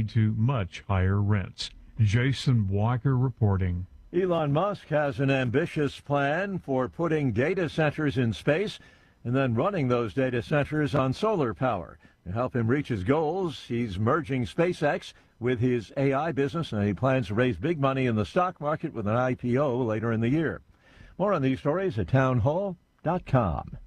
lead to much higher rents. Jason Walker reporting. Elon Musk has an ambitious plan for putting data centers in space and then running those data centers on solar power. To help him reach his goals, he's merging SpaceX with his AI business, and he plans to raise big money in the stock market with an IPO later in the year. More on these stories at townhall.com.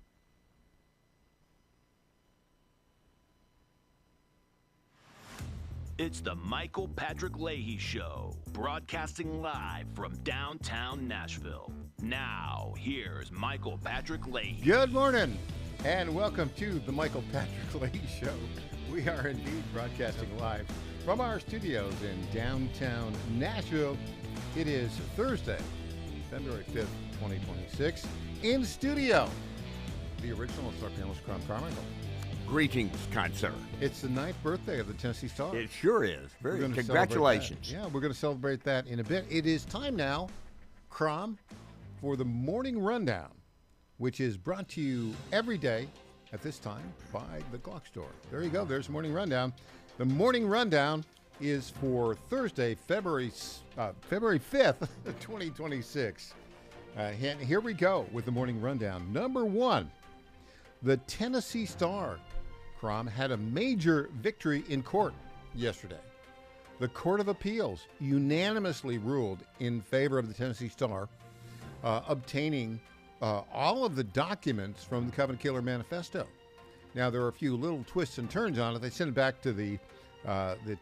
It's the Michael Patrick Leahy Show, broadcasting live from downtown Nashville. Now, here's Michael Patrick Leahy. Good morning, and welcome to the Michael Patrick Leahy Show. We are indeed broadcasting live from our studios in downtown Nashville. It is Thursday, February 5th, 2026. In studio, the original star panelist, Crom Carmichael. Greetings, kind sir. It's the 9th birthday of the Tennessee Star. It sure is. Very congratulations. Yeah, we're going to celebrate that in a bit. It is time now, Crom, for the Morning Rundown, which is brought to you every day at this time by the Glock Store. There you go. There's the Morning Rundown. The Morning Rundown is for Thursday, February 5th, 2026. And here we go with the Morning Rundown. Number one, the Tennessee Star, Crom, had a major victory in court yesterday. The Court of Appeals unanimously ruled in favor of the Tennessee Star, obtaining all of the documents from the Covenant Killer Manifesto. Now, there are a few little twists and turns on it. They sent it back to the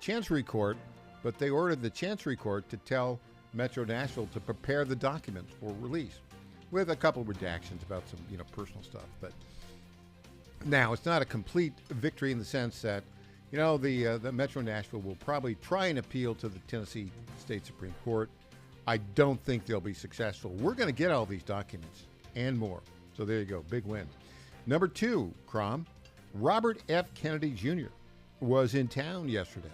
Chancery Court, but they ordered the Chancery Court to tell Metro Nashville to prepare the documents for release, with a couple of redactions about some, personal stuff. But now, it's not a complete victory in the sense that, the Metro Nashville will probably try and appeal to the Tennessee State Supreme Court. I don't think they'll be successful. We're going to get all these documents and more. So there you go, big win. Number two, Crom, Robert F. Kennedy Jr. was in town yesterday.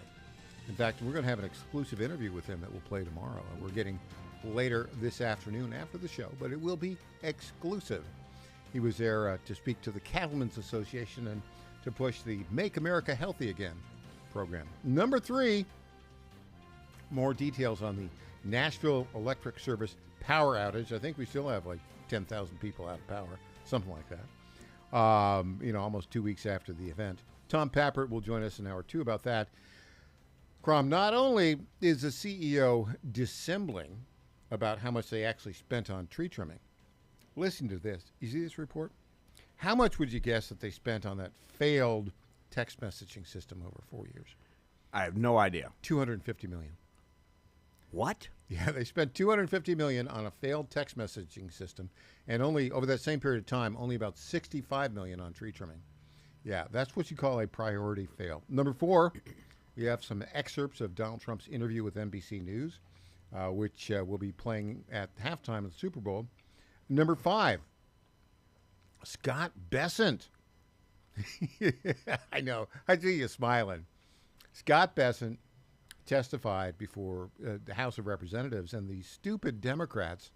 In fact, we're going to have an exclusive interview with him that we'll play tomorrow. And we're getting later this afternoon after the show, but it will be exclusive. He was there to speak to the Cattlemen's Association and to push the Make America Healthy Again program. Number three, more details on the Nashville Electric Service power outage. I think we still have like 10,000 people out of power, something like that. Almost 2 weeks after the event. Tom Pappert will join us in hour two about that. Crom, not only is the CEO dissembling about how much they actually spent on tree trimming. Listen to this. You see this report? How much would you guess that they spent on that failed text messaging system over 4 years? I have no idea. $250 million. What? Yeah, they spent $250 million on a failed text messaging system, and only over that same period of time, only about $65 million on tree trimming. Yeah, that's what you call a priority fail. Number four, we have some excerpts of Donald Trump's interview with NBC News, which will be playing at halftime of the Super Bowl. Number five, Scott Bessent. I know. I see you smiling. Scott Bessent testified before the House of Representatives, and the stupid Democrats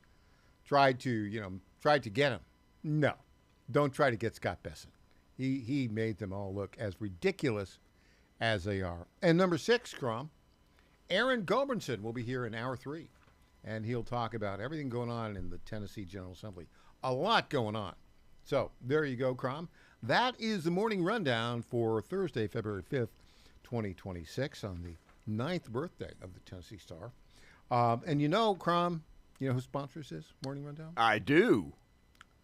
tried to get him. No, don't try to get Scott Bessent. He made them all look as ridiculous as they are. And number six, Crom, Aaron Gulbranson will be here in hour three, and he'll talk about everything going on in the Tennessee General Assembly. A lot going on. So there you go, Crom. That is the morning rundown for Thursday, February 5th, 2026, on the 9th birthday of the Tennessee Star. And Crom, who sponsors this morning rundown? I do.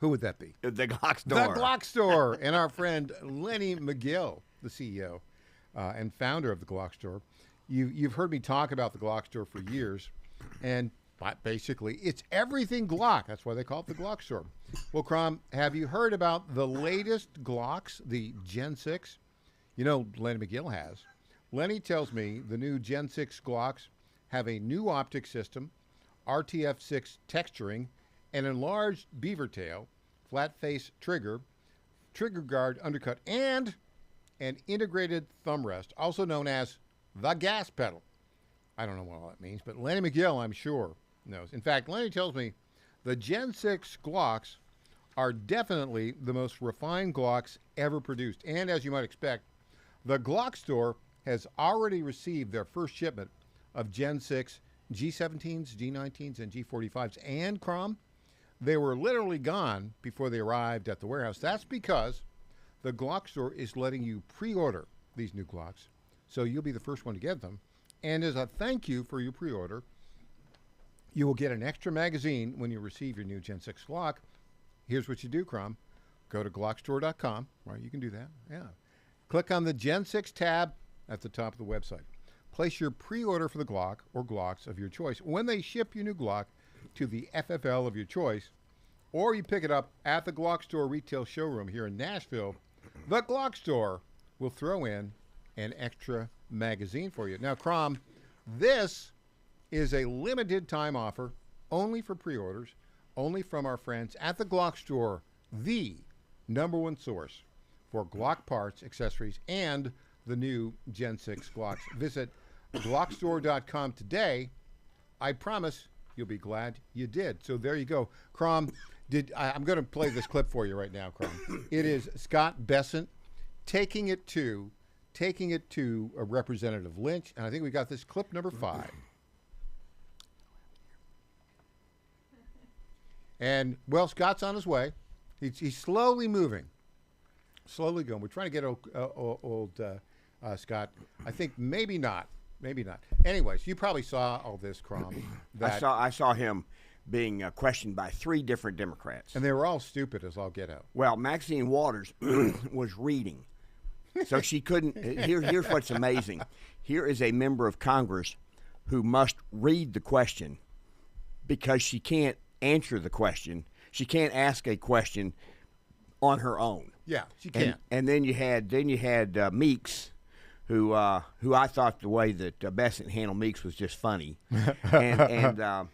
Who would that be? The Glock Store. The Glock Store. And our friend Lenny McGill, the CEO and founder of the Glock Store. You've heard me talk about the Glock Store for years, and basically it's everything Glock. That's why they call it the Glock Store. Well, Crom, have you heard about the latest Glocks, the Gen 6? Lenny McGill has. Lenny tells me the new Gen 6 Glocks have a new optic system, RTF6 texturing, an enlarged beaver tail, flat face trigger guard undercut, and an integrated thumb rest, also known as the gas pedal. I don't know what all that means, but Lenny McGill, I'm sure, knows. In fact, Lenny tells me the Gen 6 Glocks are definitely the most refined Glocks ever produced. And as you might expect, the Glock Store has already received their first shipment of Gen 6 G17s, G19s, and G45s. And, Crom, they were literally gone before they arrived at the warehouse. That's because the Glock store is letting you pre-order these new Glocks, so you'll be the first one to get them. And as a thank you for your pre-order, you will get an extra magazine when you receive your new Gen 6 Glock. Here's what you do, Crom. Go to glockstore.com, right? You can do that, yeah. Click on the Gen 6 tab at the top of the website. Place your pre-order for the Glock or Glocks of your choice. When they ship your new Glock to the FFL of your choice, or you pick it up at the Glock Store retail showroom here in Nashville, the Glock Store will throw in an extra magazine for you. Now, Crom, this is a limited time offer only for pre-orders, only from our friends at the Glock Store, the #1 source for Glock parts, accessories, and the new Gen 6 Glocks. Visit glockstore.com today. I promise you'll be glad you did. So there you go. Crom, I'm going to play this clip for you right now, Crom. It is Scott Bessent taking it to Representative Lynch, and I think we got this clip number 5. And, well, Scott's on his way. He's slowly moving, slowly going. We're trying to get old Scott. I think maybe not. Anyways, you probably saw all this, Crom. I saw him being questioned by 3 different Democrats. And they were all stupid as all get out. Well, Maxine Waters was reading. So she couldn't. Here's what's amazing. Here is a member of Congress who must read the question because she can't answer the question. She can't ask a question on her own. Yeah, she can't. And then you had Meeks, who I thought the way that Bessent handled Meeks was just funny. And I'm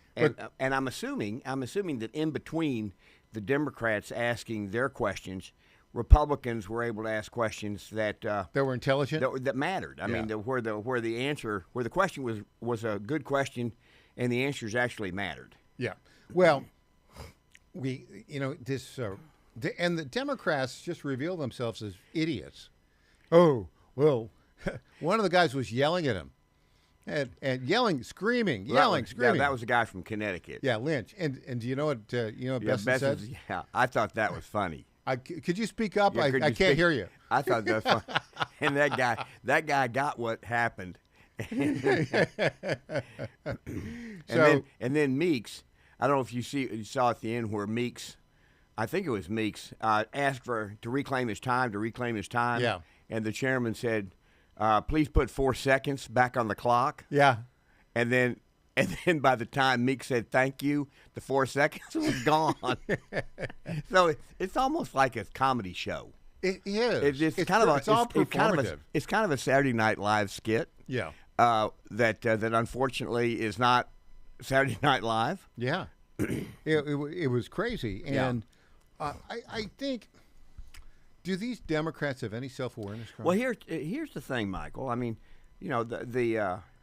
assuming that in between the Democrats asking their questions, Republicans were able to ask questions that were intelligent, that mattered. I mean, where the question was a good question, and the answers actually mattered. Yeah. Well, and the Democrats just reveal themselves as idiots. Oh, well, one of the guys was yelling at him, and yelling, screaming. Yeah, that was the guy from Connecticut. Yeah, Lynch. And do you know what Bessent said? Yeah, I thought that was funny. Could you speak up? Yeah, I can't hear you. I thought that was funny. And that guy got what happened. And then Meeks, I don't know if you saw at the end where Meeks, I think it was Meeks, asked to reclaim his time. Yeah. And the chairman said, please put 4 seconds back on the clock. Yeah. And then by the time Meeks said thank you, the 4 seconds was gone. So it's almost like a comedy show. It is. It's kind of a Saturday Night Live skit. Yeah. That unfortunately is not Saturday Night Live. Yeah. It was crazy. And I think, do these Democrats have any self-awareness? Well, here's the thing, Michael. I mean,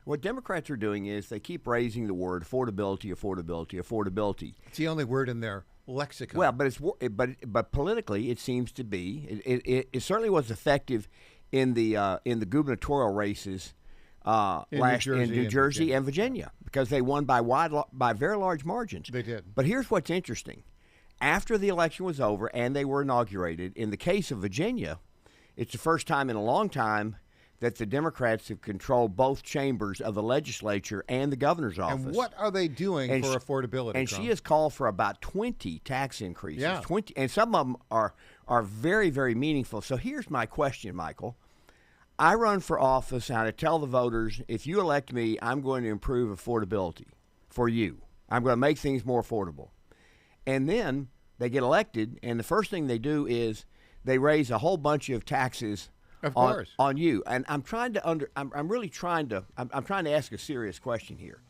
what Democrats are doing is they keep raising the word affordability. It's the only word in their lexicon. Well, but politically, it seems to be. It certainly was effective in the gubernatorial races in New Jersey and Virginia because they won by very large margins. They did. But here's what's interesting: after the election was over and they were inaugurated, in the case of Virginia, it's the first time in a long time that the Democrats have controlled both chambers of the legislature and the governor's office. And what are they doing for affordability? And she has called for about 20 tax increases. Yeah. 20, and some of them are very, very meaningful. So here's my question, Michael. I run for office, and I tell the voters, if you elect me, I'm going to improve affordability for you. I'm going to make things more affordable. And then they get elected, and the first thing they do is they raise a whole bunch of taxes on you. And I'm trying to I'm trying to ask a serious question here.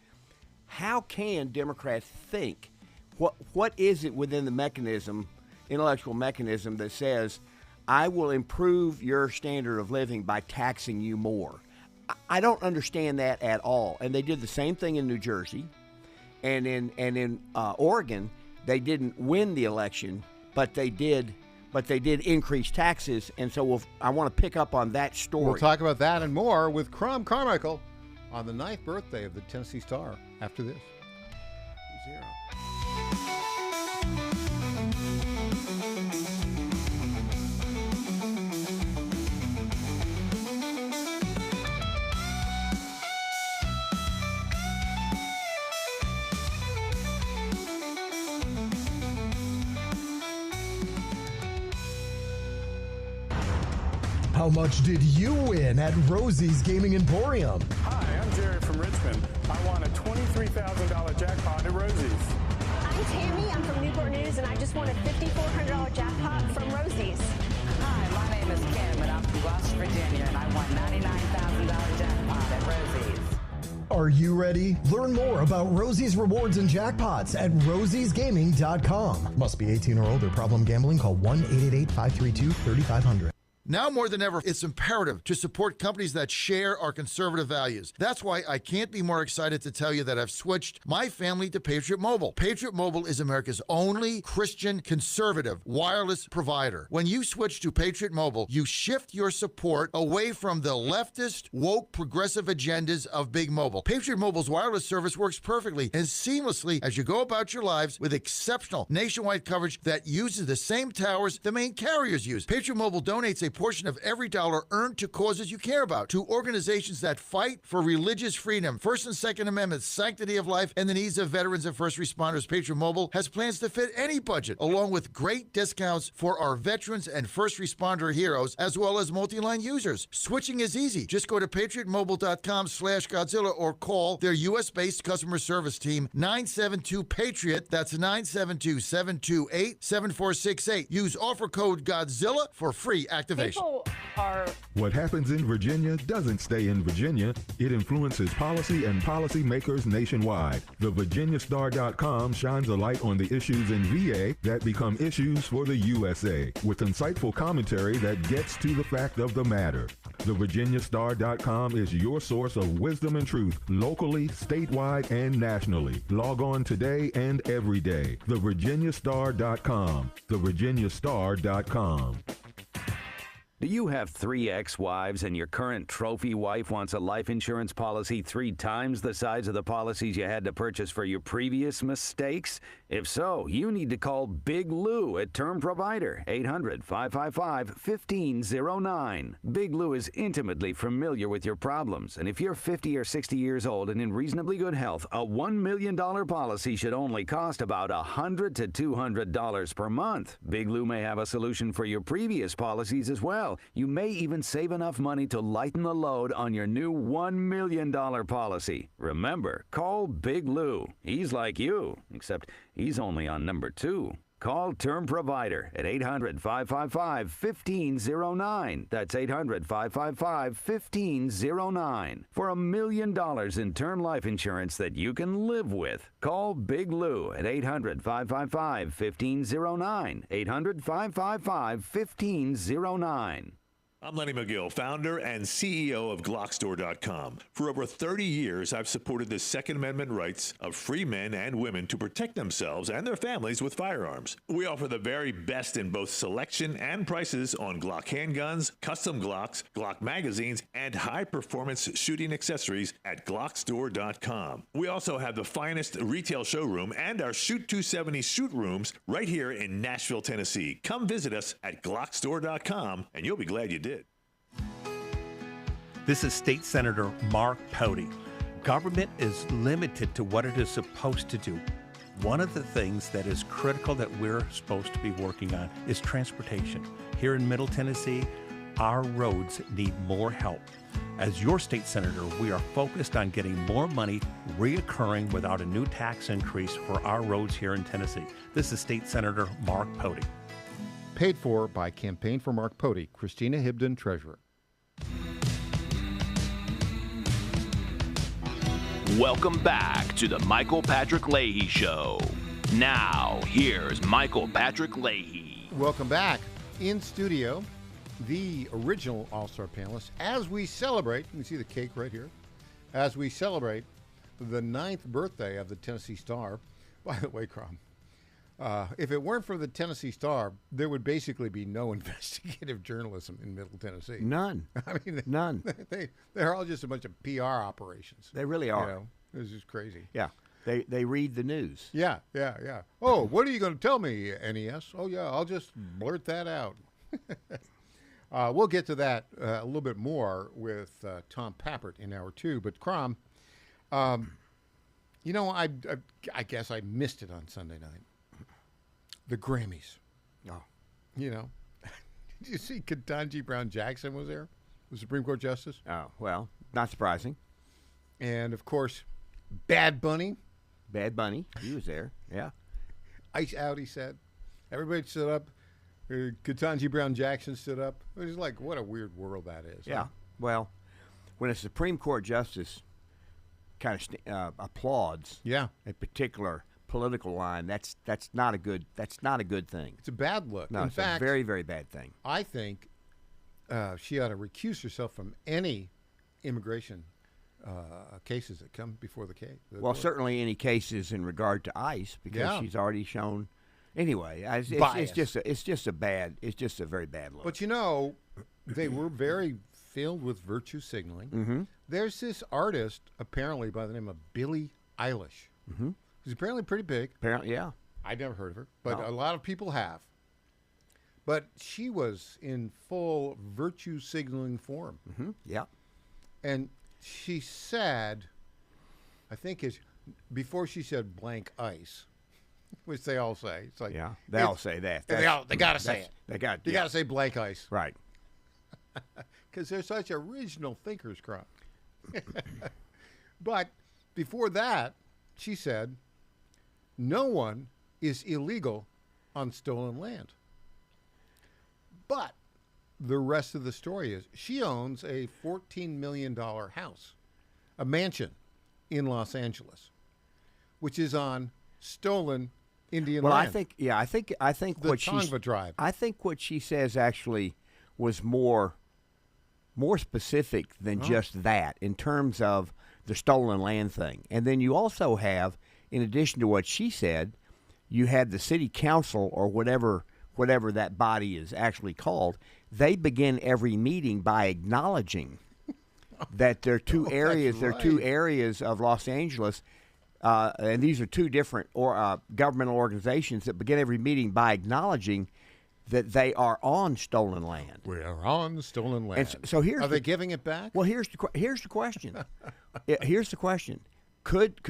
How can Democrats think? What is it within the intellectual mechanism that says I will improve your standard of living by taxing you more? I don't understand that at all. And they did the same thing in New Jersey, and in Oregon. They didn't win the election, but they did but they did increase taxes, and so I want to pick up on that story. We'll talk about that and more with Crom Carmichael on the 9th birthday of the Tennessee Star after this. 0. How much did you win at Rosie's Gaming Emporium? Hi, I'm Jerry from Richmond. I won a $23,000 jackpot at Rosie's. I'm Tammy. I'm from Newport News, and I just won a $5,400 jackpot from Rosie's. Hi, my name is Kim, and I'm from West Virginia, and I won $99,000 jackpot at Rosie's. Are you ready? Learn more about Rosie's rewards and jackpots at rosiesgaming.com. Must be 18 or older. Problem gambling? Call 1-888-532-3500. Now more than ever, it's imperative to support companies that share our conservative values. That's why I can't be more excited to tell you that I've switched my family to Patriot Mobile. Patriot Mobile is America's only Christian conservative wireless provider. When you switch to Patriot Mobile, you shift your support away from the leftist, woke, progressive agendas of Big Mobile. Patriot Mobile's wireless service works perfectly and seamlessly as you go about your lives with exceptional nationwide coverage that uses the same towers the main carriers use. Patriot Mobile donates a portion of every dollar earned to causes you care about, to organizations that fight for religious freedom, First and Second Amendment, sanctity of life, and the needs of veterans and first responders. Patriot Mobile has plans to fit any budget, along with great discounts for our veterans and first responder heroes, as well as multi-line users. Switching is easy. Just go to patriotmobile.com/Godzilla or call their U.S.-based customer service team, 972-PATRIOT. That's 972-728-7468. Use offer code Godzilla for free activation. People are... What happens in Virginia doesn't stay in Virginia. It influences policy and policymakers nationwide. The VirginiaStar.com shines a light on the issues in VA that become issues for the USA, with insightful commentary that gets to the fact of the matter. The VirginiaStar.com is your source of wisdom and truth, locally, statewide, and nationally. Log on today and every day. The VirginiaStar.com. The VirginiaStar.com. Do you have 3 ex-wives and your current trophy wife wants a life insurance policy 3 times the size of the policies you had to purchase for your previous mistakes? If so, you need to call Big Lou at Term Provider, 800-555-1509. Big Lou is intimately familiar with your problems, and if you're 50 or 60 years old and in reasonably good health, a $1 million policy should only cost about $100 to $200 per month. Big Lou may have a solution for your previous policies as well. You may even save enough money to lighten the load on your new $1 million policy. Remember, call Big Lou. He's like you, except he's only on number 2. Call Term Provider at 800-555-1509. That's 800-555-1509. For $1 million in term life insurance that you can live with. Call Big Lou at 800-555-1509. 800-555-1509. I'm Lenny McGill, founder and CEO of Glockstore.com. For over 30 years, I've supported the Second Amendment rights of free men and women to protect themselves and their families with firearms. We offer the very best in both selection and prices on Glock handguns, custom Glocks, Glock magazines, and high-performance shooting accessories at Glockstore.com. We also have the finest retail showroom and our Shoot 270 shoot rooms right here in Nashville, Tennessee. Come visit us at Glockstore.com, and you'll be glad you did. This is State Senator Mark Pody. Government is limited to what it is supposed to do. One of the things that is critical that we're supposed to be working on is transportation. Here in Middle Tennessee, our roads need more help. As your state senator, we are focused on getting more money reoccurring without a new tax increase for our roads here in Tennessee. This is State Senator Mark Pody. Paid for by Campaign for Mark Pody, Christina Hibden, Treasurer. Welcome back to the Michael Patrick Leahy Show. Now, here's Michael Patrick Leahy. Welcome back. In studio, the original All-Star panelists, as we celebrate, you can see the cake right here, as we celebrate the 9th birthday of the Tennessee Star. By the way, Crom, If it weren't for the Tennessee Star, there would basically be no investigative journalism in Middle Tennessee. None. I mean, none. They're all just a bunch of PR operations. They really are. You know, it's just crazy. Yeah. They read the news. Yeah. Oh, what are you going to tell me, NES? Oh, yeah, I'll just blurt that out. We'll get to that a little bit more with Tom Pappert in hour 2. But, Crom, you know, I guess I missed it on Sunday night. The Grammys. Oh. You know, did you see Ketanji Brown Jackson was there? The Supreme Court Justice? Oh, well, not surprising. And, of course, Bad Bunny. Bad Bunny. He was there. Yeah. Ice out, he said. Everybody stood up. Ketanji Brown Jackson stood up. It was like, what a weird world that is. Yeah. Huh? Well, when a Supreme Court justice kind of applauds a particular political line, that's not a good thing. It's a bad look. No, In it's fact, a very, very bad thing. I think she ought to recuse herself from any immigration cases that come before the case. Well, certainly any cases in regard to ICE, because she's already shown. Anyway, it's just a very bad look. But you know, they were very filled with virtue signaling. Mm-hmm. There's this artist apparently by the name of Billie Eilish, who's apparently pretty big. Apparently, yeah. I'd never heard of her, but No. a lot of people have. But she was in full virtue signaling form. Mm-hmm. Yeah. And she said, I think before she said blank ice, which they all say. It's like they all say that. They got to say it. You got to say blank ice. Right. Because they're such original thinkers, Crop. But before that, she said, no one is illegal on stolen land. But the rest of the story is she owns a $14 million house, a mansion in Los Angeles, which is on stolen Indian land. I think the what Tongva tribe. I think what she says actually was more specific than just that in terms of the stolen land thing. And then you also have, in addition to what she said, you had the city council or whatever that body is actually called. They begin every meeting by acknowledging that there are two areas. There are two areas of Los Angeles, and these are two different governmental organizations that begin every meeting by acknowledging that they are on stolen land. We are on stolen land. And so here's are they giving it back? Well, here's the question. Here's the question: Could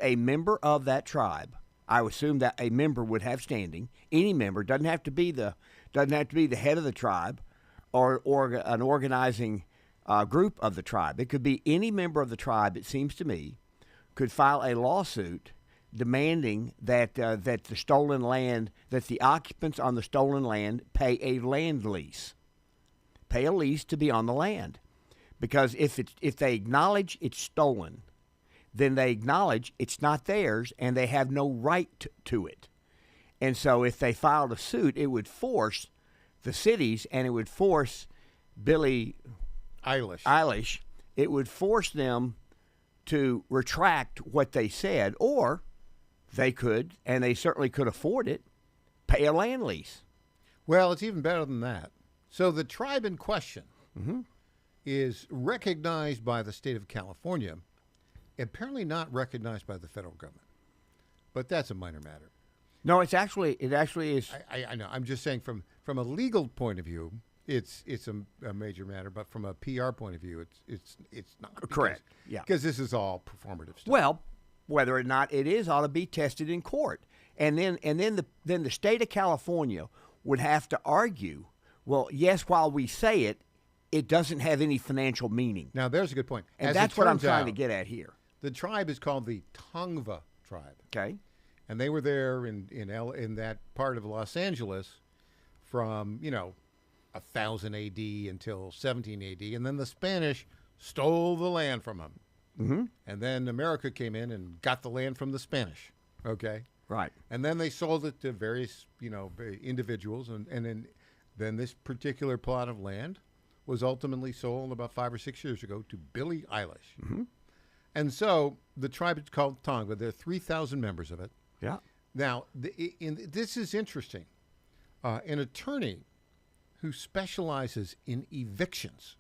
a member of that tribe? I would assume that a member would have standing. Any member doesn't have to be the head of the tribe, or an organizing group of the tribe. It could be any member of the tribe. It seems to me, could file a lawsuit demanding that the stolen land, that the occupants on the stolen land pay a land lease, pay a lease to be on the land, because if they acknowledge it's stolen, then they acknowledge it's not theirs and they have no right to it. And so if they filed a suit, it would force the cities and it would force Billie Eilish. It would force them to retract what they said, or they could, and they certainly could afford it, pay a land lease. Well, it's even better than that. So the tribe in question is recognized by the state of California, apparently not recognized by the federal government. But that's a minor matter. No, it actually is. I know. I'm just saying from a legal point of view, it's a major matter, but from a PR point of view, it's not. Correct. Yeah. Because this is all performative stuff. Well, whether or not it is ought to be tested in court, and then the state of California would have to argue. Well, yes, while we say it, it doesn't have any financial meaning. Now, there's a good point. And that's what I'm trying to get at here. The tribe is called the Tongva tribe. Okay. And they were there in that part of Los Angeles from, 1000 AD until 17 AD. And then the Spanish stole the land from them. Mm-hmm. And then America came in and got the land from the Spanish. Okay? Right. And then they sold it to various, individuals. And then this particular plot of land was ultimately sold about 5 or 6 years ago to Billie Eilish. Mm-hmm. And so the tribe is called Tongva. There are 3,000 members of it. Yeah. Now, this is interesting. An attorney who specializes in evictions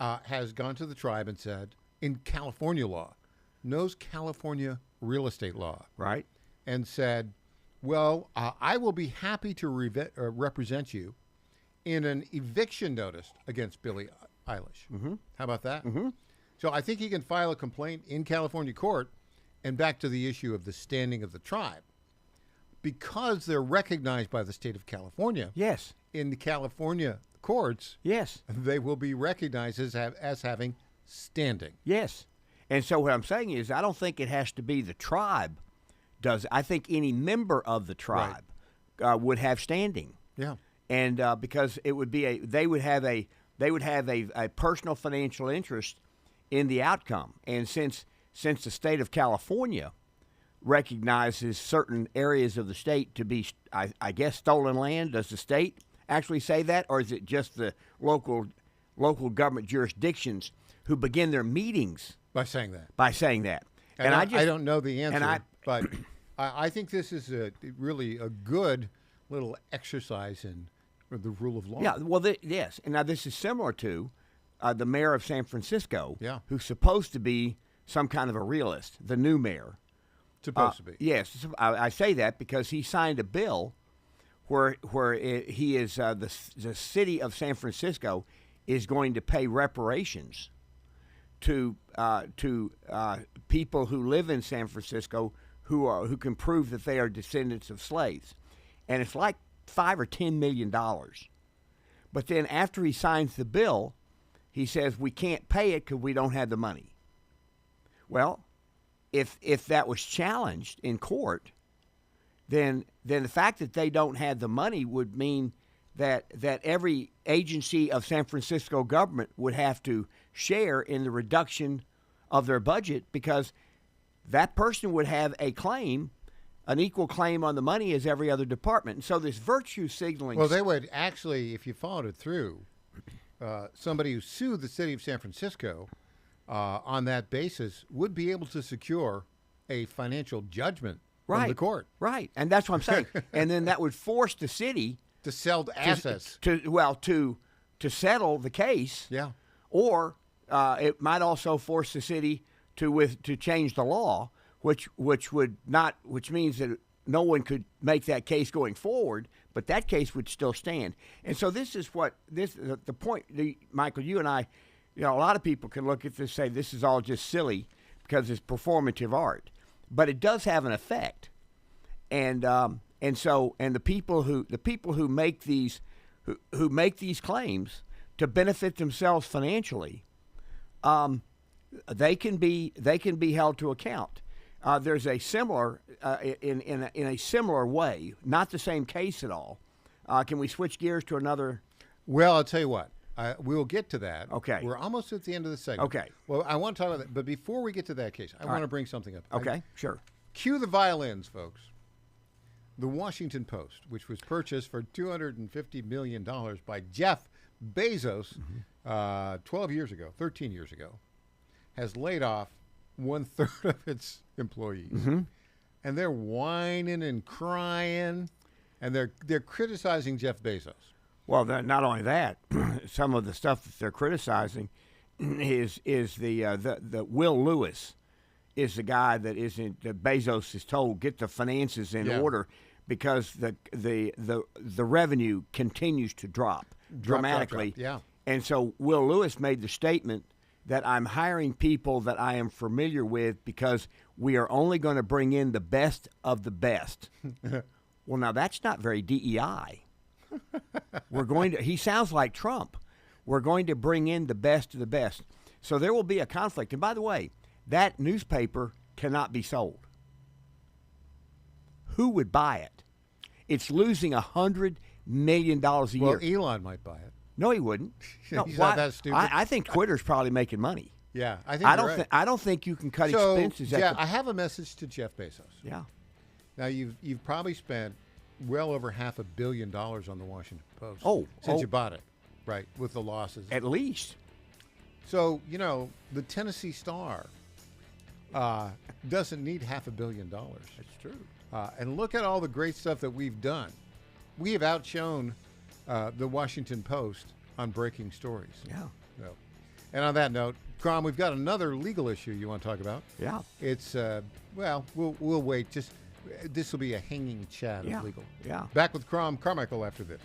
has gone to the tribe and said, in California law, knows California real estate law. Right. And said, well, I will be happy to represent you in an eviction notice against Billie Eilish. Mm-hmm. How about that? Mm-hmm. So I think he can file a complaint in California court. And back to the issue of the standing of the tribe. Because they're recognized by the state of California. Yes. In the California courts. Yes. They will be recognized as having standing. Yes. And so what I'm saying is I don't think it has to be the tribe does. I think any member of the tribe would have standing. Yeah. And because it would be they would have a personal financial interest in the outcome. And since the state of California recognizes certain areas of the state to be, I guess, stolen land, does the state actually say that, or is it just the local government jurisdictions who begin their meetings by saying that? By saying that, and I don't know the answer, but I think this is really a good little exercise in the rule of law. Yeah, well, yes, and now this is similar to the mayor of San Francisco, who's supposed to be some kind of a realist, the new mayor. Supposed to be. Yes, I say that because he signed a bill where he is the city of San Francisco is going to pay reparations to people who live in San Francisco who can prove that they are descendants of slaves, and it's like $5 or $10 million. But then after he signs the bill, he says we can't pay it because we don't have the money. Well, if that was challenged in court, then the fact that they don't have the money would mean that every agency of San Francisco government would have to share in the reduction of their budget because that person would have a claim, an equal claim on the money as every other department. And so this virtue signaling... Well, they would actually, if you followed it through, somebody who sued the city of San Francisco on that basis would be able to secure a financial judgment from the court. Right, and that's what I'm saying. And then that would force the city to sell assets to settle the case. Yeah, or it might also force the city to change the law, which means that no one could make that case going forward, but that case would still stand. And so this is the point, Michael. You and I. A lot of people can look at this and say this is all just silly because it's performative art, but it does have an effect, and the people who make these claims to benefit themselves financially, they can be held to account. There's a similar in a similar way, not the same case at all. Can we switch gears to another? Well, I'll tell you what. We will get to that. Okay. We're almost at the end of the segment. Okay. Well, I want to talk about that. But before we get to that case, I want to bring something up. Okay, sure. Cue the violins, folks. The Washington Post, which was purchased for $250 million by Jeff Bezos 13 years ago, has laid off 1/3 of its employees. Mm-hmm. And they're whining and crying, and they're criticizing Jeff Bezos. Well, not only that, some of the stuff that they're criticizing is the Will Lewis is the guy that Bezos is told get the finances in order because the revenue continues to drop dramatically. Yeah. And so Will Lewis made the statement that I'm hiring people that I am familiar with because we are only going to bring in the best of the best. Well, now that's not very DEI. He sounds like Trump. We're going to bring in the best of the best. So there will be a conflict. And by the way, that newspaper cannot be sold. Who would buy it? It's losing $100 million a year. Well, Elon might buy it. No, he wouldn't. No, He's not that stupid. I think Twitter's probably making money. Yeah, I think I don't think you can cut expenses. I have a message to Jeff Bezos. Yeah. Now you've probably spent well over $500 million on the Washington Post. Since you bought it, right? With the losses, at least. So the Tennessee Star doesn't need $500 million. That's true. And look at all the great stuff that we've done. We have outshone the Washington Post on breaking stories. Yeah. So, and on that note, Crom, we've got another legal issue you want to talk about. Yeah. It's, well, we'll wait. This will be a hanging chat of legal. Yeah. Back with Crom Carmichael after this.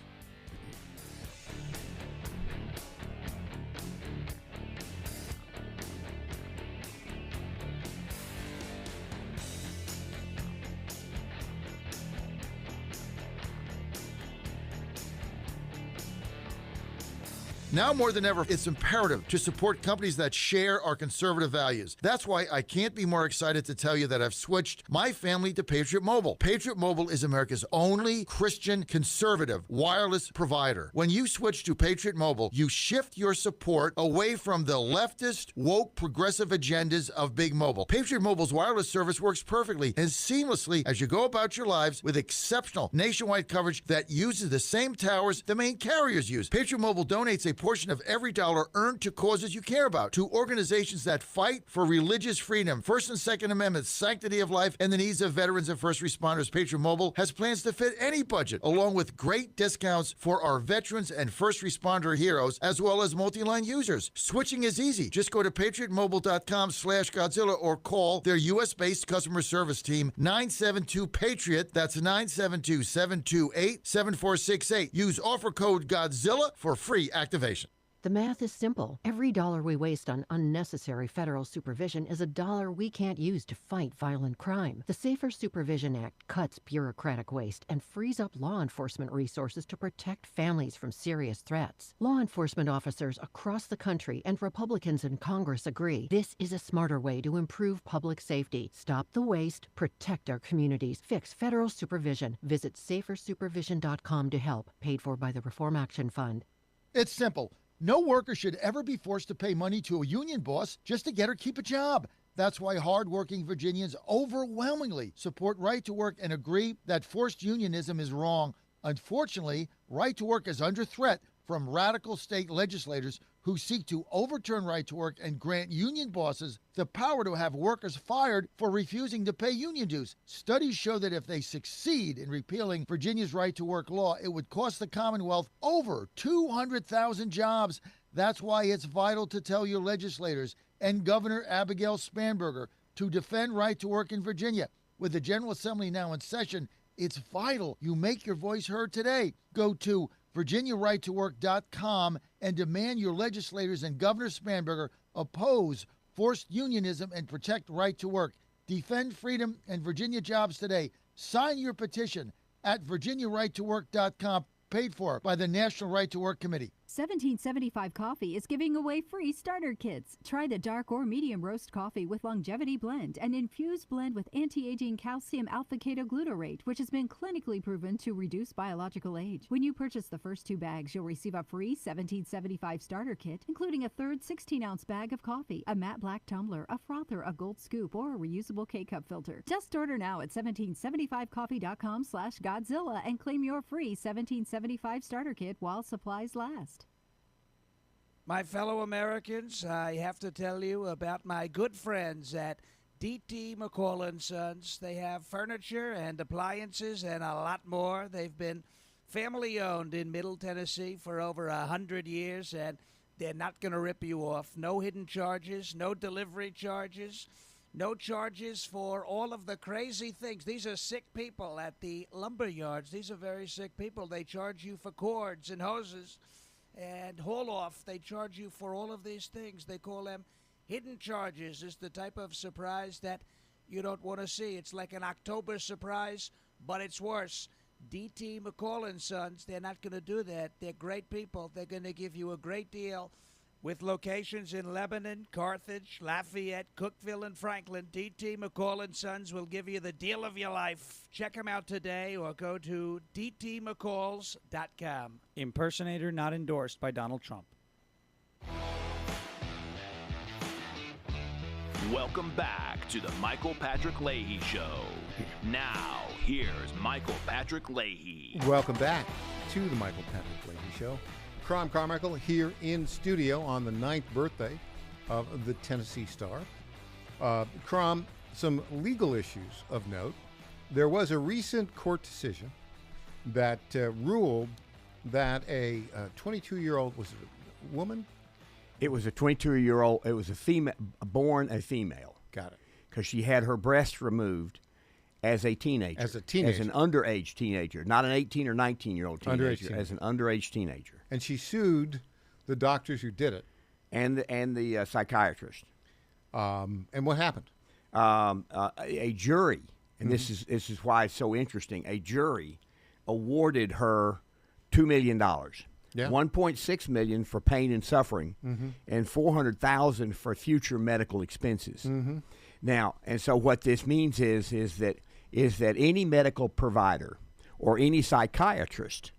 Now more than ever, it's imperative to support companies that share our conservative values. That's why I can't be more excited to tell you that I've switched my family to Patriot Mobile. Patriot Mobile is America's only Christian conservative wireless provider. When you switch to Patriot Mobile, you shift your support away from the leftist, woke, progressive agendas of Big Mobile. Patriot Mobile's wireless service works perfectly and seamlessly as you go about your lives with exceptional nationwide coverage that uses the same towers the main carriers use. Patriot Mobile donates a portion of every dollar earned to causes you care about, to organizations that fight for religious freedom, First and Second Amendments, sanctity of life, and the needs of veterans and first responders. Patriot Mobile has plans to fit any budget, along with great discounts for our veterans and first responder heroes, as well as multi-line users. Switching is easy. Just go to patriotmobile.com/Godzilla or call their U.S.-based customer service team, 972-PATRIOT. That's 972-728-7468. Use offer code Godzilla for free activation. The math is simple. Every dollar we waste on unnecessary federal supervision is a dollar we can't use to fight violent crime. The Safer Supervision Act cuts bureaucratic waste and frees up law enforcement resources to protect families from serious threats. Law enforcement officers across the country and Republicans in Congress agree this is a smarter way to improve public safety. Stop the waste, protect our communities, fix federal supervision. Visit safersupervision.com to help. Paid for by the Reform Action Fund. It's simple. No worker should ever be forced to pay money to a union boss just to get or keep a job. That's why hardworking Virginians overwhelmingly support Right to Work and agree that forced unionism is wrong. Unfortunately, Right to Work is under threat from radical state legislators who seek to overturn Right to Work and grant union bosses the power to have workers fired for refusing to pay union dues. Studies show that if they succeed in repealing Virginia's Right to Work law, it would cost the Commonwealth over 200,000 jobs. That's why it's vital to tell your legislators and Governor Abigail Spanberger to defend Right to Work in Virginia. With the General Assembly now in session, it's vital you make your voice heard today. Go to VirginiaRightToWork.com and demand your legislators and Governor Spanberger oppose forced unionism and protect Right to Work. Defend freedom and Virginia jobs today. Sign your petition at VirginiaRightToWork.com, paid for by the National Right to Work Committee. 1775 Coffee is giving away free starter kits. Try the dark or medium roast coffee with longevity blend, an infused blend with anti-aging calcium alpha-ketoglutarate, which has been clinically proven to reduce biological age. When you purchase the first 2 bags, you'll receive a free 1775 starter kit, including a third 16-ounce bag of coffee, a matte black tumbler, a frother, a gold scoop, or a reusable K-cup filter. Just order now at 1775coffee.com/Godzilla and claim your free 1775 starter kit while supplies last. My fellow Americans, I have to tell you about my good friends at D.T. McCall & Sons. They have furniture and appliances and a lot more. They've been family-owned in Middle Tennessee for over 100 years, and they're not going to rip you off. No hidden charges, no delivery charges, no charges for all of the crazy things. These are sick people at the lumber yards. These are very sick people. They charge you for cords and hoses and haul off. They charge you for all of these things. They call them hidden charges. It's the type of surprise that you don't want to see. It's like an October surprise, but it's worse. D.T. McCall & Sons, they're not going to do that. They're great people. They're going to give you a great deal. With locations in Lebanon, Carthage, Lafayette, Cookeville, and Franklin, D.T. McCall & Sons will give you the deal of your life. Check them out today or go to dtmccalls.com. Impersonator not endorsed by Donald Trump. Welcome back to the Michael Patrick Leahy Show. Now, here's Michael Patrick Leahy. Welcome back to the Michael Patrick Leahy Show. Crom Carmichael here in studio on the 9th birthday of the Tennessee Star. Crom, some legal issues of note. there was a recent court decision that ruled that a 22-year-old, was it a woman? It was a 22-year-old. It was a female, born a female. Got it. Because she had her breasts removed as a teenager. As a teenager. As an underage teenager, not an 18 or 19-year-old teenager. As an underage teenager. And she sued the doctors who did it. And the psychiatrist. And what happened? A jury, and this is why it's so interesting. A jury awarded her $2 million, $1.6 million for pain and suffering, and $400,000 for future medical expenses. Now, and so what this means is that any medical provider or any psychiatrist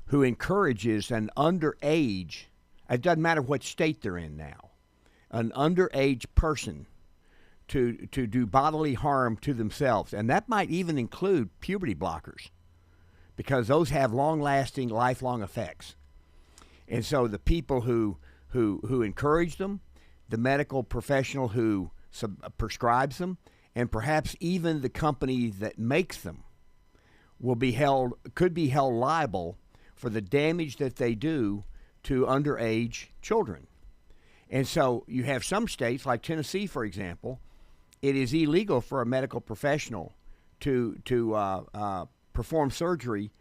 who encourages an underage, it doesn't matter what state they're in now, an underage person to do bodily harm to themselves, and that might even include puberty blockers, because those have long-lasting, lifelong effects. And so the people who encourage them, the medical professional who prescribes them, and perhaps even the company that makes them could be held liable for the damage that they do to underage children. And so you have some states, like Tennessee, for example, it is illegal for a medical professional to perform surgery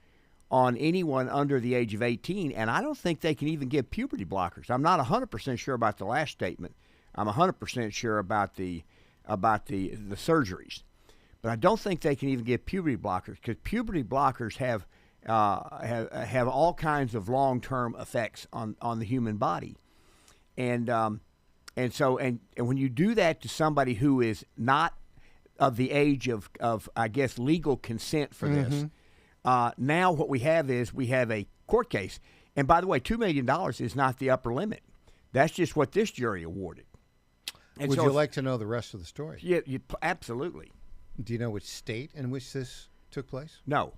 on anyone under the age of 18, and I don't think they can even give puberty blockers. I'm not 100% sure about the last statement. I'm 100% sure about the surgeries, but I don't think they can even give puberty blockers, because puberty blockers have all kinds of long-term effects on the human body, and when you do that to somebody who is not of the age of I guess legal consent for this, now what we have is a court case. And by the way, $2 million is not the upper limit. That's just what this jury awarded. And Would so you like to know the rest of the story? Yeah, absolutely. Do you know which state in which this took place? No.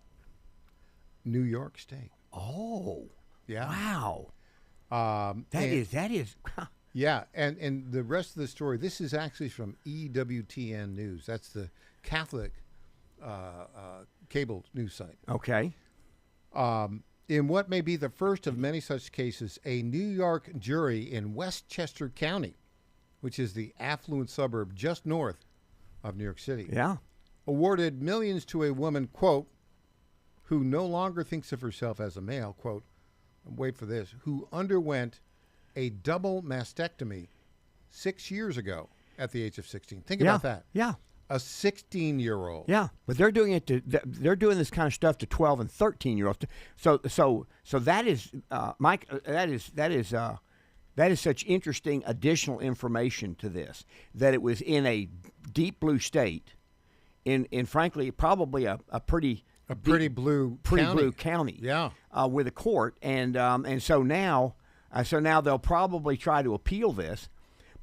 New York State. Oh. Yeah. Wow. That is. Yeah, and the rest of the story, this is actually from EWTN News. That's the Catholic cable news site. Okay. In what may be the first of many such cases, a New York jury in Westchester County, which is the affluent suburb just north of New York City, awarded millions to a woman, quote, who no longer thinks of herself as a male, quote, wait for this, who underwent a double mastectomy 6 years ago at the age of 16. Think about that. Yeah. A 16-year-old. Yeah, but they're doing it they're doing this kind of stuff to 12 and 13-year-olds. So that is Mike, that is such interesting additional information to this, that it was in a deep blue state, in frankly probably a pretty blue county. Yeah. With a court, and so now they'll probably try to appeal this,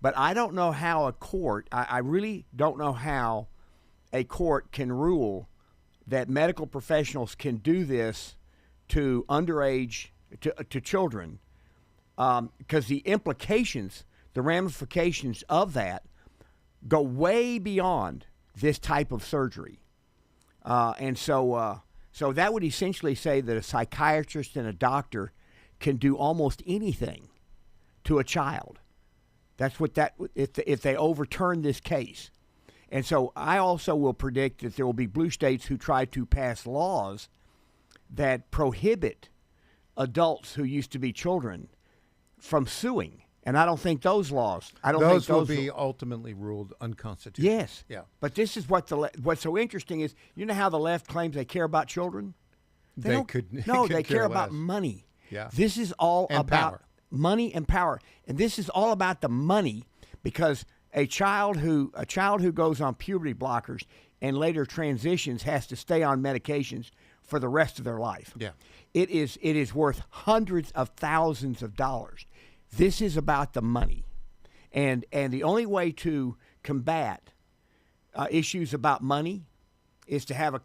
but I don't know how a court. I really don't know how a court can rule that medical professionals can do this to underage to children, because the implications, the ramifications of that, go way beyond this type of surgery. And so that would essentially say that a psychiatrist and a doctor can do almost anything to a child. That's what if they overturn this case. And so I also will predict that there will be blue states who try to pass laws that prohibit adults who used to be children from suing. And I don't think those laws. Those will be ultimately ruled unconstitutional. Yes. Yeah. But this is what's so interesting is, you know how the left claims they care about children? They care about money. Yeah. This is all and about power. Money and power, and this is all about the money, because a child who goes on puberty blockers and later transitions has to stay on medications for the rest of their life. Yeah. It is worth hundreds of thousands of dollars. This is about the money, and the only way to combat issues about money is to have a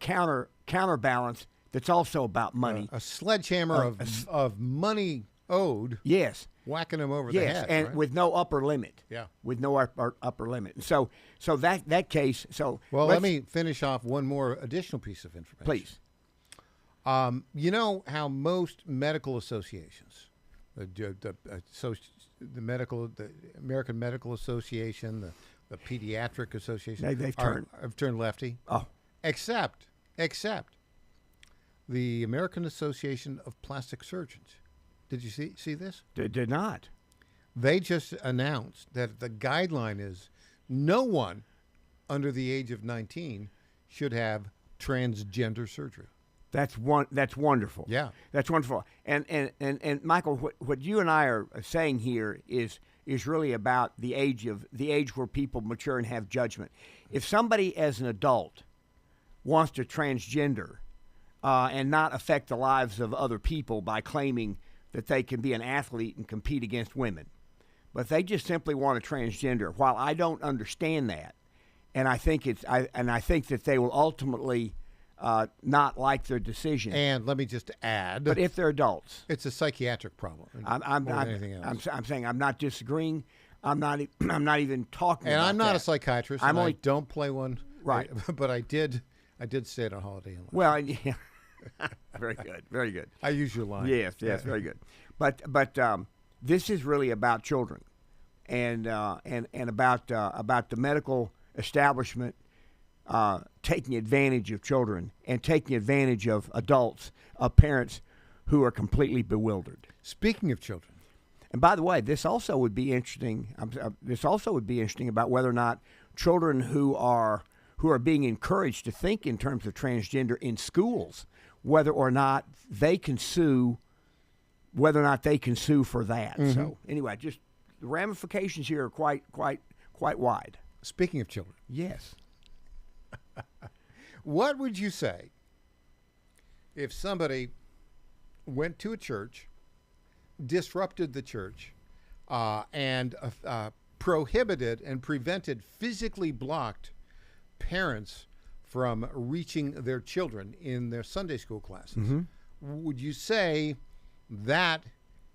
counterbalance that's also about money. A sledgehammer of money owed. Yes. whacking them over the yes, head. and right? with no upper limit. Yeah. With no upper limit. So that case. So well, let me finish off one more additional piece of information. Please. You know how most medical associations, the American Medical Association, the Pediatric Association, have turned lefty. Oh, except the American Association of Plastic Surgeons. Did you see this? Did not. They just announced that the guideline is no one under the age of 19 should have transgender surgery. That's wonderful. Yeah, that's wonderful. And Michael, what you and I are saying here is really about the age where people mature and have judgment. If somebody as an adult wants to transgender and not affect the lives of other people by claiming that they can be an athlete and compete against women, but they just simply want to transgender. While I don't understand that, and I think that they will ultimately not like their decision. And let me just add, but if they're adults, it's a psychiatric problem. I'm more than anything else. I'm saying I'm not disagreeing. I'm not even talking. And about I'm not that. a psychiatrist. I don't play one. Right. But I did stay at a Holiday Inn. Well, yeah. Very good. Very good. I use your line. Yes. Very good. But this is really about children, and about the medical establishment taking advantage of children and taking advantage of adults, of parents who are completely bewildered. Speaking of children, and by the way, this also would be interesting. This also would be interesting about whether or not children who are being encouraged to think in terms of transgender in schools, whether or not they can sue for that. Mm-hmm. So anyway, just the ramifications here are quite wide. Speaking of children, yes. What would you say if somebody went to a church, disrupted the church, and prohibited and prevented, physically blocked parents from reaching their children in their Sunday school classes? Mm-hmm. Would you say that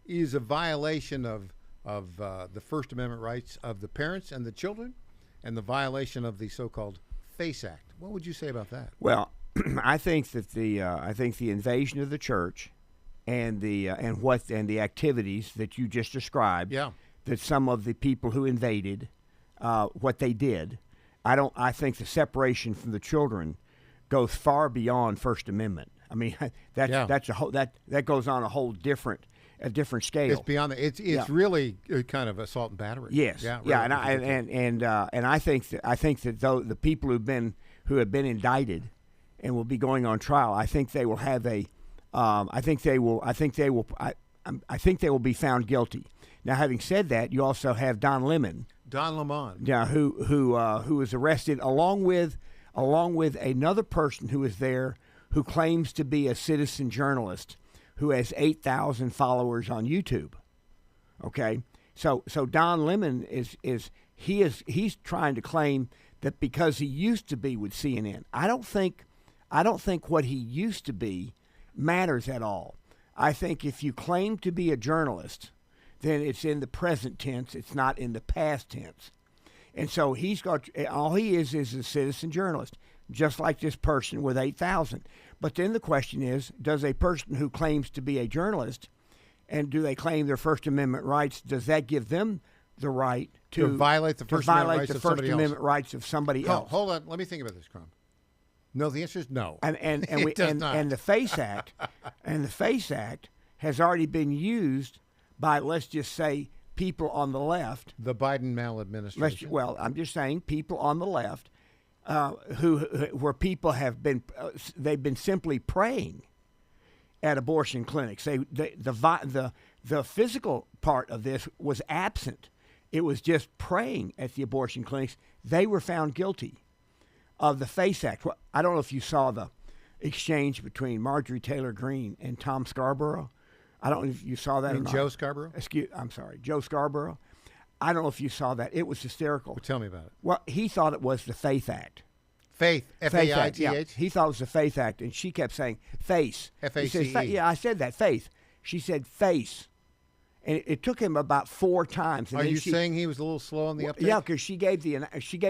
is a violation of the First Amendment rights of the parents and the children, and the violation of the so-called FACE Act? What would you say about that? Well, I think that the invasion of the church and the activities that you just described, that some of the people who invaded, what they did, I think the separation from the children goes far beyond First Amendment. I mean, that's a whole that goes on a whole different scale. It's beyond that. It's really kind of assault and battery. Yes. Yeah. Really. And I think that though the people who have been indicted and will be going on trial, I think they will have I think they will be found guilty. Now, having said that, you also have Don Lemon. Yeah, who was arrested along with another person who was there who claims to be a citizen journalist who has 8,000 followers on YouTube. Okay, so Don Lemon he's trying to claim that because he used to be with CNN. I don't think what he used to be matters at all. I think if you claim to be a journalist, then it's in the present tense. It's not in the past tense. And so all he is a citizen journalist, just like this person with 8,000. But then the question is, does a person who claims to be a journalist, and do they claim their First Amendment rights, does that give them the right to violate the First Amendment rights of somebody else? Hold on. Let me think about this, Crum. No, the answer is no. And the FACE Act has already been used by, let's just say, people on the left. The Biden maladministration. Well, I'm just saying people on the left where people have been they've been simply praying at abortion clinics. The physical part of this was absent. It was just praying at the abortion clinics. They were found guilty of the FACE Act. I don't know if you saw the exchange between Marjorie Taylor Greene and Tom Scarborough. I don't know if you saw that or not. Joe Scarborough? I'm sorry, Joe Scarborough. I don't know if you saw that. It was hysterical. Well, tell me about it. Well, he thought it was the Faith Act. Faith, F-A-I-T-H? Yeah. He thought it was the Faith Act, and she kept saying face. F-A-C-E. Yeah, I said that, faith. She said face. And it took him about 4 times. And Are then you saying he was a little slow on the uptake? Yeah, because she gave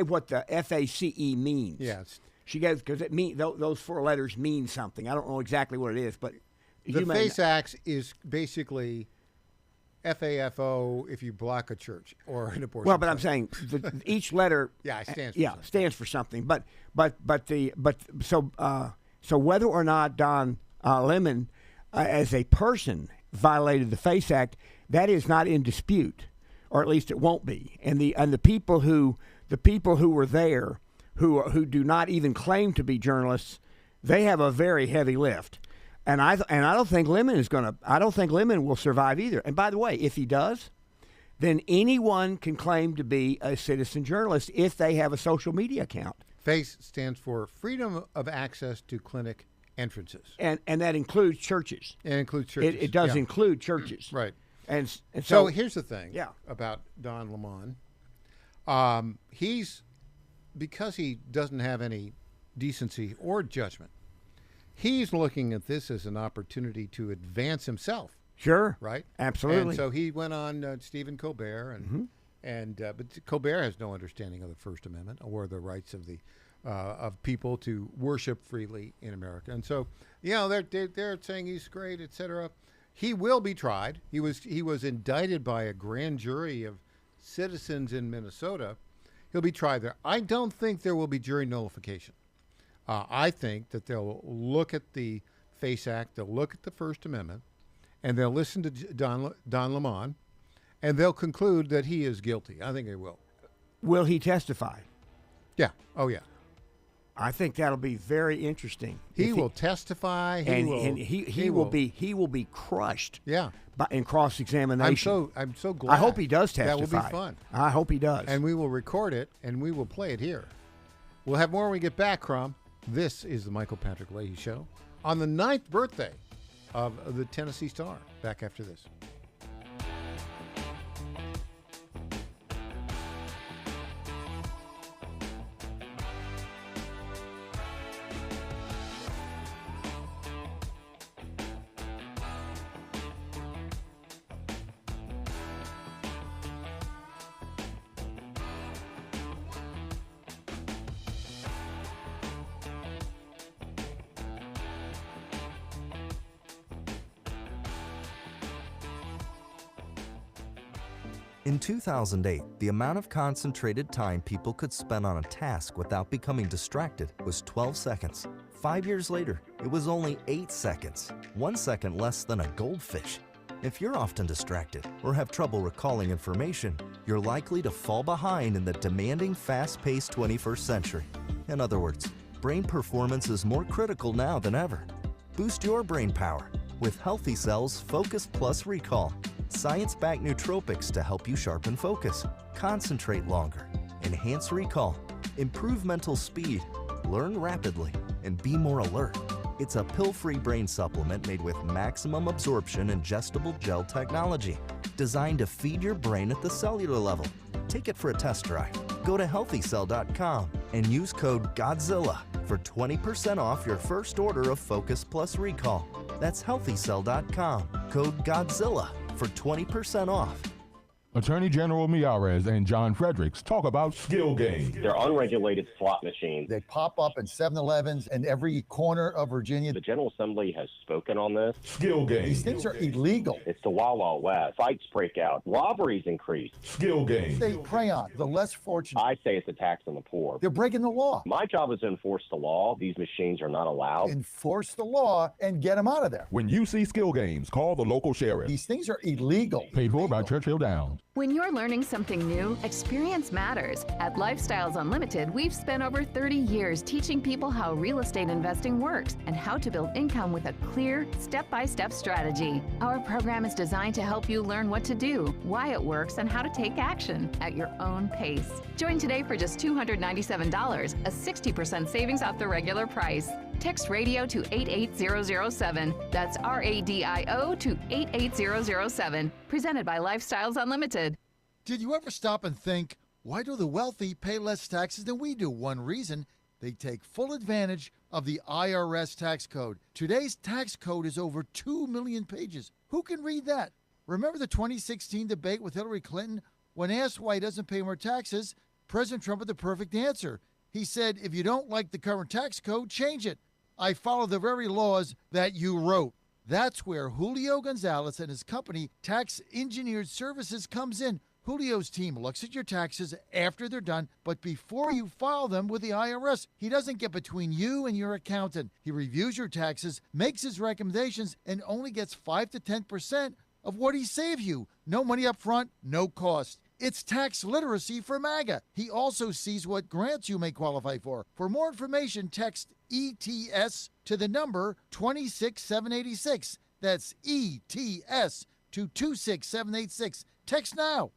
what the FACE means. Yes. She gave, because it those 4 letters mean something. I don't know exactly what it is, but the FACE is basically FAFO if you block a church or an abortion. Well, but I'm saying each letter stands for something. So whether or not Don Lemon as a person violated the FACE Act, that is not in dispute, or at least it won't be. And the people who were there who do not even claim to be journalists, they have a very heavy lift. And I don't think Lemon will survive either. And by the way, if he does, then anyone can claim to be a citizen journalist if they have a social media account. FACE stands for Freedom of Access to Clinic Entrances. And that includes churches. It includes churches. It does include churches. Right. And so here's the thing about Don Lemon. Because he doesn't have any decency or judgment, he's looking at this as an opportunity to advance himself. Sure. Right? Absolutely. And so he went on Stephen Colbert, but Colbert has no understanding of the First Amendment or the rights of the of people to worship freely in America. And so, they're saying he's great, etc. He will be tried. He was indicted by a grand jury of citizens in Minnesota. He'll be tried there. I don't think there will be jury nullification. I think that they'll look at the FACE Act, they'll look at the First Amendment, and they'll listen to Don Lemon, and they'll conclude that he is guilty. I think they will. Will he testify? Yeah. Oh, yeah. I think that'll be very interesting. He will testify. He will be crushed. Yeah. In cross-examination. I'm so glad. I hope he does testify. That will be fun. I hope he does. And we will record it and we will play it here. We'll have more when we get back, Crom. This is the Michael Patrick Leahy Show on the 9th birthday of the Tennessee Star. Back after this. In 2008, the amount of concentrated time people could spend on a task without becoming distracted was 12 seconds. 5 years later, it was only 8 seconds, 1 second less than a goldfish. If you're often distracted or have trouble recalling information, you're likely to fall behind in the demanding, fast-paced 21st century. In other words, brain performance is more critical now than ever. Boost your brain power with Healthy Cell's Focus Plus Recall. Science-backed nootropics to help you sharpen focus, concentrate longer, enhance recall, improve mental speed, learn rapidly, and be more alert. It's a pill-free brain supplement made with maximum absorption ingestible gel technology, designed to feed your brain at the cellular level. Take it for a test drive. Go to healthycell.com and use code GODZILLA for 20% off your first order of Focus Plus Recall. That's healthycell.com, code GODZILLA for 20% off. Attorney General Miyares and John Fredericks talk about skill games. They're unregulated slot machines. They pop up in 7-Elevens in every corner of Virginia. The General Assembly has spoken on this. Skill games. These things are illegal. It's the Wild Wild West. Fights break out. Robberies increase. Skill games. They prey on the less fortunate. I say it's a tax on the poor. They're breaking the law. My job is to enforce the law. These machines are not allowed. Enforce the law and get them out of there. When you see skill games, call the local sheriff. These things are illegal. Paid for by Churchill Downs. When you're learning something new, experience matters. At Lifestyles Unlimited, we've spent over 30 years teaching people how real estate investing works and how to build income with a clear, step-by-step strategy. Our program is designed to help you learn what to do, why it works, and how to take action at your own pace. Join today for just $297, a 60% savings off the regular price. Text radio to 88007. That's RADIO to 88007. Presented by Lifestyles Unlimited. Did you ever stop and think, why do the wealthy pay less taxes than we do? One reason, they take full advantage of the IRS tax code. Today's tax code is over 2 million pages. Who can read that? Remember the 2016 debate with Hillary Clinton? When asked why he doesn't pay more taxes, President Trump had the perfect answer. He said, if you don't like the current tax code, change it. I follow the very laws that you wrote. That's where Julio Gonzalez and his company, Tax Engineered Services, comes in. Julio's team looks at your taxes after they're done, but before you file them with the IRS. He doesn't get between you and your accountant. He reviews your taxes, makes his recommendations, and only gets 5 to 10% of what he saved you. No money up front, no cost. It's tax literacy for MAGA. He also sees what grants you may qualify for. For more information, text ETS to the number 26786. That's ETS to 26786. Text now.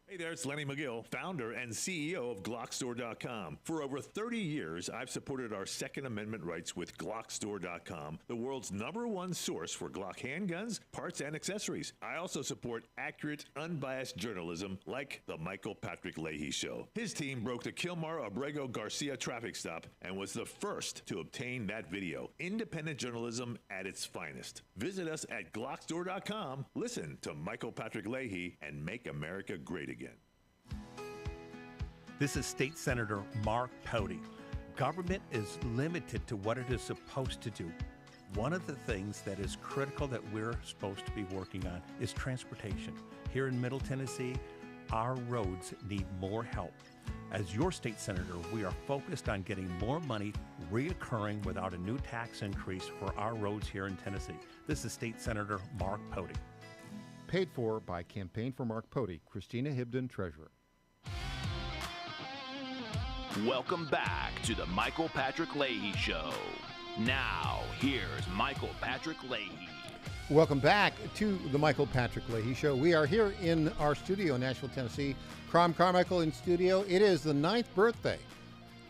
Hey there, it's Lenny McGill, founder and CEO of GlockStore.com. For over 30 years, I've supported our Second Amendment rights with GlockStore.com, the world's #1 source for Glock handguns, parts, and accessories. I also support accurate, unbiased journalism like The Michael Patrick Leahy Show. His team broke the Kilmar Abrego Garcia traffic stop and was the first to obtain that video. Independent journalism at its finest. Visit us at GlockStore.com, listen to Michael Patrick Leahy, and make America great again. This is State Senator Mark Pody. Government is limited to what it is supposed to do. One of the things that is critical that we're supposed to be working on is transportation. Here in Middle Tennessee, our roads need more help. As your state senator, we are focused on getting more money reoccurring without a new tax increase for our roads here in Tennessee. This is State Senator Mark Pody. Paid for by Campaign for Mark Pody, Christina Hibden, Treasurer. Welcome back to the Michael Patrick Leahy Show. Now, here's Michael Patrick Leahy. Welcome back to the Michael Patrick Leahy Show. We are here in our studio in Nashville, Tennessee. Crom Carmichael in studio. It is the 9th birthday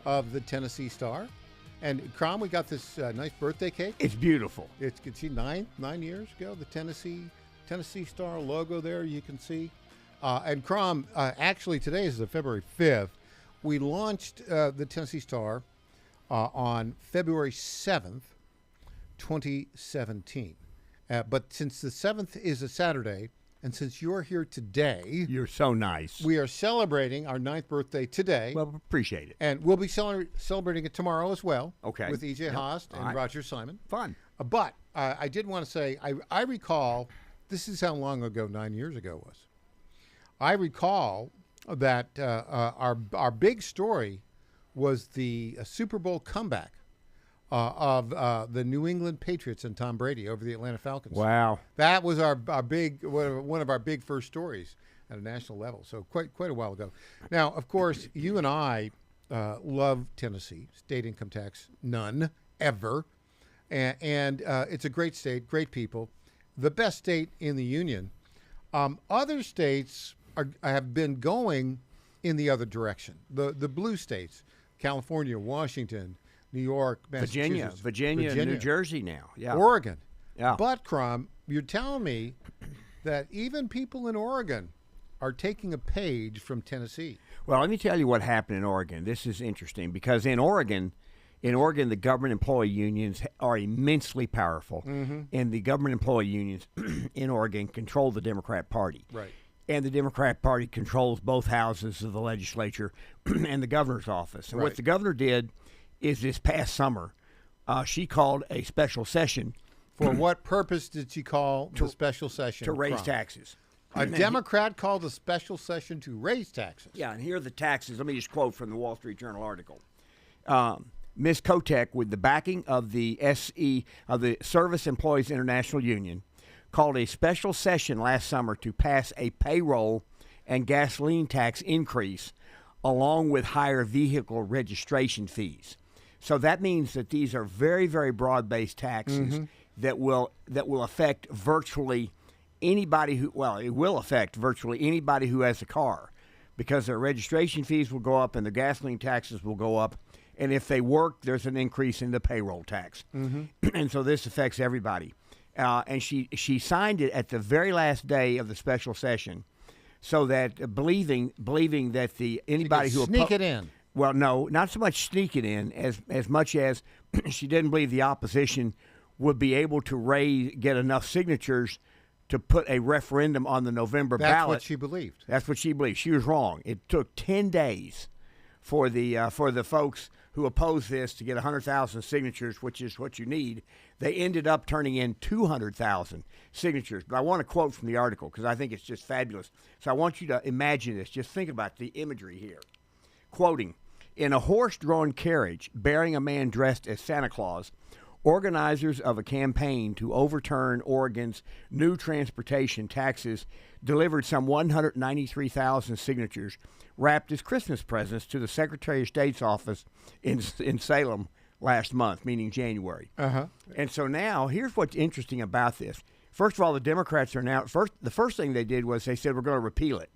of the Tennessee Star. And Crom, we got this nice birthday cake. It's beautiful. It's, you can see 9 years ago, the Tennessee Star logo there, you can see. And Crom, actually today is the February 5th. We launched the Tennessee Star on February 7th, 2017. But since the 7th is a Saturday, and since you're here today... You're so nice. We are celebrating our 9th birthday today. Well, appreciate it. And we'll be celebrating it tomorrow as well. Okay. With E.J. Haast and Roger Simon. Fun. But I did want to say, I recall, this is how long ago 9 years ago was. I recall that our big story was the Super Bowl comeback of the New England Patriots and Tom Brady over the Atlanta Falcons. Wow. That was our big one of our big first stories at a national level. So quite a while ago. Now, of course, you and I love Tennessee. State income tax, none, ever. And it's a great state, great people, the best state in the union. Other states have been going in the other direction. The blue states, California, Washington, New York, Massachusetts, Virginia, New Jersey now. Yeah. Oregon. Yeah. But, Crom, you're telling me that even people in Oregon are taking a page from Tennessee. Well, let me tell you what happened in Oregon. This is interesting because in Oregon, the government employee unions are immensely powerful. Mm-hmm. And the government employee unions in Oregon control the Democrat Party. Right. And the Democrat Party controls both houses of the legislature and the governor's office. And what the governor did is this past summer, she called a special session. For what purpose did she call the special session? To raise taxes. A Democrat called a special session to raise taxes. Yeah, and here are the taxes. Let me just quote from the Wall Street Journal article. Ms. Kotek, with the backing of the Service Employees International Union, called a special session last summer to pass a payroll and gasoline tax increase along with higher vehicle registration fees. So that means that these are very, very broad-based taxes that will affect virtually anybody who has a car, because their registration fees will go up and the gasoline taxes will go up. And if they work, there's an increase in the payroll tax. And so this affects everybody. And she signed it at the very last day of the special session, so that believing that anybody who sneak it in. Well, no, not so much sneak it in as much as she didn't believe the opposition would be able to get enough signatures to put a referendum on the November ballot. That's what she believed. That's what she believed. She was wrong. It took 10 days for the folks who oppose this to get 100,000 signatures, which is what you need. They ended up turning in 200,000 signatures. But I want to quote from the article because I think it's just fabulous. So I want you to imagine this. Just think about the imagery here. Quoting, "In a horse-drawn carriage bearing a man dressed as Santa Claus, organizers of a campaign to overturn Oregon's new transportation taxes delivered some 193,000 signatures wrapped as Christmas presents to the Secretary of State's office in Salem last month, meaning January." And so now, here's what's interesting about this. First of all, the Democrats are now, the first thing they did was they said, we're going to repeal it.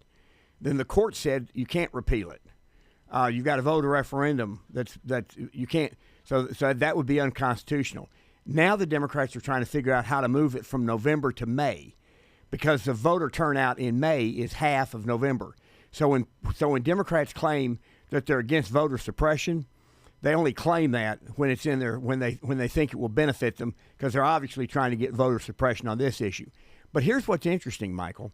Then the court said, you can't repeal it. You've got to vote a referendum that you can't. So that would be unconstitutional. Now the Democrats are trying to figure out how to move it from November to May, because the voter turnout in May is half of November. So when Democrats claim that they're against voter suppression, they only claim that when it's in there when they think it will benefit them, because they're obviously trying to get voter suppression on this issue. But here's what's interesting, Michael.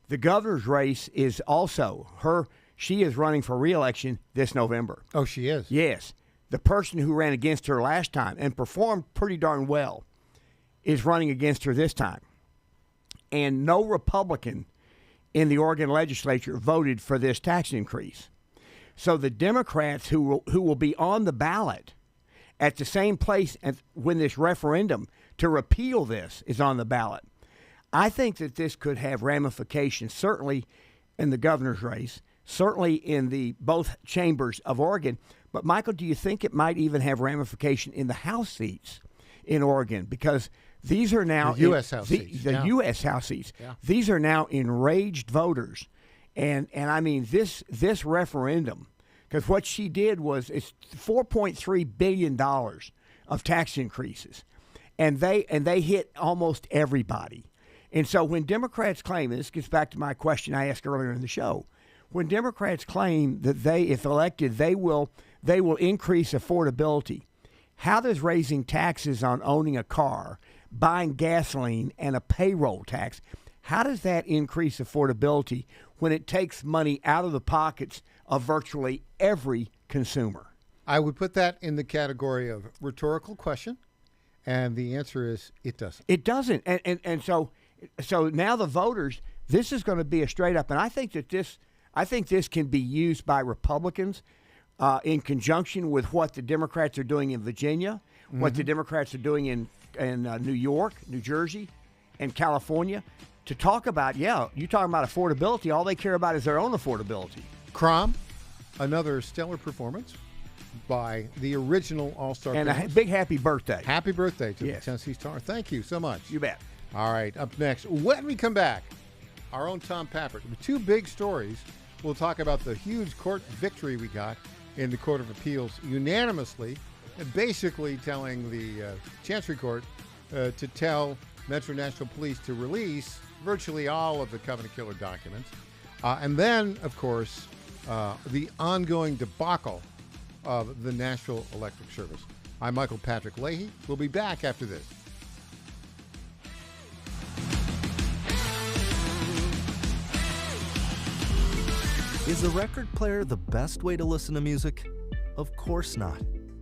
The governor's race is also she is running for re-election this November. Oh, she is? Yes. The person who ran against her last time and performed pretty darn well is running against her this time. And no Republican in the Oregon legislature voted for this tax increase. So the Democrats who will be on the ballot at the same place as when this referendum to repeal this is on the ballot, I think that this could have ramifications, certainly in the governor's race, certainly in the both chambers of Oregon. But, Michael, do you think it might even have ramification in the House seats in Oregon? Because these are now the U.S. House seats. The U.S. House seats. Yeah. These are now enraged voters. And I mean, this referendum, because what she did was it's $4.3 billion of tax increases. And they hit almost everybody. And so when Democrats claim, and this gets back to my question I asked earlier in the show, when Democrats claim that they, if elected, they will increase affordability, how does raising taxes on owning a car, buying gasoline, and a payroll tax, how does that increase affordability when it takes money out of the pockets of virtually every consumer? I would put that in the category of rhetorical question, and the answer is it doesn't. It doesn't. And so now the voters, this is going to be a straight up, and I think this can be used by Republicans in conjunction with what the Democrats are doing in Virginia, what the Democrats are doing in New York, New Jersey, and California, to talk about, you're talking about affordability. All they care about is their own affordability. Crom, another stellar performance by the original All-Star And players. a big happy birthday. Happy birthday to the Tennessee Star. Thank you so much. You bet. All right, up next, when we come back, our own Tom Pappert with two big stories. We'll talk about the huge court victory we got in the Court of Appeals unanimously, basically telling the Chancery Court to tell Metro National Police to release virtually all of the Covenant Killer documents. And then, of course, the ongoing debacle of the National Electric Service. I'm Michael Patrick Leahy. We'll be back after this. Is a record player the best way to listen to music? Of course not.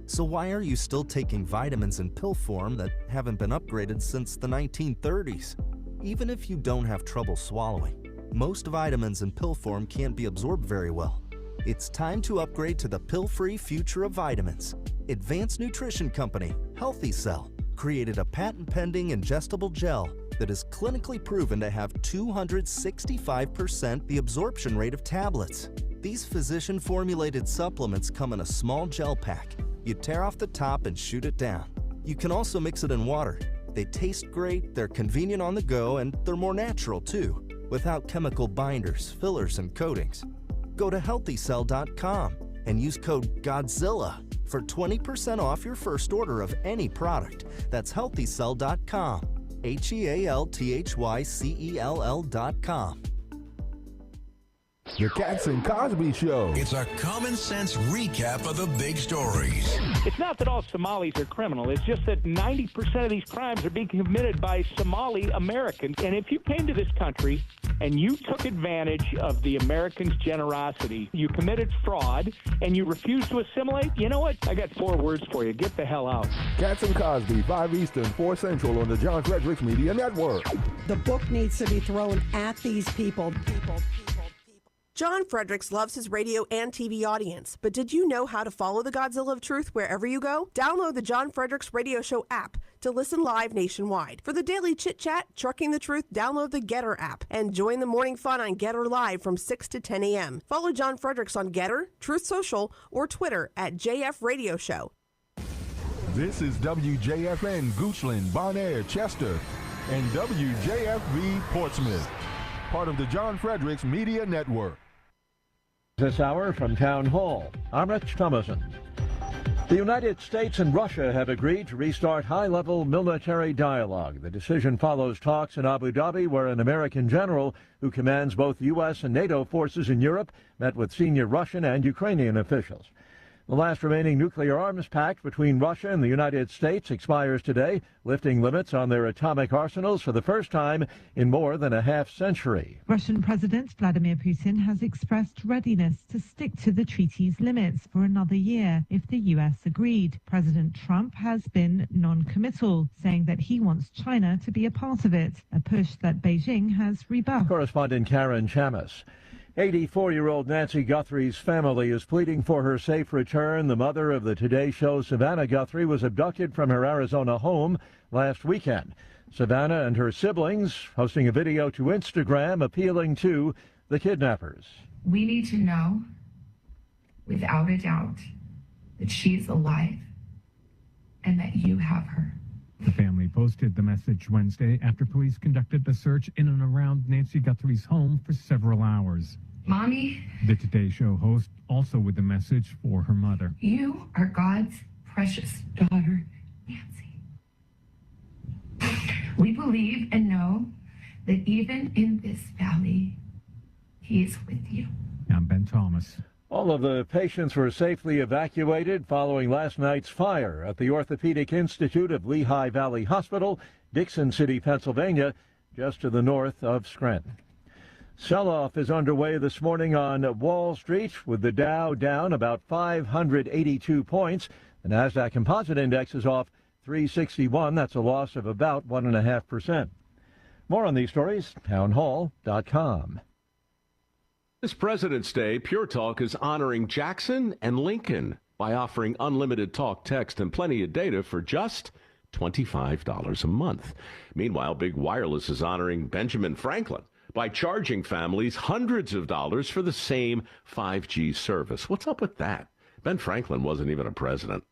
So why are you still taking vitamins in pill form that haven't been upgraded since the 1930s? Even if you don't have trouble swallowing, most vitamins in pill form can't be absorbed very well. It's time to upgrade to the pill-free future of vitamins. Advanced nutrition company, Healthy Cell, created a patent-pending ingestible gel that is clinically proven to have 265% the absorption rate of tablets. These physician-formulated supplements come in a small gel pack. You tear off the top and shoot it down. You can also mix it in water. They taste great, they're convenient on the go, and they're more natural too, without chemical binders, fillers, and coatings. Go to HealthyCell.com and use code GODZILLA for 20% off your first order of any product. That's HealthyCell.com. HealthyCell.com. The Cats and Cosby Show. It's a common sense recap of the big stories. It's not that all Somalis are criminal. It's just that 90% of these crimes are being committed by Somali Americans. And if you came to this country and you took advantage of the Americans' generosity, you committed fraud, and you refused to assimilate, you know what? I got 4 words for you. Get the hell out. Cats and Cosby, 5 Eastern, 4 Central on the John Fredericks Media Network. The book needs to be thrown at these people. John Fredericks loves his radio and TV audience, but did you know how to follow the Godzilla of Truth wherever you go? Download the John Fredericks Radio Show app to listen live nationwide. For the daily chit-chat, Trucking the Truth, download the Getter app and join the morning fun on Getter Live from 6 to 10 a.m. Follow John Fredericks on Getter, Truth Social, or Twitter at JF Radio Show. This is WJFN Goochland, Bonaire, Chester, and WJFV Portsmouth, part of the John Fredericks Media Network. This hour from Town Hall, I'm Rich Thomason. The United States and Russia have agreed to restart high-level military dialogue. The decision follows talks in Abu Dhabi where an American general who commands both U.S. and NATO forces in Europe met with senior Russian and Ukrainian officials. The last remaining nuclear arms pact between Russia and the United States expires today, lifting limits on their atomic arsenals for the first time in more than a half-century. Russian President Vladimir Putin has expressed readiness to stick to the treaty's limits for another year if the U.S. agreed. President Trump has been non-committal, saying that he wants China to be a part of it, a push that Beijing has rebuffed. Correspondent Karen Chamis. 84-year-old Nancy Guthrie's family is pleading for her safe return. The mother of the Today Show, Savannah Guthrie, was abducted from her Arizona home last weekend. Savannah and her siblings posting a video to Instagram appealing to the kidnappers. We need to know, without a doubt, that she's alive and that you have her. The family posted the message Wednesday after police conducted the search in and around Nancy Guthrie's home for several hours. Mommy, The Today Show host also with the message for her mother. you are God's precious daughter, Nancy. We believe and know that even in this valley, He is with you. I'm Ben Thomas. All of the patients were safely evacuated following last night's fire at the Orthopedic Institute of Leahy Valley Hospital, Dixon City, Pennsylvania, just to the north of Scranton. Sell-off is underway this morning on Wall Street, with the Dow down about 582 points. The NASDAQ Composite Index is off 361. That's a loss of about 1.5%. More on these stories, townhall.com. This President's Day, Pure Talk is honoring Jackson and Lincoln by offering unlimited talk, text, and plenty of data for just $25 a month. Meanwhile, Big Wireless is honoring Benjamin Franklin by charging families hundreds of dollars for the same 5G service. What's up with that? Ben Franklin wasn't even a president.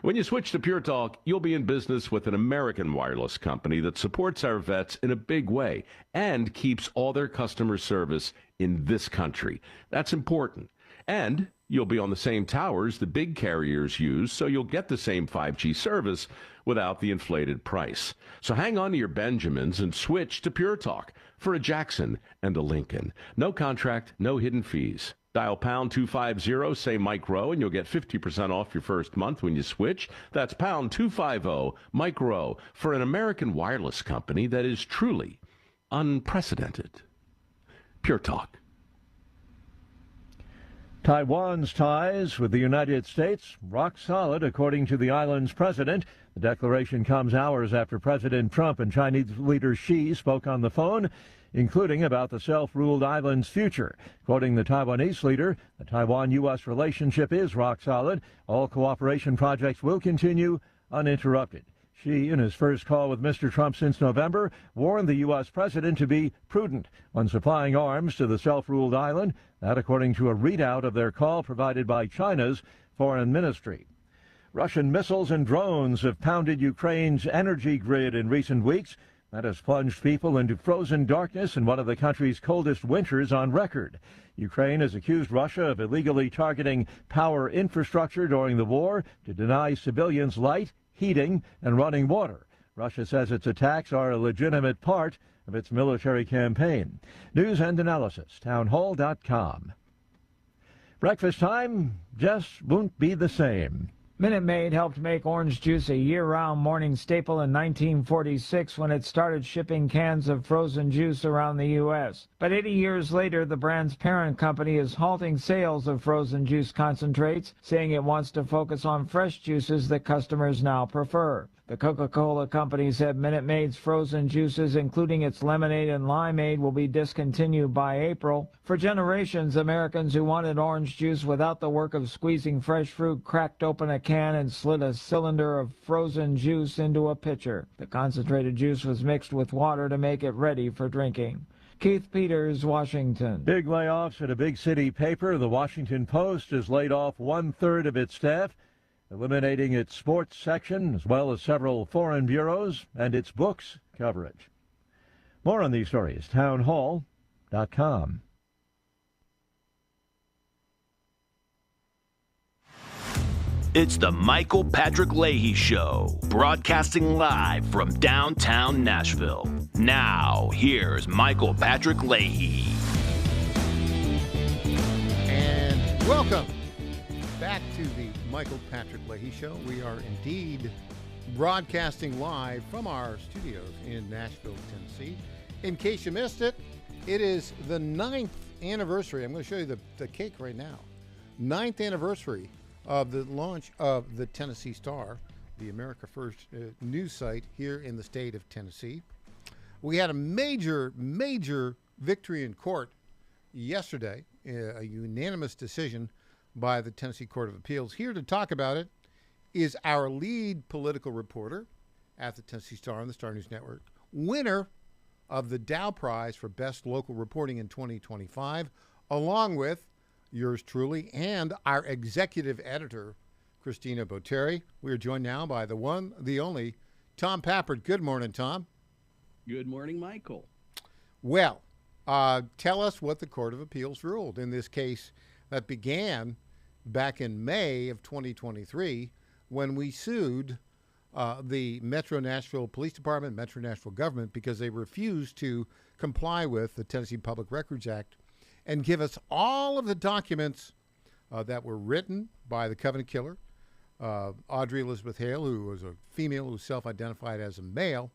When you switch to Pure Talk, you'll be in business with an American wireless company that supports our vets in a big way and keeps all their customer service in this country. That's important. And you'll be on the same towers the big carriers use, so you'll get the same 5G service without the inflated price. So hang on to your Benjamins and switch to Pure Talk for a Jackson and a Lincoln. No contract, no hidden fees. Dial pound 250, say Mike Rowe, and you'll get 50% off your first month when you switch. That's pound 250, Mike Rowe, for an American wireless company that is truly unprecedented. Pure Talk. Taiwan's ties with the United States rock solid, according to the island's president. The declaration comes hours after President Trump and Chinese leader Xi spoke on the phone, including about the self-ruled island's future. Quoting the Taiwanese leader, the Taiwan-U.S. relationship is rock solid. All cooperation projects will continue uninterrupted. Xi, in his first call with Mr. Trump since November, warned the U.S. president to be prudent when supplying arms to the self-ruled island. That according to a readout of their call provided by China's foreign ministry. Russian missiles and drones have pounded Ukraine's energy grid in recent weeks. That has plunged people into frozen darkness in one of the country's coldest winters on record. Ukraine has accused Russia of illegally targeting power infrastructure during the war to deny civilians light, heating, and running water. Russia says its attacks are a legitimate part of its military campaign. News and analysis, townhall.com. Breakfast time just won't be the same. Minute Maid helped make orange juice a year-round morning staple in 1946 when it started shipping cans of frozen juice around the U.S. But 80 years later, the brand's parent company is halting sales of frozen juice concentrates, saying it wants to focus on fresh juices that customers now prefer. The Coca-Cola company said Minute Maid's frozen juices, including its lemonade and limeade, will be discontinued by April. For generations, Americans who wanted orange juice without the work of squeezing fresh fruit cracked open a can and slid a cylinder of frozen juice into a pitcher. The concentrated juice was mixed with water to make it ready for drinking. Keith Peters, Washington. Big layoffs at a big city paper. The Washington Post has laid off 1/3 of its staff, eliminating its sports section, as well as several foreign bureaus and its books coverage. More on these stories, townhall.com. It's the Michael Patrick Leahy Show, broadcasting live from downtown Nashville. Now, here's Michael Patrick Leahy. And welcome back to the Michael Patrick Leahy Show. We are indeed broadcasting live from our studios in Nashville, Tennessee. In case you missed it, it is the 9th anniversary. I'm going to show you the cake right now. 9th anniversary of the launch of the Tennessee Star, the America First news site here in the state of Tennessee. We had a major victory in court yesterday, a unanimous decision by the Tennessee Court of Appeals. Here to talk about it is our lead political reporter at the Tennessee Star and the Star News Network, winner of the Dow Prize for Best Local Reporting in 2025, along with yours truly and our executive editor, Christina Botteri. We are joined now by the one, the only, Tom Pappert. Good morning, Tom. Good morning, Michael. Well, tell us what the Court of Appeals ruled in this case that began back in May of 2023 when we sued the Metro Nashville Police Department, Metro Nashville government, because they refused to comply with the Tennessee Public Records Act and give us all of the documents that were written by the Covenant Killer, Audrey Elizabeth Hale, who was a female who self-identified as a male,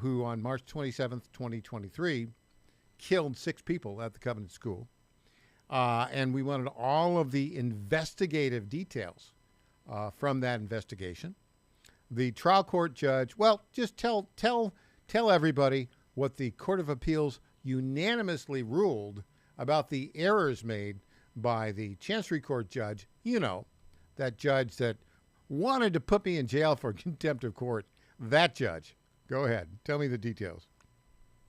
who on March 27th, 2023, killed 6 people at the Covenant School. And we wanted all of the investigative details from that investigation. The trial court judge, well, just tell everybody what the Court of Appeals unanimously ruled about the errors made by the Chancery Court judge, you know, that judge that wanted to put me in jail for contempt of court. That judge. Go ahead. Tell me the details.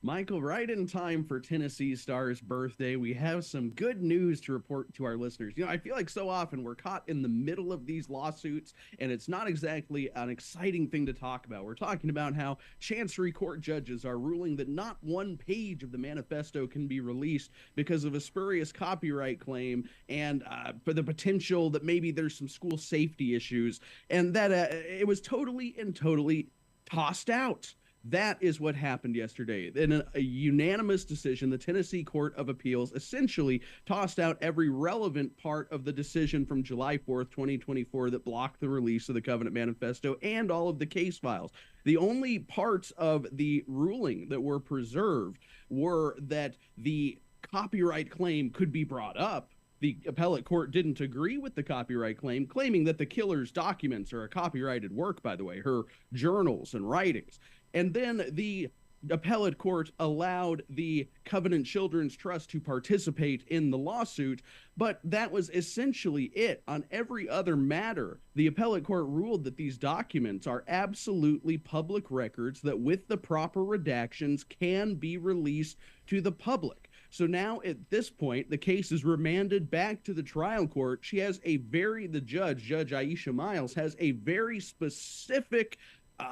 Michael, right in time for Tennessee Star's birthday, we have some good news to report to our listeners. You know, I feel like so often we're caught in the middle of these lawsuits, and it's not exactly an exciting thing to talk about. We're talking about how Chancery Court judges are ruling that not one page of the manifesto can be released because of a spurious copyright claim and for the potential that maybe there's some school safety issues, and that it was totally tossed out. That is what happened yesterday. In a unanimous decision, the Tennessee Court of Appeals essentially tossed out every relevant part of the decision from July 4th, 2024 that blocked the release of the Covenant Manifesto and all of the case files. The only parts of the ruling that were preserved were that the copyright claim could be brought up. The appellate court didn't agree with the copyright claim, claiming that the killer's documents are a copyrighted work, by the way, her journals and writings. And then the appellate court allowed the Covenant Children's Trust to participate in the lawsuit, but that was essentially it. On every other matter, the appellate court ruled that these documents are absolutely public records that with the proper redactions can be released to the public. So now at this point, the case is remanded back to the trial court. She has the judge, Judge Aisha Miles, has a very specific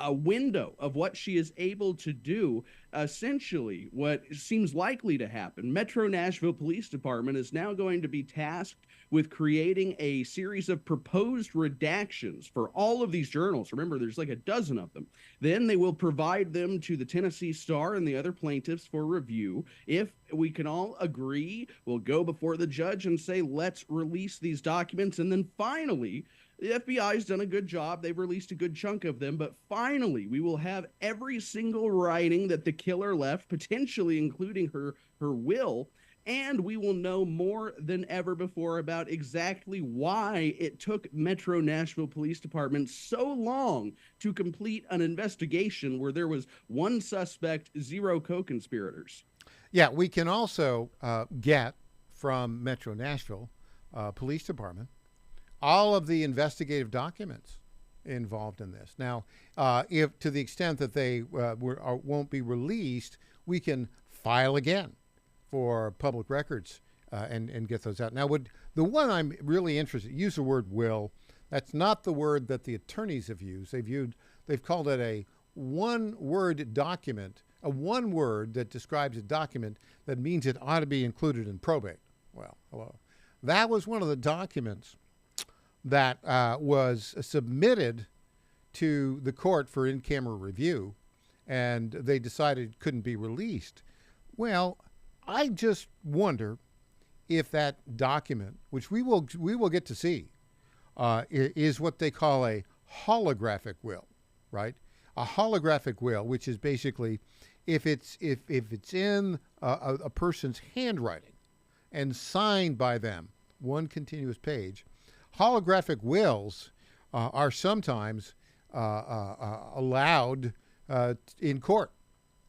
window of what she is able to do. Essentially, what seems likely to happen, Metro Nashville Police Department is now going to be tasked with creating a series of proposed redactions for all of these journals. Remember, there's like a dozen of them. Then they will provide them to the Tennessee Star and the other plaintiffs for review. If we can all agree, we'll go before the judge and say, let's release these documents. And then finally, the FBI's done a good job. They've released a good chunk of them, but finally we will have every single writing that the killer left, potentially including her will, and we will know more than ever before about exactly why it took Metro Nashville Police Department so long to complete an investigation where there was one suspect, 0 co-conspirators. Yeah, we can also get from Metro Nashville Police Department all of the investigative documents involved in this. Now, if to the extent that they won't be released, we can file again for public records and get those out. Now, the one I'm really interested in, use the word will. That's not the word that the attorneys have used. They've called it a one-word document, a one word that describes a document that means it ought to be included in probate. Well, hello. That was one of the documents that was submitted to the court for in-camera review, and they decided it couldn't be released. Well, I just wonder if that document, which we will get to see, is what they call a holographic will, right? A holographic will, which is basically if it's in a person's handwriting and signed by them, one continuous page. Holographic wills are sometimes allowed in court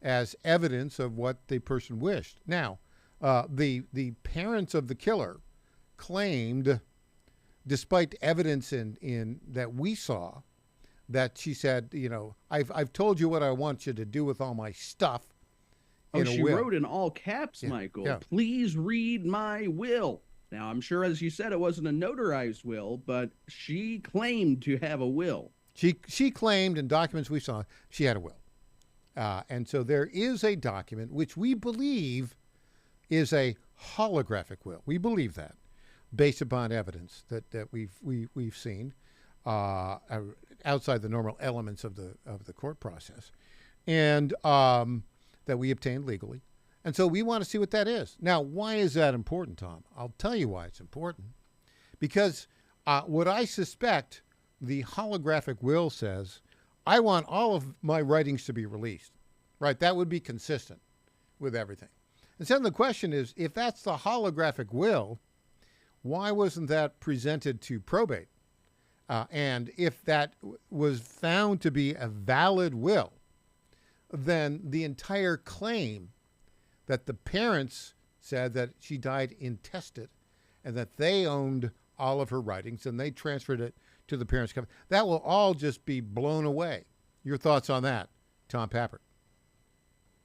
as evidence of what the person wished. Now, the parents of the killer claimed, despite evidence in that we saw, that she said, I've told you what I want you to do with all my stuff. She wrote in all caps, yeah, Michael, yeah. Please read my will. Now, I'm sure, as you said, it wasn't a notarized will, but she claimed to have a will. She claimed in documents we saw she had a will. And so there is a document which we believe is a holographic will. We believe that based upon evidence that we've seen outside the normal elements of the court process, and that we obtained legally. And so we want to see what that is. Now, why is that important, Tom? I'll tell you why it's important. Because what I suspect the holographic will says, I want all of my writings to be released. Right? That would be consistent with everything. And so the question is, if that's the holographic will, why wasn't that presented to probate? And if that was found to be a valid will, then the entire claim that the parents said that she died intestate and that they owned all of her writings and they transferred it to the parents' company, that will all just be blown away. Your thoughts on that, Tom Pappert?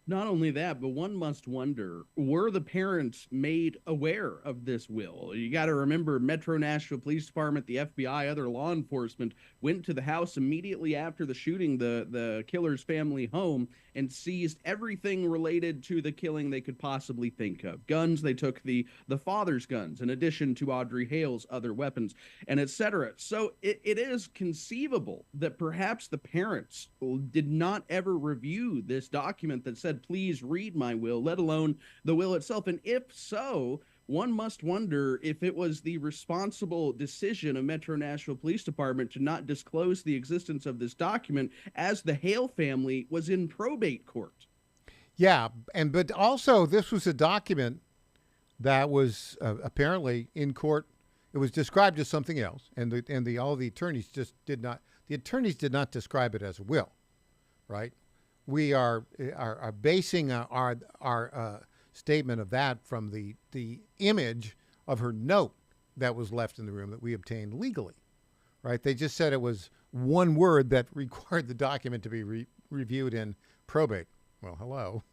Not only that, but one must wonder, were the parents made aware of this will? You got to remember, Metro Nashville Police Department, the FBI, other law enforcement went to the house immediately after the shooting, the killer's family home, and seized everything related to the killing they could possibly think of. Guns, they took the father's guns, in addition to Audrey Hale's other weapons, and etc. So it is conceivable that perhaps the parents did not ever review this document that said, please read my will, let alone the will itself. And if so, one must wonder if it was the responsible decision of Metro Nashville Police Department to not disclose the existence of this document as the Hale family was in probate court. Yeah, but also this was a document that was apparently in court. It was described as something else, and all the attorneys just did not. The attorneys did not describe it as a will, right? We are basing our statement of that from the image of her note that was left in the room that we obtained legally, right? They just said it was one word that required the document to be reviewed in probate. Well, hello.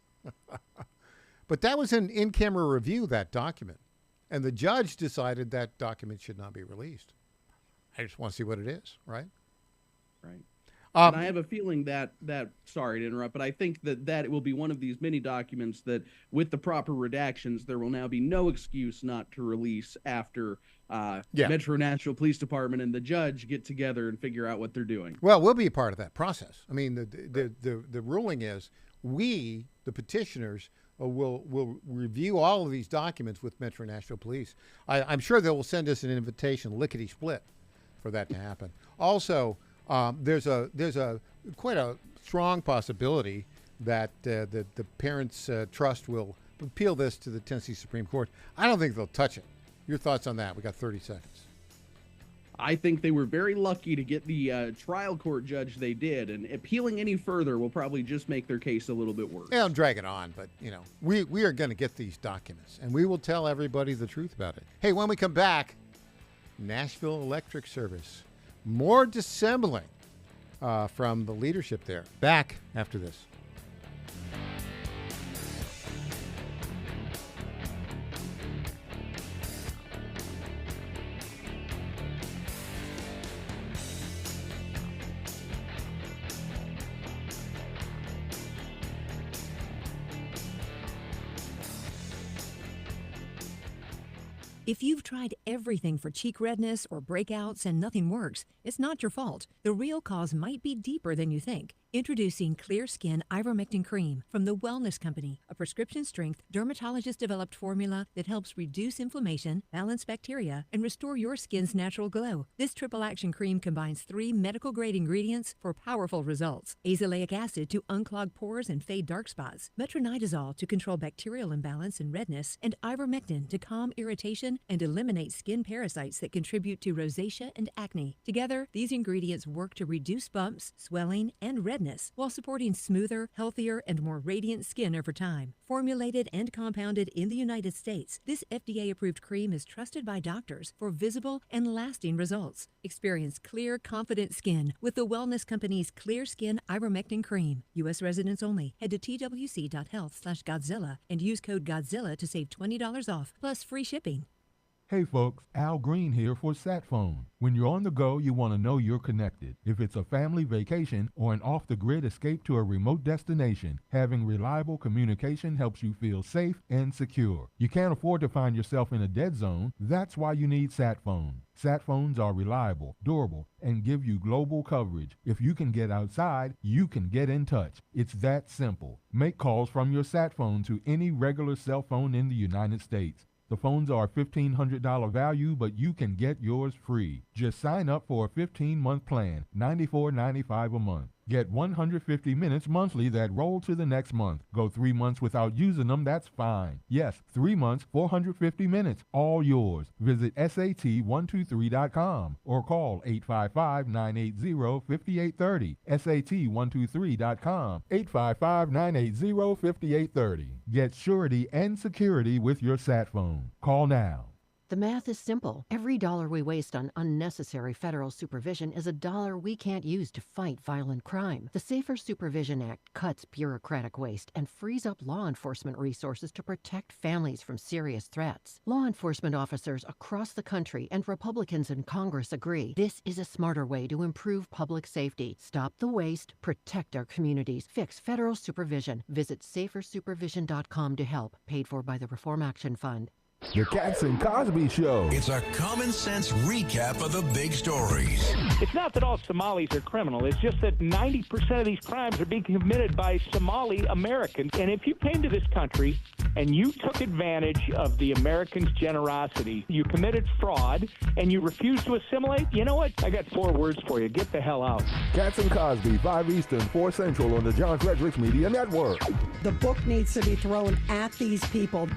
But that was an in-camera review, that document. And the judge decided that document should not be released. I just want to see what it is, right? Right. And I have a feeling that sorry to interrupt, but I think that it will be one of these many documents that, with the proper redactions, there will now be no excuse not to release after Metro Nashville Police Department and the judge get together and figure out what they're doing. Well, we'll be a part of that process. I mean, the ruling is we, the petitioners, will review all of these documents with Metro Nashville Police. I'm sure they will send us an invitation, lickety-split, for that to happen. Also, there's a quite a strong possibility that the parents' trust will appeal this to the Tennessee Supreme Court. I don't think they'll touch it. Your thoughts on that? We got 30 seconds. I think they were very lucky to get the trial court judge they did, and appealing any further will probably just make their case a little bit worse. Yeah, I'm dragging on, but, we are going to get these documents, and we will tell everybody the truth about it. Hey, when we come back, Nashville Electric Service. More dissembling from the leadership there. Back after this. If you've tried everything for cheek redness or breakouts and nothing works, it's not your fault. The real cause might be deeper than you think. Introducing Clear Skin Ivermectin Cream from the Wellness Company, a prescription-strength, dermatologist-developed formula that helps reduce inflammation, balance bacteria, and restore your skin's natural glow. This triple-action cream combines 3 medical-grade ingredients for powerful results. Azelaic acid to unclog pores and fade dark spots, metronidazole to control bacterial imbalance and redness, and ivermectin to calm irritation and eliminate skin parasites that contribute to rosacea and acne. Together, these ingredients work to reduce bumps, swelling, and redness while supporting smoother, healthier, and more radiant skin over time. Formulated and compounded in the United States, this FDA-approved cream is trusted by doctors for visible and lasting results. Experience clear, confident skin with the Wellness Company's Clear Skin Ivermectin Cream. U.S. residents only. Head to twc.health/Godzilla and use code Godzilla to save $20 off, plus free shipping. Hey folks, Al Green here for SatPhone. When you're on the go, you want to know you're connected. If it's a family vacation or an off-the-grid escape to a remote destination, having reliable communication helps you feel safe and secure. You can't afford to find yourself in a dead zone. That's why you need SatPhone. SatPhones are reliable, durable, and give you global coverage. If you can get outside, you can get in touch. It's that simple. Make calls from your SatPhone to any regular cell phone in the United States. The phones are $1,500 value, but you can get yours free. Just sign up for a 15-month plan, $94.95 a month. Get 150 minutes monthly that roll to the next month. Go 3 months without using them, that's fine. Yes, 3 months, 450 minutes, all yours. Visit SAT123.com or call 855-980-5830. SAT123.com, 855-980-5830. Get surety and security with your SatPhone. Call now. The math is simple. Every dollar we waste on unnecessary federal supervision is a dollar we can't use to fight violent crime. The Safer Supervision Act cuts bureaucratic waste and frees up law enforcement resources to protect families from serious threats. Law enforcement officers across the country and Republicans in Congress agree this is a smarter way to improve public safety. Stop the waste, protect our communities, fix federal supervision. Visit safersupervision.com to help. Paid for by the Reform Action Fund. The Cats and Cosby Show. It's a common sense recap of the big stories. It's not that all Somalis are criminal. It's just that 90% of these crimes are being committed by Somali Americans. And if you came to this country and you took advantage of the Americans' generosity, you committed fraud, and you refused to assimilate, you know what? I got 4 words for you. Get the hell out. Cats and Cosby, 5 Eastern, 4 Central on the John Fredericks Media Network. The book needs to be thrown at these people.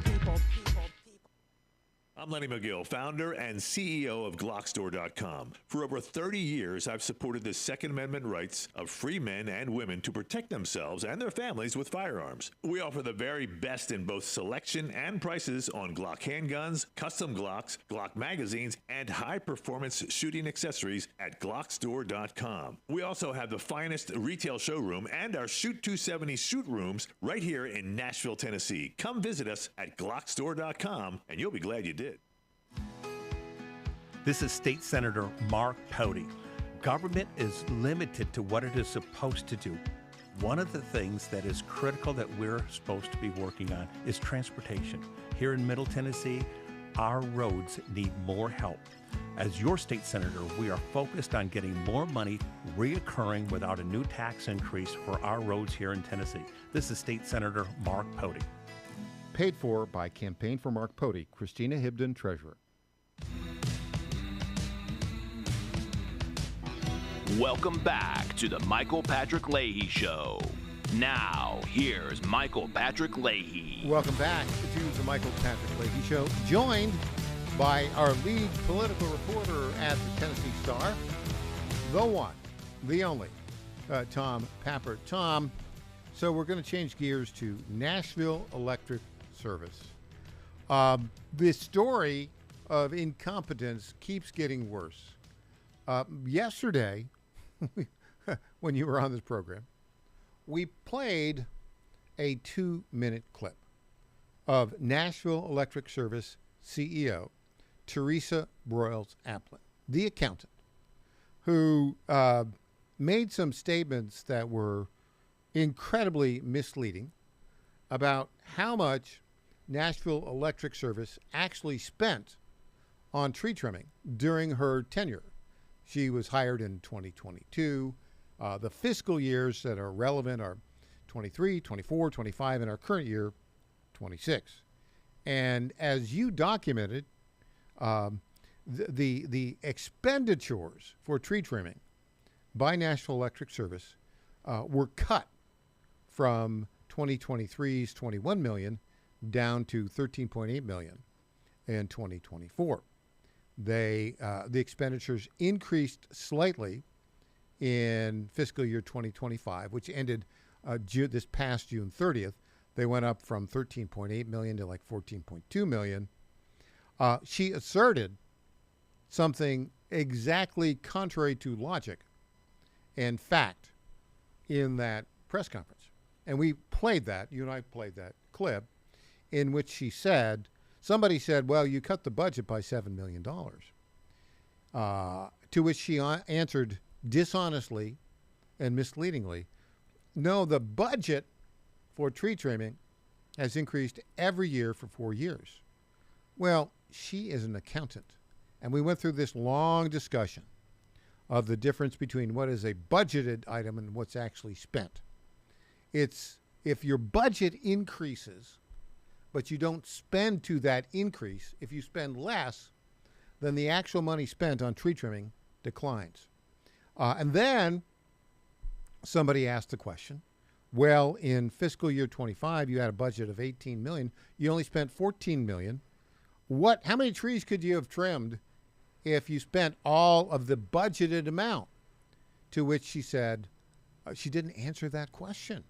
I'm Lenny McGill, founder and CEO of Glockstore.com. For over 30 years, I've supported the Second Amendment rights of free men and women to protect themselves and their families with firearms. We offer the very best in both selection and prices on Glock handguns, custom Glocks, Glock magazines, and high-performance shooting accessories at Glockstore.com. We also have the finest retail showroom and our Shoot 270 shoot rooms right here in Nashville, Tennessee. Come visit us at Glockstore.com, and you'll be glad you did. This is State Senator Mark Pody. Government is limited to what it is supposed to do. One of the things that is critical that we're supposed to be working on is transportation. Here in Middle Tennessee, our roads need more help. As your state senator, we are focused on getting more money reoccurring without a new tax increase for our roads here in Tennessee. This is State Senator Mark Pody. Paid for by Campaign for Mark Pody, Christina Hibden, Treasurer. Welcome back to the Michael Patrick Leahy Show. Now, here's Michael Patrick Leahy. Welcome back to the Michael Patrick Leahy Show, joined by our lead political reporter at the Tennessee Star, the one, the only, Tom Papert. Tom, so we're going to change gears to Nashville Electric Service. This story of incompetence keeps getting worse. Yesterday, when you were on this program, we played a 2-minute clip of Nashville Electric Service CEO Teresa Broyles-Applin, the accountant, who made some statements that were incredibly misleading about how much Nashville Electric Service actually spent on tree trimming during her tenure. She was hired in 2022. The fiscal years that are relevant are 23, 24, 25, and our current year, 26. And as you documented, the expenditures for tree trimming by Nashville Electric Service were cut from 2023's $21 million down to $13.8 million in 2024. The expenditures increased slightly in fiscal year 2025, which ended this past June 30th. They went up from $13.8 million to like $14.2 million. She asserted something exactly contrary to logic and fact in that press conference. And we played that, you and I played that clip, in which she said, somebody said, well, you cut the budget by $7 million. To which she answered dishonestly and misleadingly, no, the budget for tree trimming has increased every year for 4 years. Well, she is an accountant. And we went through this long discussion of the difference between what is a budgeted item and what's actually spent. It's if your budget increases, but you don't spend to that increase, if you spend less, then the actual money spent on tree trimming declines. And then somebody asked the question, well, in fiscal year 25, you had a budget of $18 million. You only spent $14 million. How many trees could you have trimmed if you spent all of the budgeted amount? To which she said she didn't answer that question.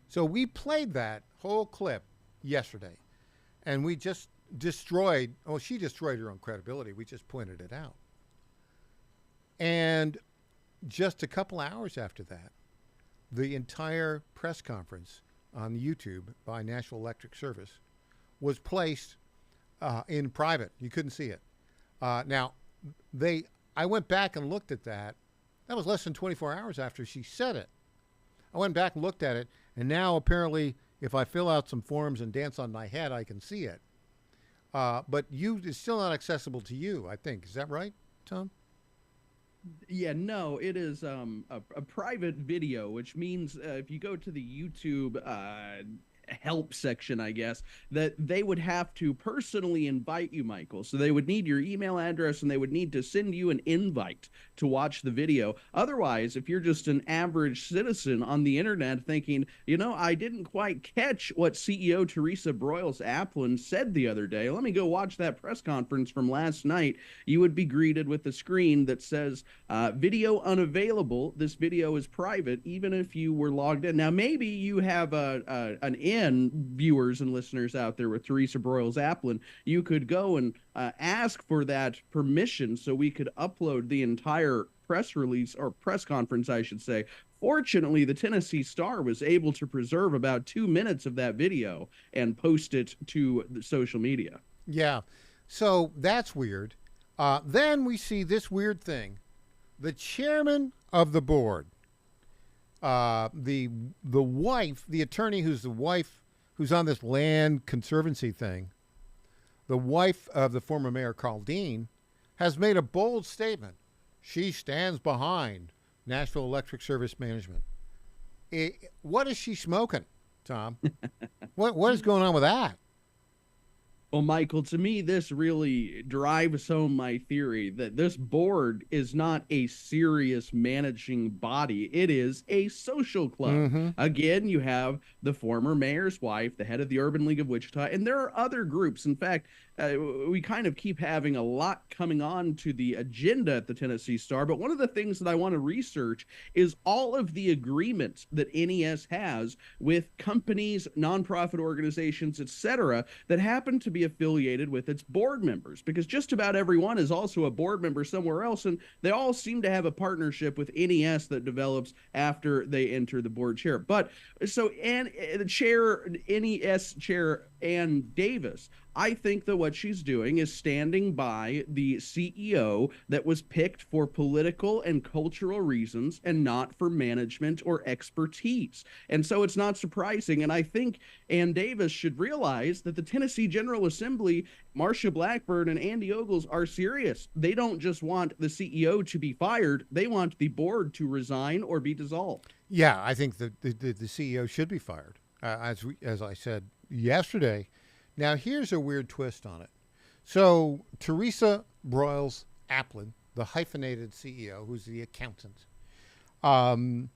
So we played that whole clip yesterday, and we just she destroyed her own credibility. We just pointed it out. And just a couple hours after that, the entire press conference on YouTube by Nashville Electric Service was placed in private. You couldn't see it. Now, I went back and looked at that. That was less than 24 hours after she said it. I went back and looked at it, and now apparently if I fill out some forms and dance on my head, I can see it. But it's still not accessible to you, I think. Is that right, Tom? Yeah, no, it is a private video, which means if you go to the YouTube help section, I guess, that they would have to personally invite you, Michael. So they would need your email address and they would need to send you an invite to watch the video. Otherwise, if you're just an average citizen on the internet thinking, I didn't quite catch what CEO Teresa Broyles-Applin said the other day, let me go watch that press conference from last night, you would be greeted with a screen that says, video unavailable. This video is private, even if you were logged in. Now, maybe you have an viewers and listeners out there with Teresa Broyles-Applin, you could go and ask for that permission so we could upload the entire press release, or press conference, I should say. Fortunately, the Tennessee Star was able to preserve about 2 minutes of that video and post it to the social media. Yeah, so that's weird. Then we see this weird thing The chairman of the board, the wife, the attorney who's the wife, who's on this land conservancy thing, the wife of the former mayor Carl Dean, has made a bold statement. She stands behind Nashville Electric Service Management. What is she smoking, Tom? What is going on with that? Well, Michael, to me, this really drives home my theory that this board is not a serious managing body. It is a social club. Mm-hmm. Again, you have the former mayor's wife, the head of the Urban League of Wichita, and there are other groups. In fact, we kind of keep having a lot coming on to the agenda at the Tennessee Star, but one of the things that I want to research is all of the agreements that NES has with companies, nonprofit organizations, etc., that happen to be affiliated with its board members, because just about everyone is also a board member somewhere else, and they all seem to have a partnership with NES that develops after they enter the board chair. But so, and the chair, NES chair Ann Davis, I think that what she's doing is standing by the CEO that was picked for political and cultural reasons and not for management or expertise. And so it's not surprising. And I think Ann Davis should realize that the Tennessee General Assembly, Marsha Blackburn and Andy Ogles, are serious. They don't just want the CEO to be fired. They want the board to resign or be dissolved. Yeah, I think the CEO should be fired, as I said yesterday. Now, here's a weird twist on it. So, Teresa Broyles Applin, the hyphenated CEO, who's the accountant, who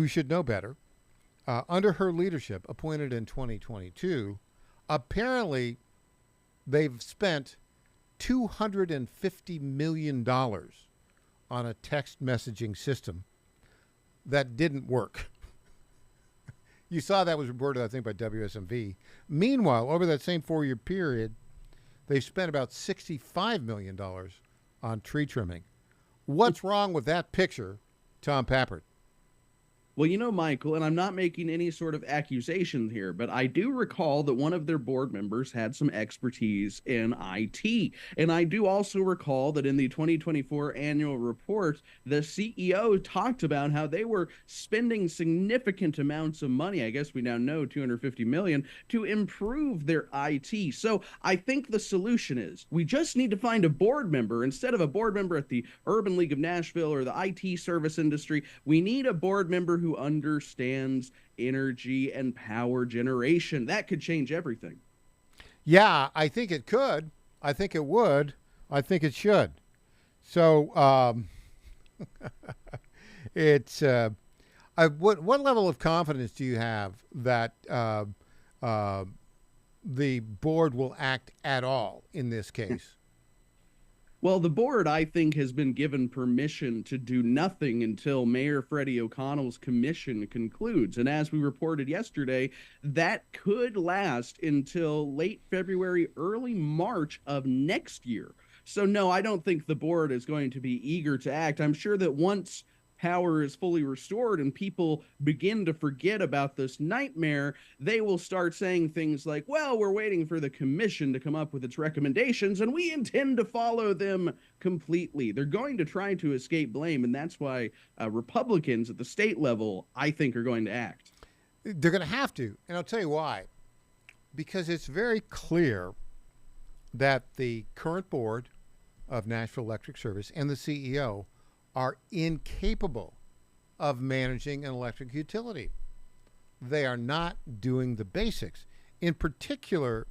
should know better, under her leadership, appointed in 2022, apparently they've spent $250 million on a text messaging system that didn't work. You saw that was reported, I think, by WSMV. Meanwhile, over that same 4-year period, they've spent about $65 million on tree trimming. What's wrong with that picture, Tom Pappert? Well, you know, Michael, and I'm not making any sort of accusation here, but I do recall that one of their board members had some expertise in IT. And I do also recall that in the 2024 annual report, the CEO talked about how they were spending significant amounts of money, I guess we now know $250 million, to improve their IT. So I think the solution is we just need to find a board member. Instead of a board member at the Urban League of Nashville or the IT service industry, we need a board member who understands energy and power generation. That could change everything. Yeah, I think it could. I think it would. I think it should. So it's what level of confidence do you have that the board will act at all in this case? Well, the board, I think, has been given permission to do nothing until Mayor Freddie O'Connell's commission concludes. And as we reported yesterday, that could last until late February, early March of next year. So, no, I don't think the board is going to be eager to act. I'm sure that once power is fully restored and people begin to forget about this nightmare, they will start saying things like, well, we're waiting for the commission to come up with its recommendations and we intend to follow them completely. They're going to try to escape blame, and that's why Republicans at the state level, I think, are going to act. They're going to have to, and I'll tell you why. Because it's very clear that the current board of Nashville Electric Service and the CEO are incapable of managing an electric utility. They are not doing the basics. In particular,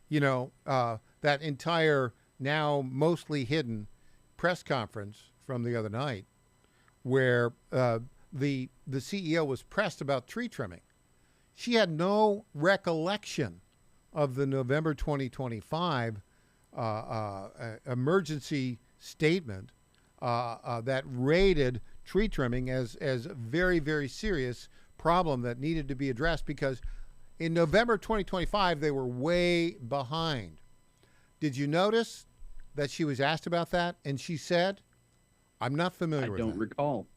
that entire now mostly hidden press conference from the other night where the CEO was pressed about tree trimming. She had no recollection of the November 2025 emergency statement that rated tree trimming as a very, very serious problem that needed to be addressed, because in November 2025, they were way behind. Did you notice that she was asked about that and she said, I'm not familiar with that? I don't recall.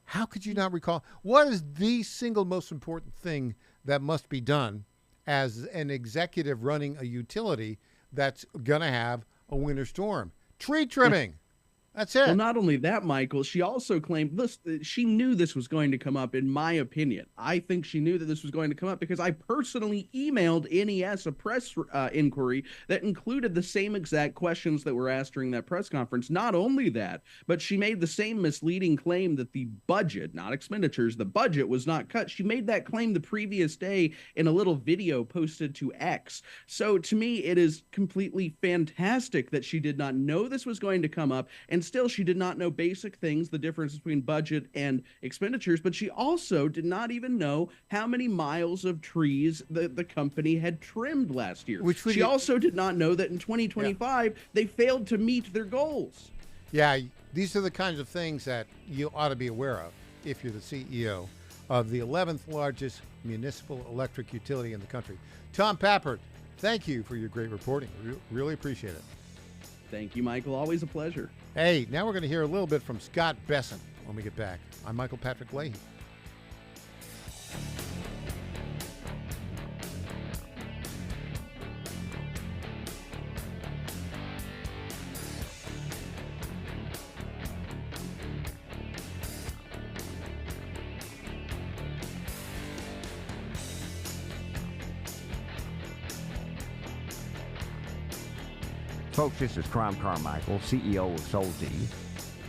How could you not recall? What is the single most important thing that must be done as an executive running a utility that's going to have a winter storm? Tree trimming. That's it. Well, not only that, Michael, she also claimed this. She knew this was going to come up, in my opinion. I think she knew that this was going to come up because I personally emailed NES a press inquiry that included the same exact questions that were asked during that press conference. Not only that, but she made the same misleading claim that the budget, not expenditures, the budget was not cut. She made that claim the previous day in a little video posted to X. So to me, it is completely fantastic that she did not know this was going to come up, and still she did not know basic things, the difference between budget and expenditures, but she also did not even know how many miles of trees the company had trimmed last year. She also did not know that in 2025 they failed to meet their goals. Yeah, these are the kinds of things that you ought to be aware of if you're the CEO of the 11th largest municipal electric utility in the country. Tom Pappert, thank you for your great reporting. Really appreciate it. Thank you, Michael. Always a pleasure. Hey, now we're going to hear a little bit from Scott Besson when we get back. I'm Michael Patrick Leahy. Folks, this is Crom Carmichael, CEO of Solti.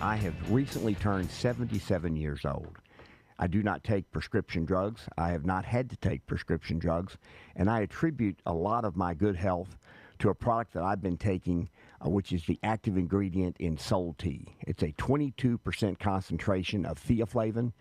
I have recently turned 77 years old. I do not take prescription drugs. I have not had to take prescription drugs, and I attribute a lot of my good health to a product that I've been taking, which is the active ingredient in Sol Tea. It's a 22% concentration of theaflavin.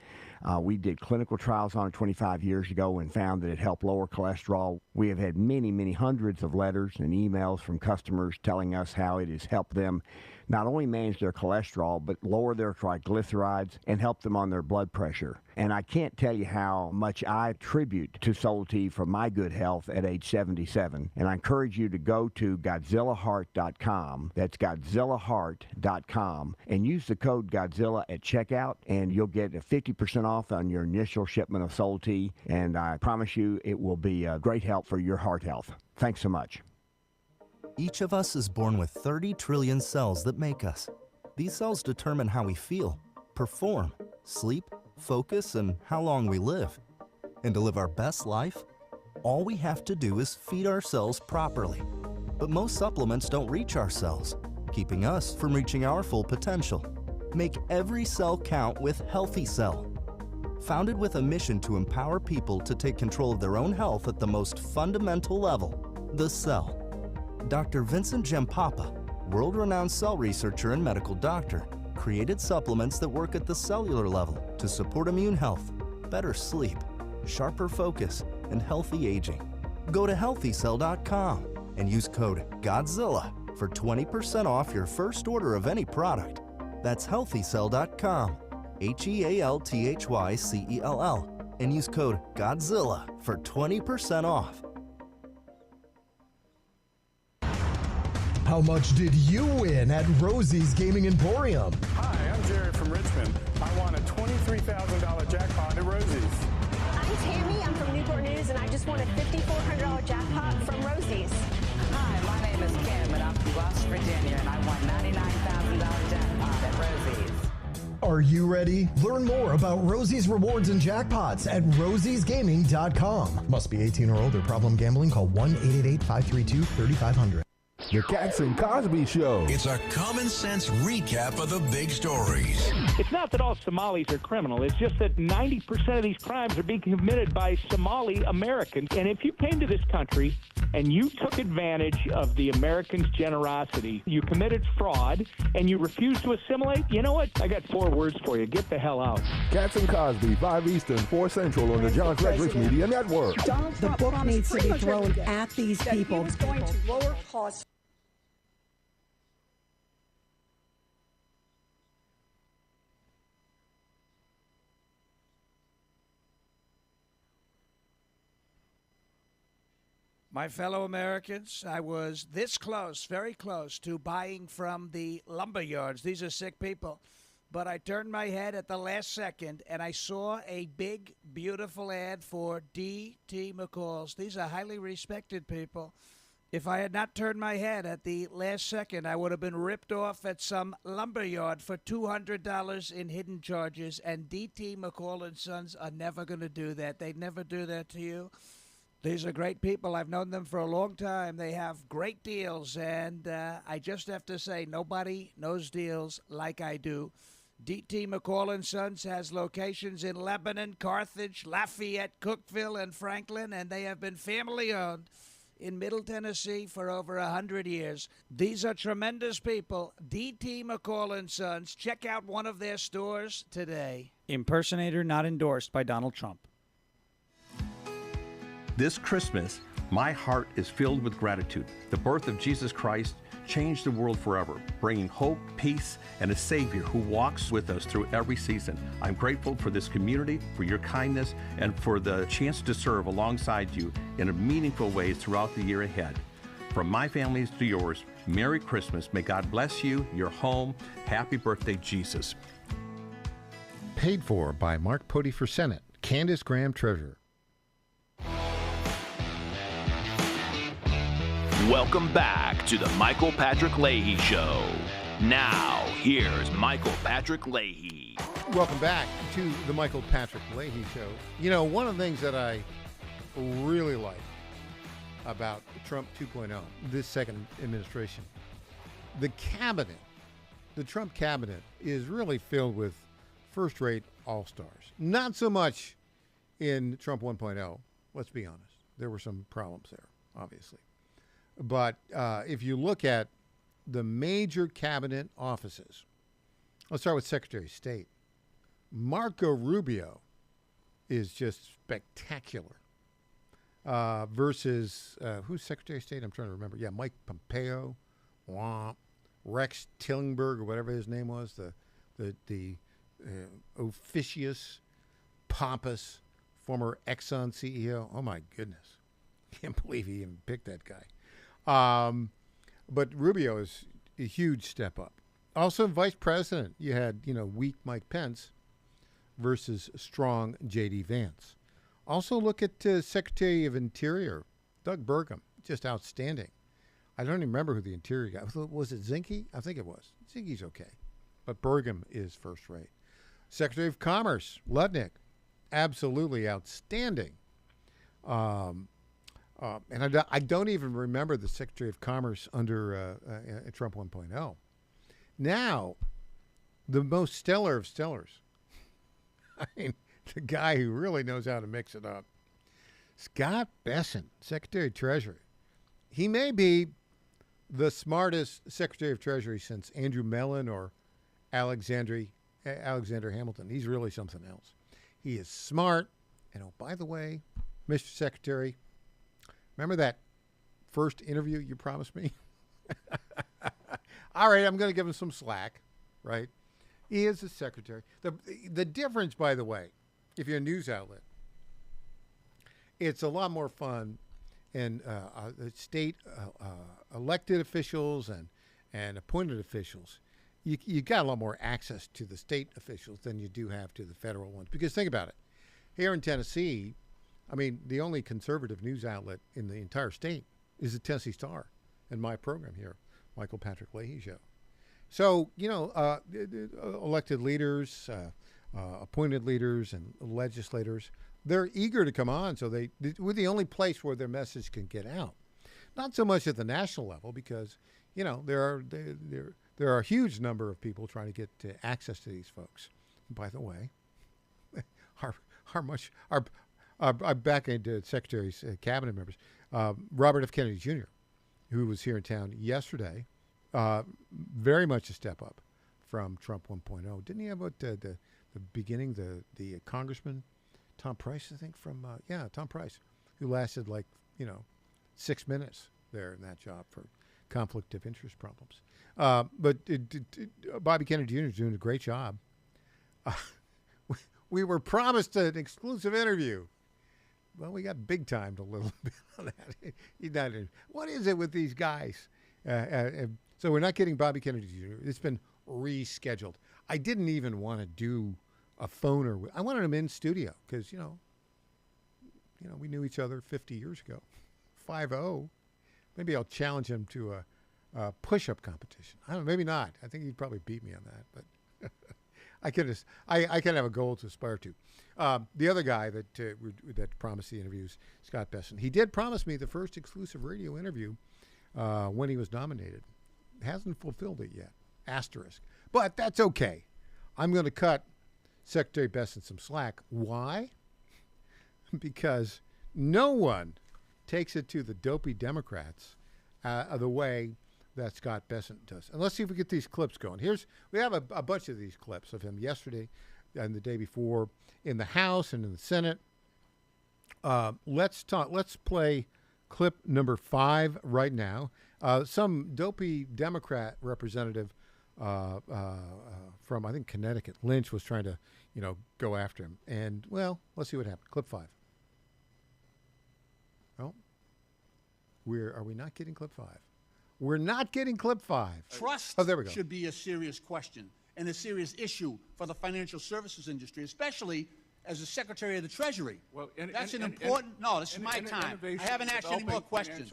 We did clinical trials on it 25 years ago and found that it helped lower cholesterol. We have had many, many hundreds of letters and emails from customers telling us how it has helped them not only manage their cholesterol, but lower their triglycerides and help them on their blood pressure. And I can't tell you how much I attribute to Sol Tea for my good health at age 77. And I encourage you to go to GodzillaHeart.com. That's GodzillaHeart.com. And use the code Godzilla at checkout, and you'll get a 50% off on your initial shipment of Sol Tea. And I promise you it will be a great help for your heart health. Thanks so much. Each of us is born with 30 trillion cells that make us. These cells determine how we feel, perform, sleep, focus, and how long we live. And to live our best life, all we have to do is feed our cells properly. But most supplements don't reach our cells, keeping us from reaching our full potential. Make every cell count with Healthy Cell. Founded with a mission to empower people to take control of their own health at the most fundamental level, the cell. Dr. Vincent Gempapa, world-renowned cell researcher and medical doctor, created supplements that work at the cellular level to support immune health, better sleep, sharper focus, and healthy aging. Go to HealthyCell.com and use code GODZILLA for 20% off your first order of any product. That's HealthyCell.com, HealthyCell, and use code GODZILLA for 20% off. How much did you win at Rosie's Gaming Emporium? Hi, I'm Jared from Richmond. I won a $23,000 jackpot at Rosie's. I'm Tammy. I'm from Newport News, and I just won a $5,400 jackpot from Rosie's. Hi, my name is Kim, and I'm from West Virginia, and I won $99,000 jackpot at Rosie's. Are you ready? Learn more about Rosie's rewards and jackpots at rosiesgaming.com. Must be 18 or older. Problem gambling? Call 1-888-532-3500. The Cats and Cosby Show. It's a common sense recap of the big stories. It's not that all Somalis are criminal. It's just that 90% of these crimes are being committed by Somali Americans. And if you came to this country and you took advantage of the Americans' generosity, you committed fraud, and you refused to assimilate, you know what? I got 4 words for you. Get the hell out. Cats and Cosby, 5 Eastern, 4 Central on the John Frederick Media Network. The book needs to be thrown at these people. He was going to lower costs. My fellow Americans, I was this close, very close, to buying from the lumber yards. These are sick people. But I turned my head at the last second, and I saw a big, beautiful ad for D.T. McCall's. These are highly respected people. If I had not turned my head at the last second, I would have been ripped off at some lumberyard for $200 in hidden charges, and D.T. McCall & Sons are never going to do that. They'd never do that to you. These are great people. I've known them for a long time. They have great deals, and I just have to say, nobody knows deals like I do. D.T. McCall & Sons has locations in Lebanon, Carthage, Lafayette, Cookeville, and Franklin, and they have been family-owned in Middle Tennessee for over 100 years. These are tremendous people. D.T. McCall & Sons. Check out one of their stores today. Impersonator not endorsed by Donald Trump. This Christmas, my heart is filled with gratitude. The birth of Jesus Christ changed the world forever, bringing hope, peace, and a Savior who walks with us through every season. I'm grateful for this community, for your kindness, and for the chance to serve alongside you in a meaningful ways throughout the year ahead. From my family to yours, Merry Christmas. May God bless you, your home. Happy birthday, Jesus. Paid for by Mark Pody for Senate, Candace Graham Treasurer. Welcome back to the Michael Patrick Leahy Show. Now, here's Michael Patrick Leahy. Welcome back to the Michael Patrick Leahy Show. You know, one of the things that I really like about Trump 2.0, this second administration, the cabinet, the Trump cabinet is really filled with first-rate all-stars. Not so much in Trump 1.0, let's be honest. There were some problems there, obviously. But if you look at the major cabinet offices, let's start with Secretary of State. Marco Rubio is just spectacular versus, who's Secretary of State? I'm trying to remember. Yeah, Mike Pompeo, Rex Tillenberg, or whatever his name was, the officious, pompous former Exxon CEO. Oh, my goodness. Can't believe he even picked that guy. But Rubio is a huge step up. Also, Vice President, you had, weak Mike Pence versus strong J.D. Vance. Also, look at Secretary of Interior, Doug Burgum, just outstanding. I don't even remember who the Interior guy was. Was it Zinke? I think it was. Zinke's okay, but Burgum is first rate. Secretary of Commerce, Ludnick, absolutely outstanding. And I don't even remember the Secretary of Commerce under Trump 1.0. Now, the most stellar of stellars. I mean, the guy who really knows how to mix it up. Scott Bessent, Secretary of Treasury. He may be the smartest Secretary of Treasury since Andrew Mellon or Alexander Hamilton. He's really something else. He is smart. And, oh, by the way, Mr. Secretary, remember that first interview you promised me? All right, I'm going to give him some slack, right? He is the secretary. The difference, by the way, if you're a news outlet, it's a lot more fun, and state elected officials and appointed officials, you got a lot more access to the state officials than you do have to the federal ones. Because think about it. Here in Tennessee, I mean, the only conservative news outlet in the entire state is the Tennessee Star and my program here, Michael Patrick Leahy Show. So, elected leaders, appointed leaders, and legislators, they're eager to come on. So we're the only place where their message can get out. Not so much at the national level because, there are a huge number of people trying to get access to these folks. And by the way, our back into secretaries, cabinet members, Robert F. Kennedy Jr., who was here in town yesterday, very much a step up from Trump 1.0. Didn't he have the beginning, the congressman, Tom Price, I think, Tom Price, who lasted 6 minutes there in that job for conflict of interest problems. But Bobby Kennedy Jr. is doing a great job. We were promised an exclusive interview. Well, we got big timed a little bit on that. He's not in. What is it with these guys? So we're not getting Bobby Kennedy Jr. It's been rescheduled. I didn't even want to do a phoner. I wanted him in studio because, we knew each other 50 years ago. 5-0. Maybe I'll challenge him to a push-up competition. I don't know, maybe not. I think he'd probably beat me on that, but I can have a goal to aspire to. The other guy that promised the interviews, Scott Besson, he did promise me the first exclusive radio interview when he was nominated. Hasn't fulfilled it yet. Asterisk. But that's okay. I'm going to cut Secretary Besson some slack. Why? Because no one takes it to the dopey Democrats the way that Scott Besson does. And let's see if we get these clips going. We have a bunch of these clips of him yesterday and the day before in the House and in the Senate. Let's play clip number 5 right now. Some dopey Democrat representative from, I think, Connecticut, Lynch, was trying to, go after him. And, well, let's see what happened. Clip 5. Oh, are we not getting clip 5? We're not getting clip 5. Trust there we go. should be a serious question and a serious issue for the financial services industry, especially as the Secretary of the Treasury. Well, that's an important. No, this is my time. I haven't asked you any more questions.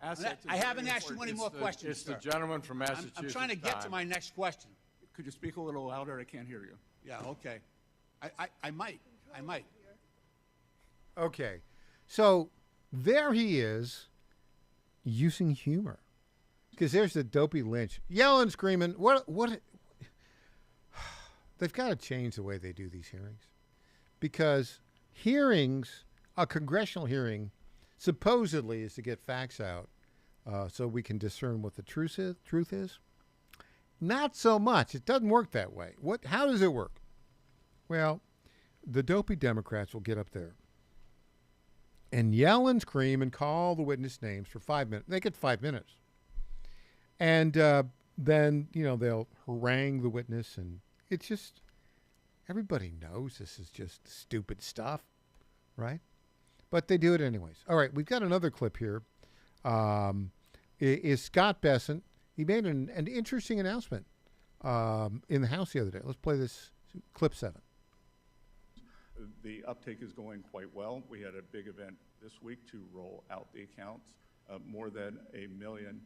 I haven't asked you any more questions. It's the gentleman from Massachusetts. I'm trying to get to my next question. Could you speak a little louder? I can't hear you. Yeah. Okay. I might. Okay. So there he is using humor. Because there's the dopey Lynch yelling, screaming. What? They've got to change the way they do these hearings. Because hearings, a congressional hearing, supposedly is to get facts out so we can discern what the truth is. Not so much. It doesn't work that way. How does it work? Well, the dopey Democrats will get up there and yell and scream and call the witness names for 5 minutes. They get 5 minutes. And then, they'll harangue the witness, and it's just, everybody knows this is just stupid stuff, right? But they do it anyways. All right, we've got another clip here. Is Scott Besson. He made an interesting announcement in the House the other day. Let's play this, clip 7. The uptake is going quite well. We had a big event this week to roll out the accounts. More than 1 million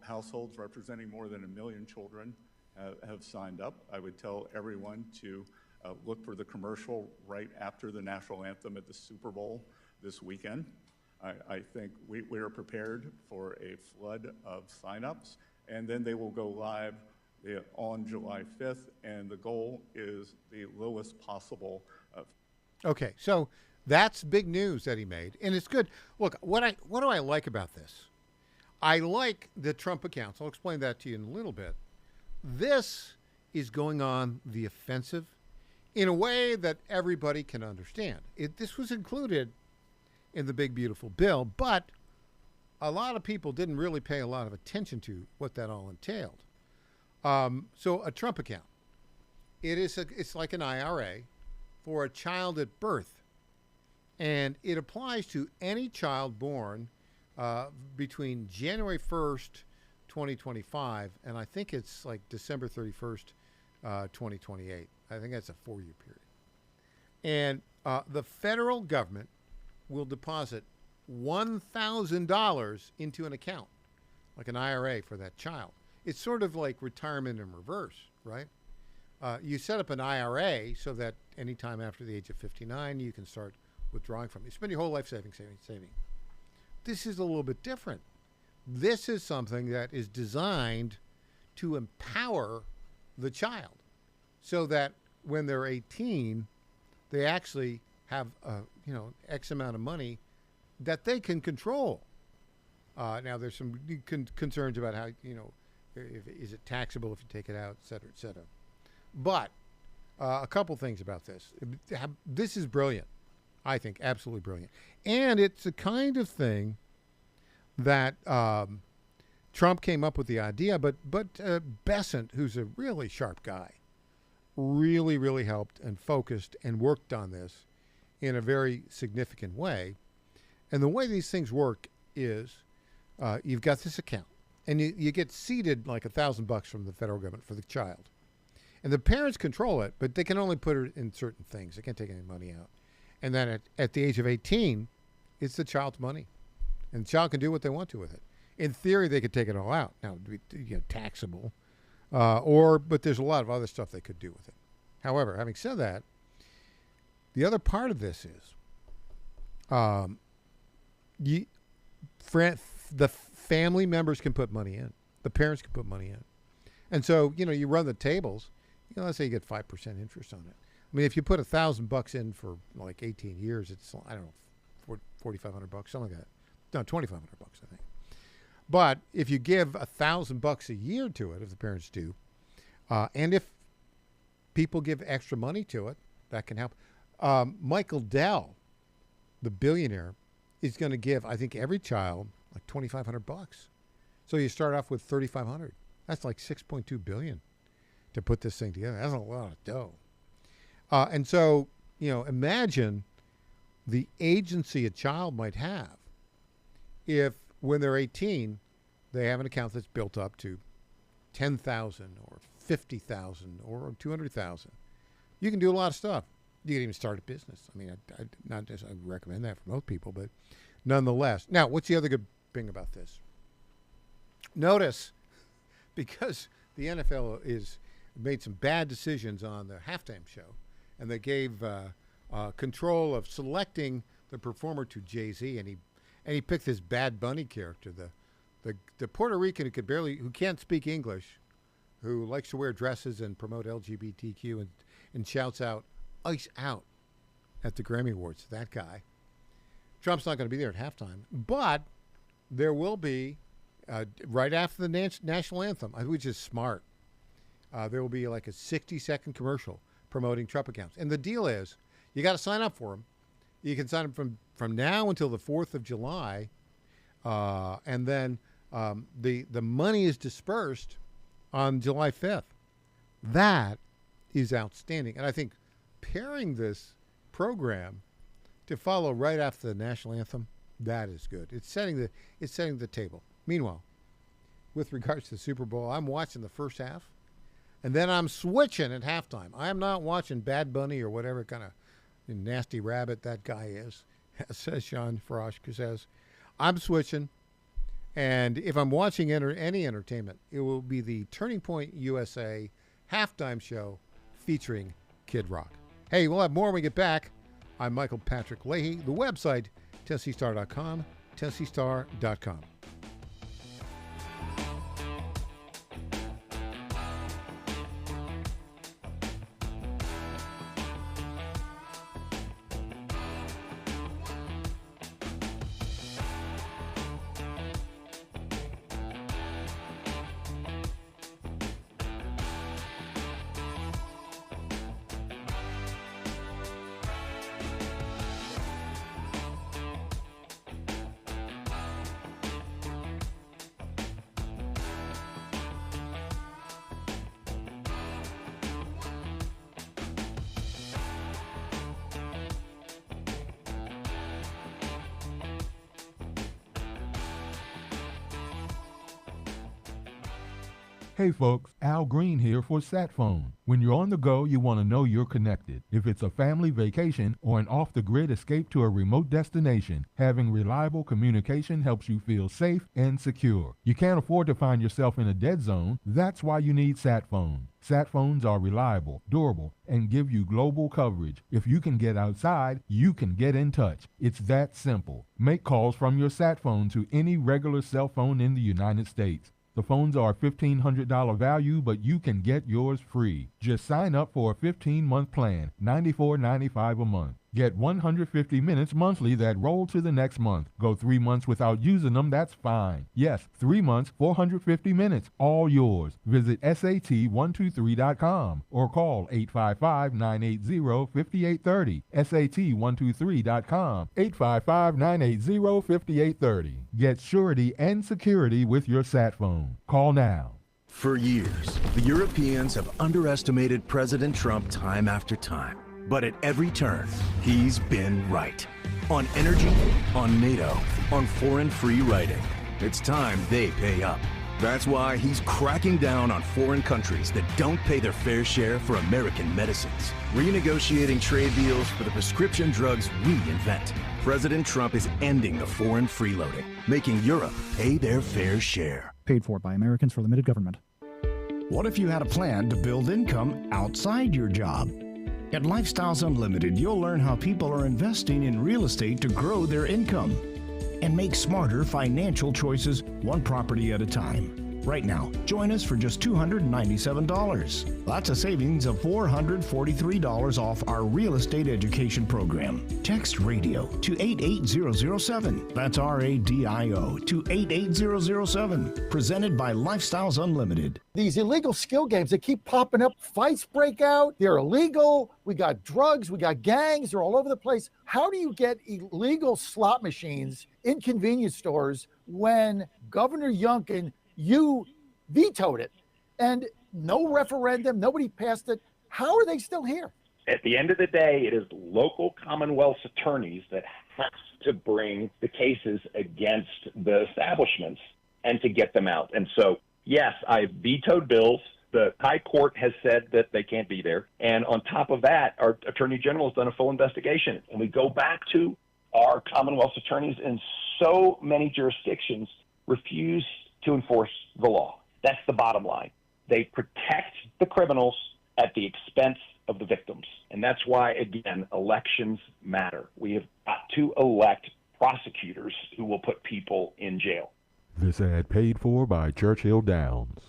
households representing more than 1 million children have signed up. I would tell everyone to look for the commercial right after the national anthem at the Super Bowl this weekend. I think we are prepared for a flood of signups, and then they will go live on July 5th, and the goal is the lowest possible. Okay, so that's big news that he made, and it's good. Look, what do I like about this? I like the Trump accounts. I'll explain that to you in a little bit. This is going on the offensive in a way that everybody can understand. This was included in the big, beautiful bill, but a lot of people didn't really pay a lot of attention to what that all entailed. So a Trump account, it's like an IRA for a child at birth, and it applies to any child born between January 1st, 2025, and I think it's like December 31st, 2028. I think that's a 4-year period. And the federal government will deposit $1,000 into an account, like an IRA for that child. It's sort of like retirement in reverse, right? You set up an IRA so that anytime after the age of 59, you can start withdrawing from it. You spend your whole life saving. This is a little bit different. This is something that is designed to empower the child so that when they're 18, they actually have X amount of money that they can control. Now, there's some concerns about how, is it taxable if you take it out, et cetera, et cetera. But a couple things about this. This is brilliant. I think absolutely brilliant. And it's the kind of thing that Trump came up with the idea, but Besant, who's a really sharp guy, really, really helped and focused and worked on this in a very significant way. And the way these things work is you've got this account, and you get seeded like $1,000 from the federal government for the child. And the parents control it, but they can only put it in certain things. They can't take any money out. And then at the age of 18, it's the child's money. And the child can do what they want to with it. in theory, they could take it all out. Now, it would be taxable. But there's a lot of other stuff they could do with it. However, having said that, the other part of this is the family members can put money in. The parents can put money in. And so, you run the tables, let's say you get 5% interest on it. I mean, if you put $1,000 in for like 18 years, it's, I don't know, $4,500, something like that. No, $2,500, I think. But if you give $1,000 a year to it, if the parents do, and if people give extra money to it, that can help. Michael Dell, the billionaire, is going to give, I think, every child like $2,500. So you start off with $3,500. That's like $6.2 billion to put this thing together. That's a lot of dough. And so, imagine the agency a child might have if, when they're 18, they have an account that's built up to $10,000 or $50,000 or $200,000. You can do a lot of stuff. You can even start a business. I mean, I recommend that for most people, but nonetheless. Now, what's the other good thing about this? Notice, because the NFL made some bad decisions on the halftime show, and they gave control of selecting the performer to Jay-Z, and he picked this Bad Bunny character, the Puerto Rican who can't speak English, who likes to wear dresses and promote LGBTQ and shouts out "Ice Out" at the Grammy Awards. That guy. Trump's not going to be there at halftime, but there will be right after the national anthem, which is smart. There will be like a 60-second commercial promoting Trump accounts, and the deal is you got to sign up for them. You can sign up from now until the 4th of July, and then the money is dispersed on July 5th. That is outstanding, and I think pairing this program to follow right after the national anthem, that is good. It's setting the table. Meanwhile, with regards to the Super Bowl, I'm watching the first half, and then I'm switching at halftime. I am not watching Bad Bunny or whatever kind of nasty rabbit that guy is, says Sean Frosch, says, I'm switching, and if I'm watching any entertainment, it will be the Turning Point USA halftime show featuring Kid Rock. Hey, we'll have more when we get back. I'm Michael Patrick Leahy. The website, TennesseeStar.com, TennesseeStar.com. Hey folks, Al Green here for SatPhone. When you're on the go, you want to know you're connected. If it's a family vacation or an off-the-grid escape to a remote destination, having reliable communication helps you feel safe and secure. You can't afford to find yourself in a dead zone. That's why you need SatPhone. SatPhones are reliable, durable, and give you global coverage. If you can get outside, you can get in touch. It's that simple. Make calls from your SatPhone to any regular cell phone in the United States. The phones are $1,500 value, but you can get yours free. Just sign up for a 15-month plan, $94.95 a month. Get 150 minutes monthly that roll to the next month. Go 3 months without using them, that's fine. Yes, 3 months, 450 minutes, all yours. Visit SAT123.com or call 855-980-5830. SAT123.com, 855-980-5830. Get surety and security with your SatPhone. Call now. For years, the Europeans have underestimated President Trump time after time. But at every turn, he's been right. On energy, on NATO, on foreign free riding. It's time they pay up. That's why he's cracking down on foreign countries that don't pay their fair share for American medicines, renegotiating trade deals for the prescription drugs we invent. President Trump is ending the foreign freeloading, making Europe pay their fair share. Paid for by Americans for Limited Government. What if you had a plan to build income outside your job? At Lifestyles Unlimited, you'll learn how people are investing in real estate to grow their income and make smarter financial choices one property at a time. Right now, join us for just $297. That's a savings of $443 off our real estate education program. Text RADIO to 88007. That's RADIO to 88007. Presented by Lifestyles Unlimited. These illegal skill games that keep popping up, fights break out, they're illegal. We got drugs, we got gangs, they're all over the place. How do you get illegal slot machines in convenience stores when Governor Youngkin, you vetoed it and no referendum, nobody passed it? How are they still here? At the end of the day, it is local Commonwealth's attorneys that have to bring the cases against the establishments and to get them out. And so, yes, I vetoed bills. The high court has said that they can't be there. And on top of that, our attorney general has done a full investigation. And we go back to our Commonwealth's attorneys in so many jurisdictions refuse to enforce the law. That's the bottom line. They protect the criminals at the expense of the victims. And that's why, again, elections matter. We have got to elect prosecutors who will put people in jail. This ad paid for by Churchill Downs.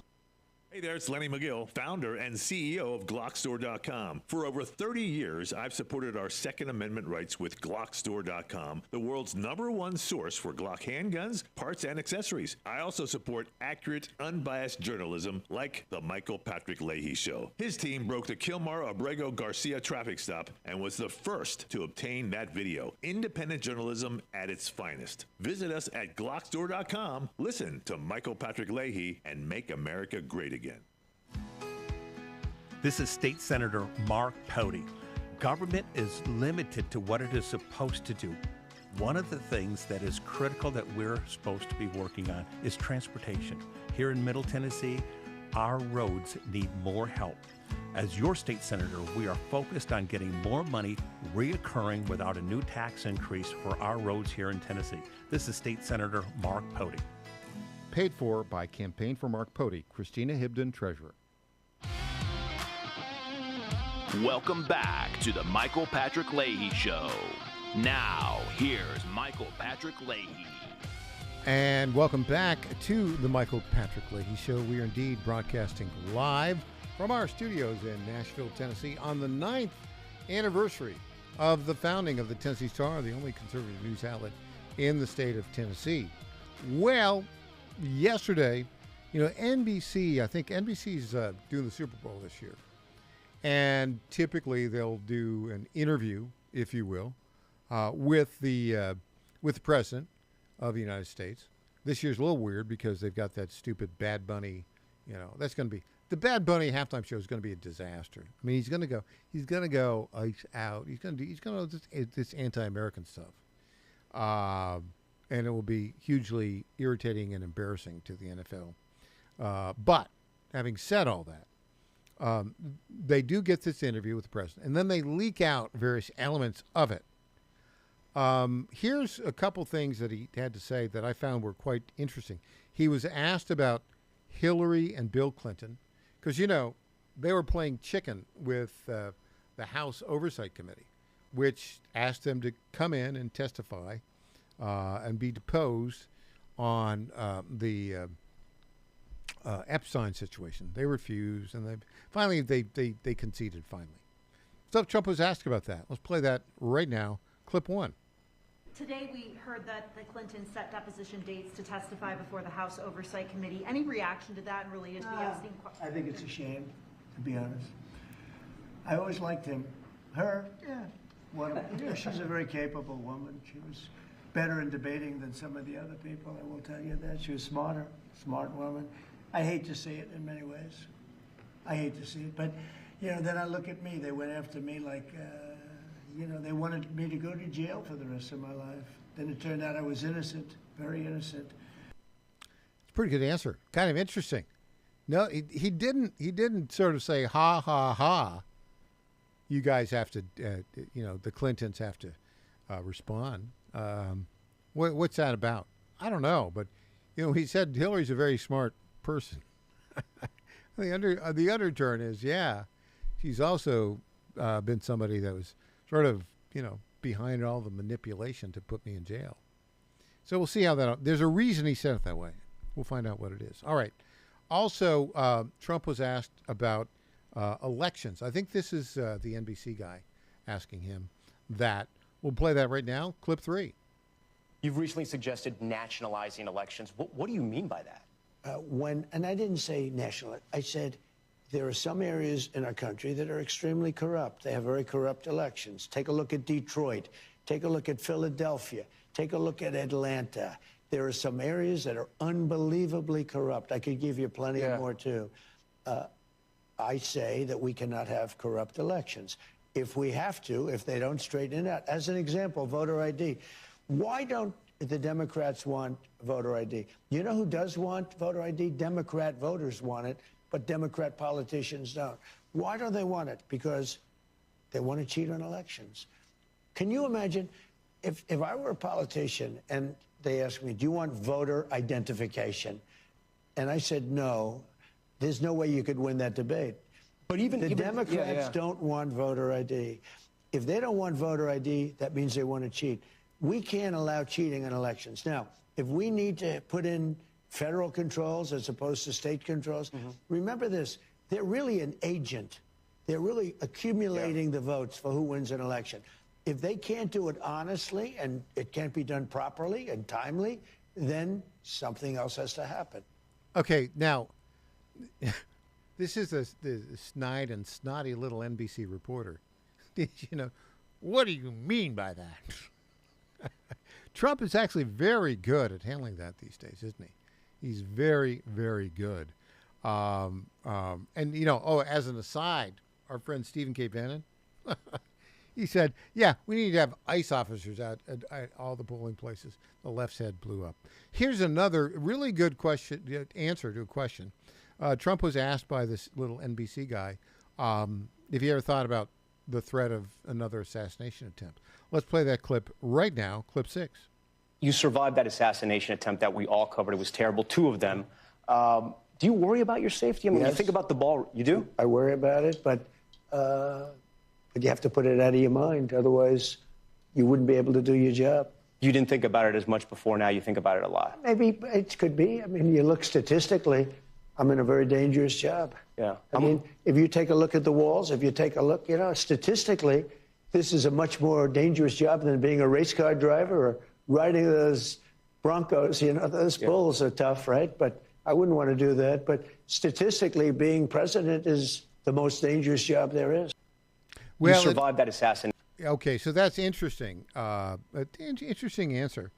Hey there, it's Lenny McGill, founder and CEO of GlockStore.com. For over 30 years, I've supported our Second Amendment rights with GlockStore.com, the world's #1 source for Glock handguns, parts, and accessories. I also support accurate, unbiased journalism like The Michael Patrick Leahy Show. His team broke the Kilmar Abrego Garcia traffic stop and was the first to obtain that video. Independent journalism at its finest. Visit us at GlockStore.com, listen to Michael Patrick Leahy, and make America great again. This is State Senator Mark Pody. Government is limited to what it is supposed to do. One of the things that is critical that we're supposed to be working on is transportation. Here in Middle Tennessee, our roads need more help. As your state senator, we are focused on getting more money reoccurring without a new tax increase for our roads here in Tennessee. This is State Senator Mark Pody. Paid for by Campaign for Mark Pody, Christina Hibden, Treasurer. Welcome back to the Michael Patrick Leahy Show. Now, here's Michael Patrick Leahy. And welcome back to the Michael Patrick Leahy Show. We are indeed broadcasting live from our studios in Nashville, Tennessee, on the 9th anniversary of the founding of the Tennessee Star, the only conservative news outlet in the state of Tennessee. Well, yesterday, NBC, I think NBC's doing the Super Bowl this year. And typically they'll do an interview, if you will, with the president of the United States. This year's a little weird because they've got that stupid Bad Bunny, that's going to be, the Bad Bunny halftime show is going to be a disaster. I mean, he's going to go ice out. He's going to do this anti-American stuff. And it will be hugely irritating and embarrassing to the NFL. But having said all that, they do get this interview with the president, and then they leak out various elements of it. Here's a couple things that he had to say that I found were quite interesting. He was asked about Hillary and Bill Clinton, because, they were playing chicken with the House Oversight Committee, which asked them to come in and testify and be deposed on the Epstein situation. They refused, and they conceded finally. So Trump was asked about that. Let's play that right now. Clip 1. Today we heard that the Clintons set deposition dates to testify before the House Oversight Committee. Any reaction to that related to the Epstein question? I think it's a shame, to be honest. I always liked him. Her, yeah. She's a very capable woman. She was better in debating than some of the other people, I will tell you that. She was smart woman. I hate to see it in many ways. I hate to see it. But, then I look at me. They went after me like, they wanted me to go to jail for the rest of my life. Then it turned out I was innocent, very innocent. It's Pretty good answer. Kind of interesting. No, he didn't sort of say, ha, ha, ha. You guys have to, the Clintons have to respond. What's that about? I don't know. But, he said Hillary's a very smart person. The underturn is, she's also been somebody that was sort of, behind all the manipulation to put me in jail. So we'll see how there's a reason he said it that way. We'll find out what it is. All right. Also, Trump was asked about elections. I think this is the NBC guy asking him that. We'll play that right now. Clip 3. You've recently suggested nationalizing elections. What do you mean by that? And I didn't say national, I said there are some areas in our country that are extremely corrupt. They have very corrupt elections. Take a look at Detroit. Take a look at Philadelphia. Take a look at Atlanta. There are some areas that are unbelievably corrupt. I could give you plenty more, too. I say that we cannot have corrupt elections. If we have to, if they don't straighten it out. As an example, voter ID. Why don't the Democrats want voter ID? You know who does want voter ID? Democrat voters want it, but Democrat politicians don't. Why don't they want it? Because they want to cheat on elections. Can you imagine if I were a politician and they asked me, do you want voter identification? And I said, no, there's no way you could win that debate. But even the Democrats don't want voter ID. If they don't want voter ID, that means they want to cheat. We can't allow cheating in elections. Now, if we need to put in federal controls as opposed to state controls, remember this, they're really an agent. They're really accumulating the votes for who wins an election. If they can't do it honestly and it can't be done properly and timely, then something else has to happen. Okay, now, this is the snide and snotty little NBC reporter. What do you mean by that? Trump is actually very good at handling that these days, isn't he? He's very, very good. And, as an aside, our friend Stephen K. Bannon, he said, we need to have ICE officers out at all the polling places. The left's head blew up. Here's another really good answer to a question. Trump was asked by this little NBC guy if he ever thought about the threat of another assassination attempt. Let's play that clip right now, clip 6. You survived that assassination attempt that we all covered. It was terrible, 2 of them. Do you worry about your safety? I mean, you think about the ball. You do? I worry about it, but you have to put it out of your mind. Otherwise, you wouldn't be able to do your job. You didn't think about it as much before. Now you think about it a lot. Maybe it could be. I mean, you look statistically, I'm in a very dangerous job. Yeah. I mean, if you take a look at the walls, if you take a look, statistically, this is a much more dangerous job than being a race car driver or riding those Broncos. Those bulls are tough, right? But I wouldn't want to do that. But statistically, being president is the most dangerous job there is. Well, you survived that assassination. Okay, so that's interesting. Interesting answer.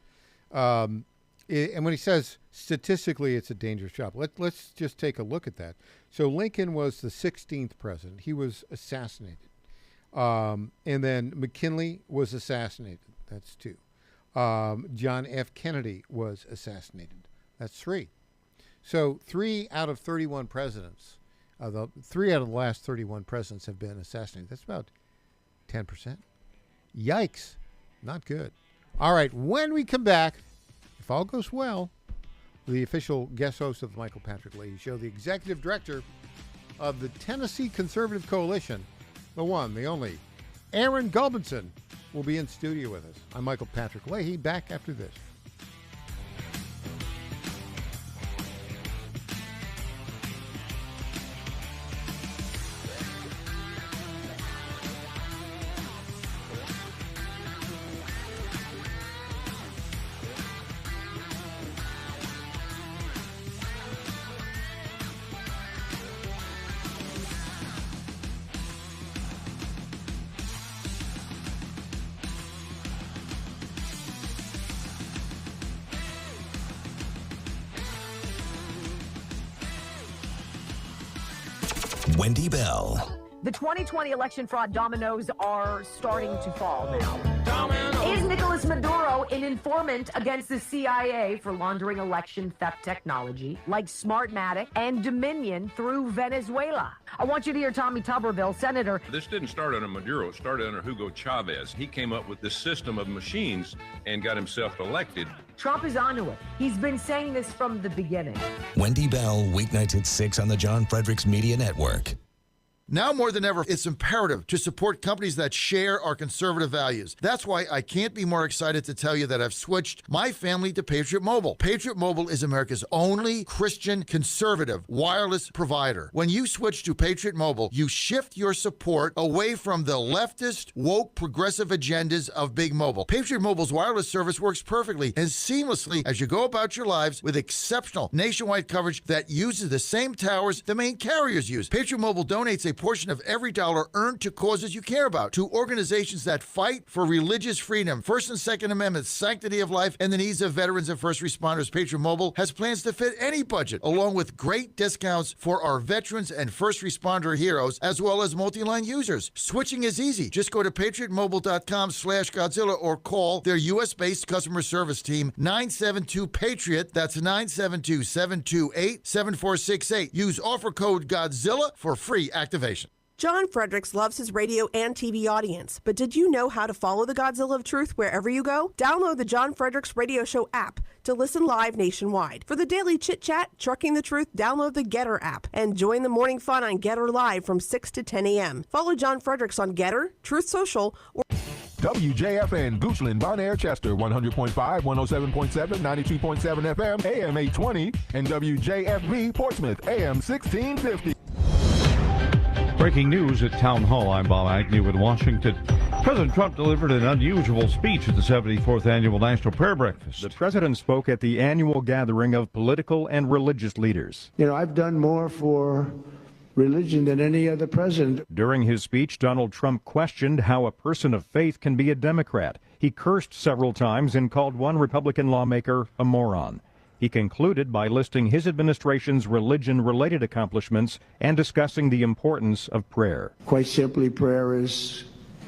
And when he says statistically it's a dangerous job, let's just take a look at that. So Lincoln was the 16th president. He was assassinated. And then McKinley was assassinated. That's 2. John F. Kennedy was assassinated. That's 3. So 3 out of 31 presidents, 3 out of the last 31 presidents have been assassinated. That's about 10%. Yikes. Not good. All right, when we come back, if all goes well, the official guest host of the Michael Patrick Leahy Show, the executive director of the Tennessee Conservative Coalition, the one, the only, Aaron Gulbinson, will be in studio with us. I'm Michael Patrick Leahy, back after this. Wendy Bell. The 2020 election fraud dominoes are starting to fall now. Is Nicolas Maduro an informant against the CIA for laundering election theft technology like Smartmatic and Dominion through Venezuela? I want you to hear Tommy Tuberville, Senator. This didn't start under Maduro. It started under Hugo Chavez. He came up with this system of machines and got himself elected. Trump is onto it. He's been saying this from the beginning. Wendy Bell, weeknights at 6 on the John Fredericks Media Network. Now more than ever, it's imperative to support companies that share our conservative values. That's why I can't be more excited to tell you that I've switched my family to Patriot Mobile. Patriot Mobile is America's only Christian conservative wireless provider. When you switch to Patriot Mobile, you shift your support away from the leftist, woke, progressive agendas of Big Mobile. Patriot Mobile's wireless service works perfectly and seamlessly as you go about your lives with exceptional nationwide coverage that uses the same towers the main carriers use. Patriot Mobile donates a portion of every dollar earned to causes you care about, to organizations that fight for religious freedom, First and Second Amendments, sanctity of life, and the needs of veterans and first responders. Patriot Mobile has plans to fit any budget, along with great discounts for our veterans and first responder heroes, as well as multi-line users. Switching is easy. Just go to patriotmobile.com/Godzilla or call their U.S.-based customer service team, 972-PATRIOT. That's 972-728-7468. Use offer code Godzilla for free activation. John Fredericks loves his radio and TV audience, but did you know how to follow the Godzilla of Truth wherever you go? Download the John Fredericks Radio Show app to listen live nationwide. For the daily chit-chat, Trucking the Truth, download the Getter app and join the morning fun on Getter Live from 6 to 10 a.m. Follow John Fredericks on Getter, Truth Social, or WJFN, Goochland, Bonaire, Chester, 100.5, 107.7, 92.7 FM, AM 820, and WJFB, Portsmouth, AM 1650. Breaking news at Town Hall. I'm Bob Agnew in Washington. President Trump delivered an unusual speech at the 74th Annual National Prayer Breakfast. The president spoke at the annual gathering of political and religious leaders. You know, I've done more for religion than any other president. During his speech, Donald Trump questioned how a person of faith can be a Democrat. He cursed several times and called one Republican lawmaker a moron. He concluded by listing his administration's religion-related accomplishments and discussing the importance of prayer. Quite simply, prayer is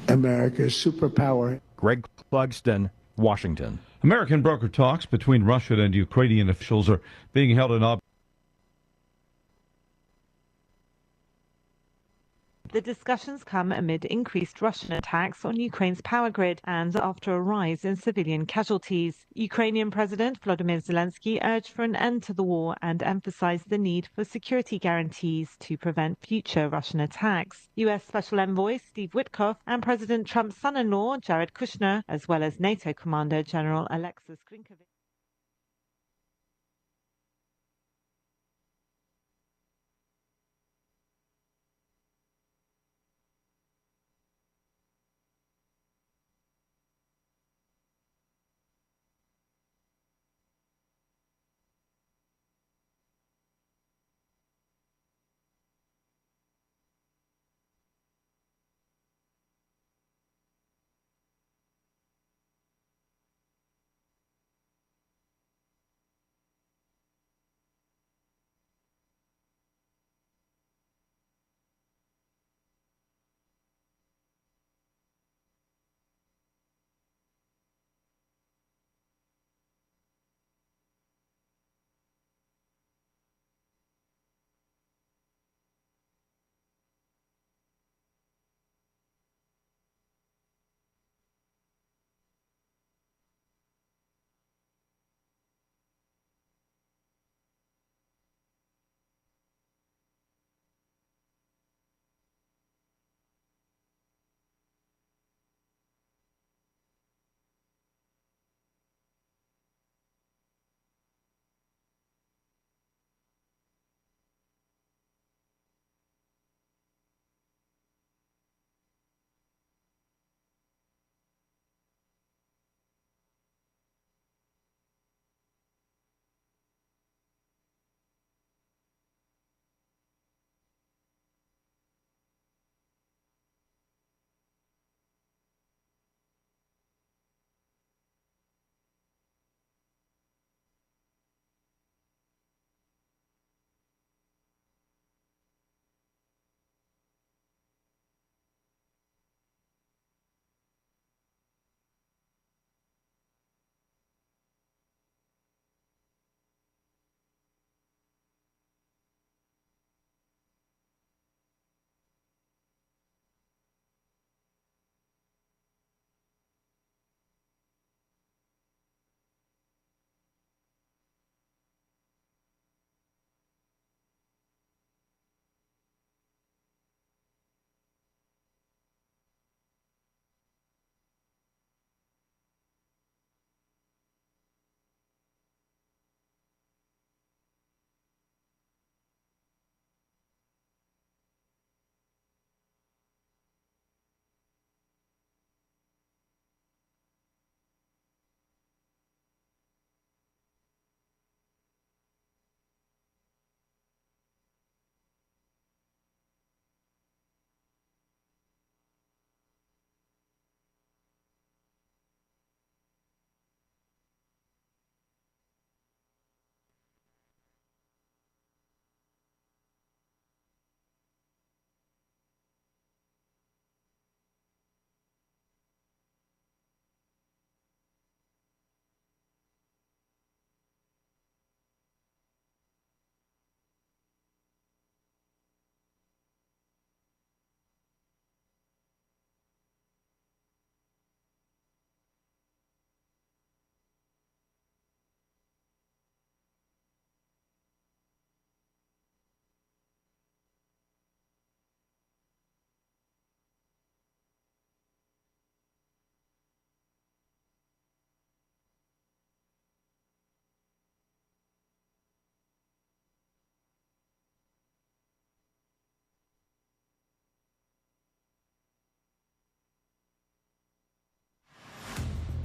America's superpower. Greg Clugston, Washington. American broker talks between Russian and Ukrainian officials are being held in The discussions come amid increased Russian attacks on Ukraine's power grid and after a rise in civilian casualties. Ukrainian President Volodymyr Zelensky urged for an end to the war and emphasized the need for security guarantees to prevent future Russian attacks. U.S. Special Envoy Steve Witkoff and President Trump's son-in-law Jared Kushner, as well as NATO Commander General Alexis Grinkovich.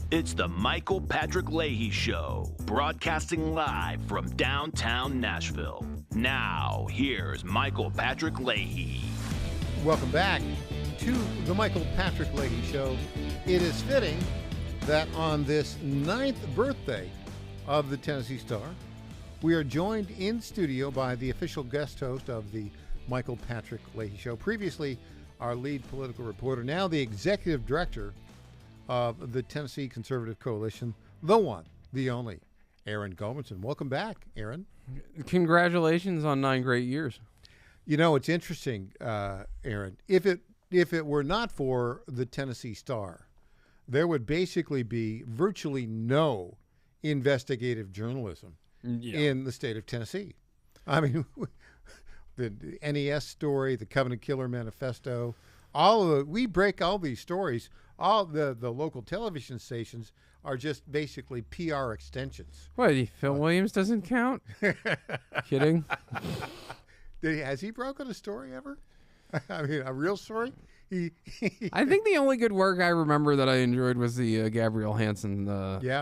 It's the Michael Patrick Leahy Show, broadcasting live from downtown Nashville. Now, here's Michael Patrick Leahy. Welcome back to the Michael Patrick Leahy Show. It is fitting that on this 9th birthday of the Tennessee Star, we are joined in studio by the official guest host of the Michael Patrick Leahy Show. Previously, our lead political reporter, now the executive director of the Tennessee Conservative Coalition, the one, the only, Aaron Goldmanson. Welcome back, Aaron. Congratulations on 9 great years. You know, it's interesting, Aaron. If it were not for the Tennessee Star, there would basically be virtually no investigative journalism in the state of Tennessee. I mean, the NES story, the Covenant Killer Manifesto, we break all these stories. All the local television stations are just basically PR extensions. What, Phil Williams doesn't count? Kidding? Has he broken a story ever? I mean, a real story? I think the only good work I remember that I enjoyed was the Gabrielle Hansen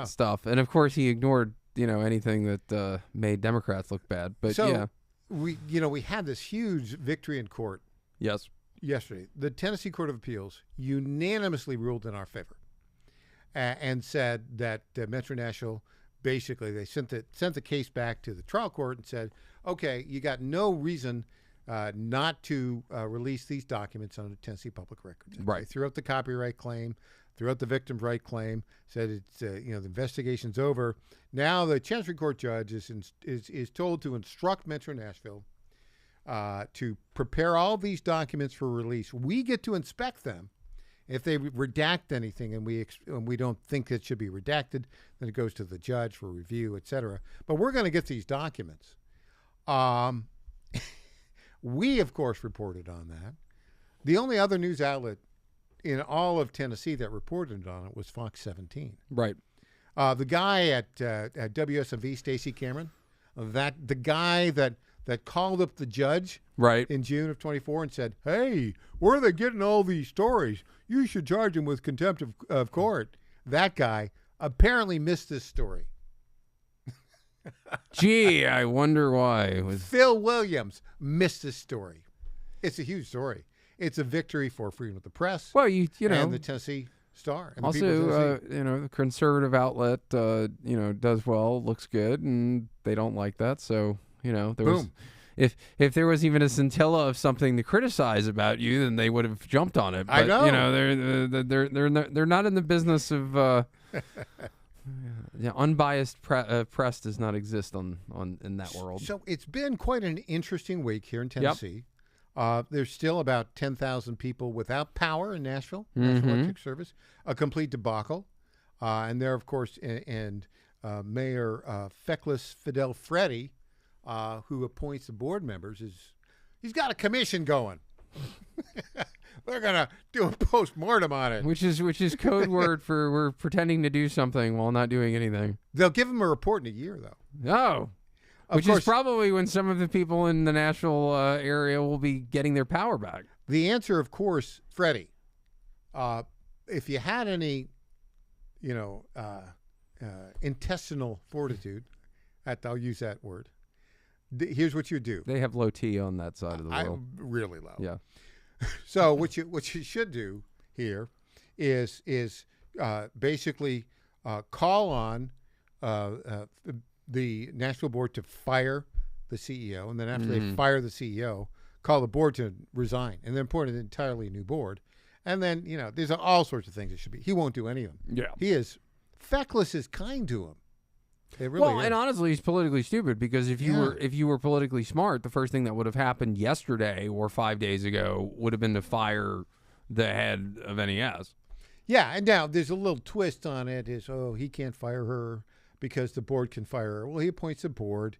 stuff. And, of course, he ignored, anything that made Democrats look bad. But, so, we had this huge victory in court. Yes. Yesterday, the Tennessee Court of Appeals unanimously ruled in our favor and said that Metro Nashville, basically, they sent the case back to the trial court and said, okay, you got no reason not to release these documents under Tennessee public records. Right. They threw out the copyright claim, threw out the victim's right claim, said it's the investigation's over. Now the Chancery Court judge is told to instruct Metro Nashville to prepare all these documents for release. We get to inspect them. If they redact anything and we don't think it should be redacted, then it goes to the judge for review, etc. But we're going to get these documents. We, of course, reported on that. The only other news outlet in all of Tennessee that reported on it was Fox 17. Right. The guy at WSMV, Stacey Cameron, the guy that called up the judge in June of 24 and said, hey, where are they getting all these stories? You should charge him with contempt of court. That guy apparently missed this story. Gee, I wonder why. Phil Williams missed this story. It's a huge story. It's a victory for freedom of the press. Well, you know, and the Tennessee Star. And also, the conservative outlet, does well, looks good, and they don't like that. So, there was, if there was even a scintilla of something to criticize about you, then they would have jumped on it. But, I know. They're not in the business of. Unbiased press does not exist in that world. So it's been quite an interesting week here in Tennessee. Yep. There's still about 10,000 people without power in Nashville, National Electric Service, a complete debacle. And there, of course, and Mayor Feckless Fidel Freddy, who appoints the board members, he's got a commission going. They're gonna do a postmortem on it, which is code word for we're pretending to do something while not doing anything. They'll give him a report in a year, though. Oh, which is probably when some of the people in the Nashville area will be getting their power back. The answer, of course, Freddie. If you had any, intestinal fortitude, I'll use that word. Here's what you do. They have low T on that side of the world. Really low. Yeah. So what you should do here is basically call on the Nashville board to fire the CEO, and then after they fire the CEO, call the board to resign, and then appoint an entirely new board. And then there's all sorts of things it should be. He won't do any of them. Yeah, Feckless is kind to him. It really is. And honestly, he's politically stupid because if you were politically smart, the first thing that would have happened yesterday or 5 days ago would have been to fire the head of NES. Yeah, and now there's a little twist on it. He can't fire her because the board can fire her. Well, he appoints the board,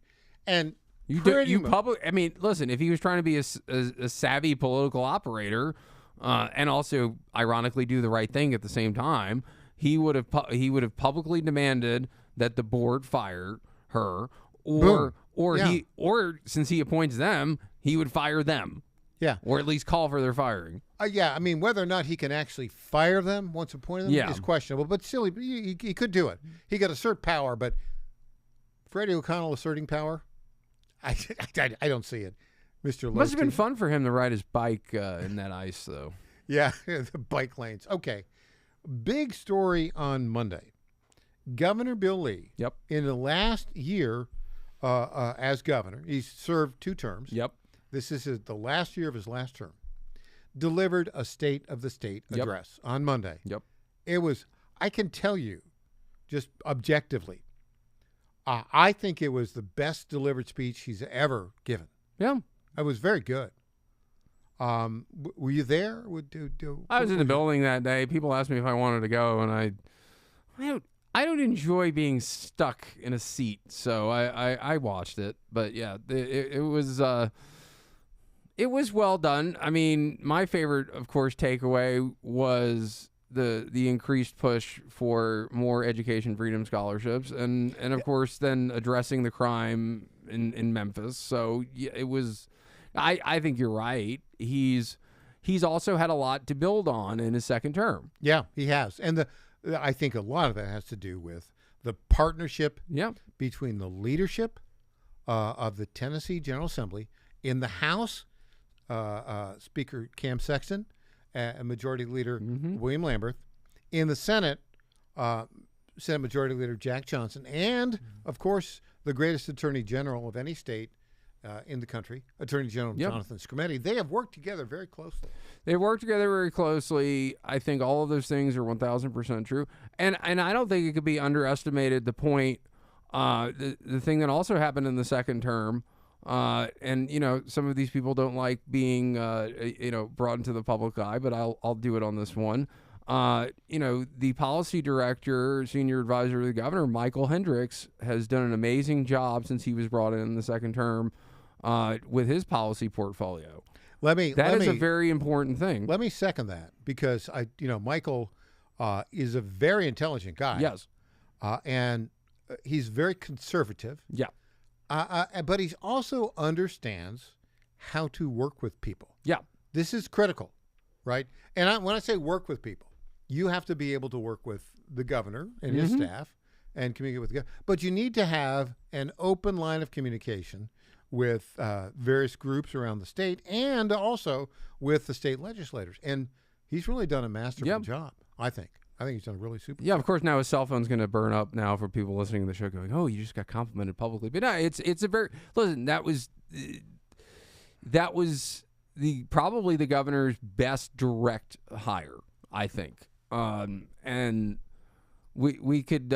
and listen, if he was trying to be a savvy political operator, and also ironically do the right thing at the same time, he would have publicly demanded that the board fire her, or since he appoints them, he would fire them. Yeah. Or at least call for their firing. Yeah, I mean, whether or not he can actually fire them once appointed them is questionable, but still, he could do it. He could assert power, but Freddie O'Connell asserting power, I don't see it. Mr. Must have been fun for him to ride his bike in that ice, though. Yeah, the bike lanes. Okay. Big story on Monday. Governor Bill Leahy. Yep. In the last year as governor, he's served 2 terms. Yep. This is the last year of his last term. Delivered a State of the State address on Monday. Yep. It was, I can tell you, just objectively, I think it was the best delivered speech he's ever given. Yeah. It was very good. Were you there? I was in the building that day. People asked me if I wanted to go, and I don't enjoy being stuck in a seat, so I watched it. But yeah, it was well done. I mean, my favorite, of course, takeaway was the increased push for more education freedom scholarships, and of course then addressing the crime in Memphis. So yeah, it was. I think you're right. He's also had a lot to build on in his second term. Yeah, he has, and I think a lot of that has to do with the partnership between the leadership of the Tennessee General Assembly in the House, Speaker Cam Sexton, and Majority Leader William Lamberth, in the Senate, Senate Majority Leader Jack Johnson, and, of course, the greatest Attorney General of any state in the country, Attorney General Jonathan Skrmetti. They have worked together very closely. They've worked together very closely. I think all of those things are 1,000% true. And I don't think it could be underestimated the point, the thing that also happened in the second term, and, you know, some of these people don't like being, brought into the public eye, but I'll do it on this one. The policy director, senior advisor to the governor, Michael Hendricks, has done an amazing job since he was brought in the second term with his policy portfolio. That is a very important thing. Let me second that, because Michael is a very intelligent guy. Yes. And he's very conservative. Yeah. But he also understands how to work with people. Yeah. This is critical, right? And when I say work with people, you have to be able to work with the governor and his staff and communicate with the governor. But you need to have an open line of communication with various groups around the state and also with the state legislators. And he's really done a masterful job, I think. I think he's done a really super job. Of course, now his cell phone's going to burn up now for people listening to the show going, oh, you just got complimented publicly. But no, it's a very, listen, that was probably the governor's best direct hire, I think. And we could,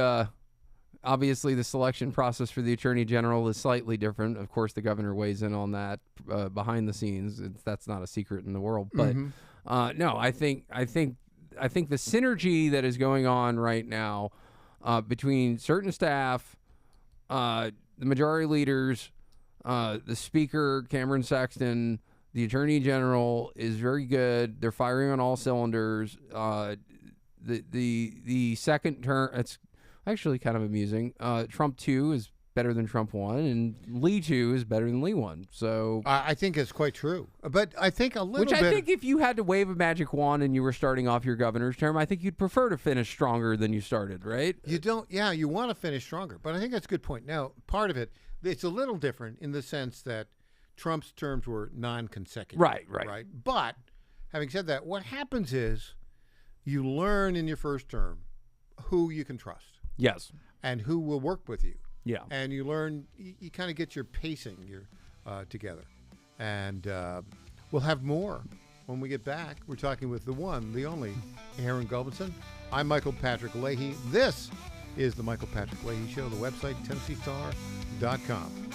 obviously the selection process for the attorney general is slightly different. Of course, the governor weighs in on that behind the scenes. That's not a secret in the world. But no, I think the synergy that is going on right now between certain staff, the majority leaders, the speaker, Cameron Sexton, the attorney general is very good. They're firing on all cylinders. The second term, it's actually kind of amusing. Trump 2 is better than Trump 1, and Lee 2 is better than Lee 1. So I think it's quite true. But I think a little bit. Which I think if you had to wave a magic wand and you were starting off your governor's term, I think you'd prefer to finish stronger than you started, right? You don't. Yeah, you want to finish stronger. But I think that's a good point. Now, part of it's a little different in the sense that Trump's terms were non-consecutive. Right. But having said that, what happens is you learn in your first term who you can trust. Yes. And who will work with you. Yeah. And you learn, you kind of get your pacing together. And we'll have more when we get back. We're talking with the one, the only, Aaron Gulbinson. I'm Michael Patrick Leahy. This is the Michael Patrick Leahy Show, the website, TennesseeStar.com.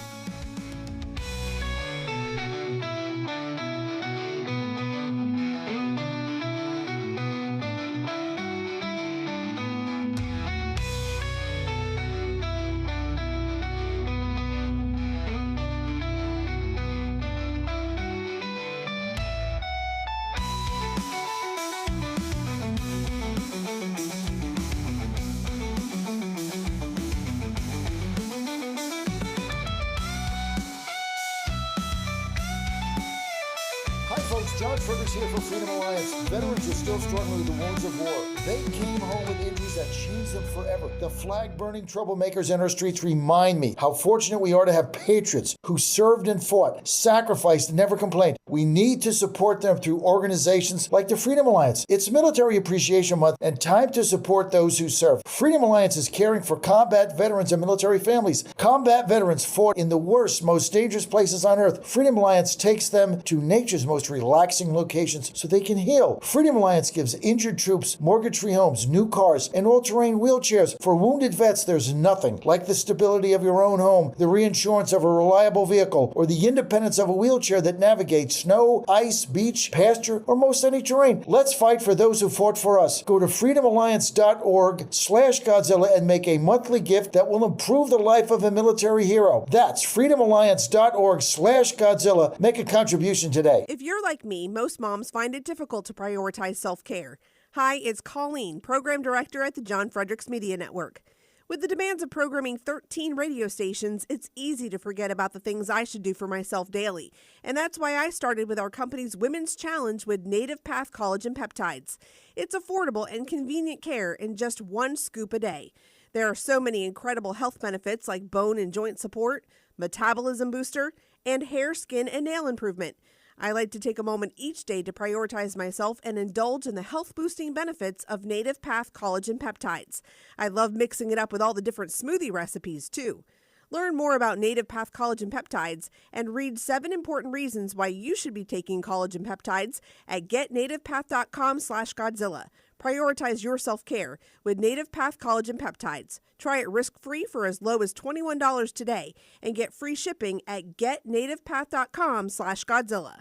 John Fredericks here for Freedom Alliance. Veterans are still struggling with the wounds of war. They came home with injuries that changed them forever. The flag-burning troublemakers in our streets remind me how fortunate we are to have patriots who served and fought, sacrificed, and never complained. We need to support them through organizations like the Freedom Alliance. It's Military Appreciation Month and time to support those who serve. Freedom Alliance is caring for combat veterans and military families. Combat veterans fought in the worst, most dangerous places on earth. Freedom Alliance takes them to nature's most relaxing locations so they can heal. Freedom Alliance gives injured troops mortgage-free homes, new cars, and all-terrain wheelchairs. For wounded vets, there's nothing like the stability of your own home, the reinsurance of a reliable vehicle, or the independence of a wheelchair that navigates snow, ice, beach, pasture, or most any terrain. Let's fight for those who fought for us. Go to freedomalliance.org/Godzilla and make a monthly gift that will improve the life of a military hero. That's freedomalliance.org/Godzilla. Make a contribution today. If you're like me, most moms find it difficult to prioritize self-care. Hi, it's Colleen, Program Director at the John Fredericks Media Network. With the demands of programming 13 radio stations, it's easy to forget about the things I should do for myself daily. And that's why I started with our company's Women's Challenge with Native Path Collagen Peptides. It's affordable and convenient care in just 1 scoop a day. There are so many incredible health benefits like bone and joint support, metabolism booster, and hair, skin, and nail improvement. I like to take a moment each day to prioritize myself and indulge in the health-boosting benefits of Native Path Collagen Peptides. I love mixing it up with all the different smoothie recipes, too. Learn more about Native Path Collagen Peptides and read 7 important reasons why you should be taking collagen peptides at getnativepath.com/Godzilla. Prioritize your self-care with Native Path Collagen Peptides. Try it risk-free for as low as $21 today and get free shipping at getnativepath.com/Godzilla.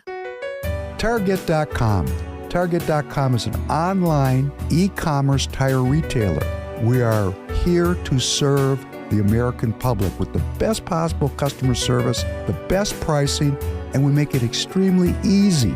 Target.com. Target.com is an online e-commerce tire retailer. We are here to serve the American public with the best possible customer service, the best pricing, and we make it extremely easy.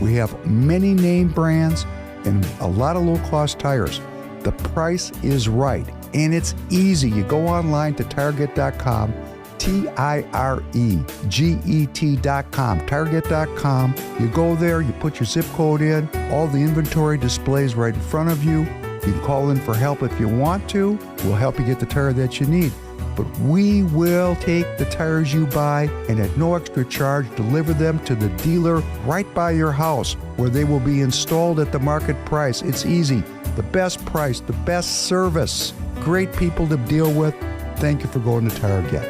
We have many name brands and a lot of low-cost tires. The price is right, and it's easy. You go online to Target.com, Tireget.com, Target.com. You go there, you put your zip code in, all the inventory displays right in front of you. You can call in for help if you want to. We'll help you get the tire that you need. But we will take the tires you buy and at no extra charge deliver them to the dealer right by your house where they will be installed at the market price. It's easy. The best price, the best service. Great people to deal with. Thank you for going to Target.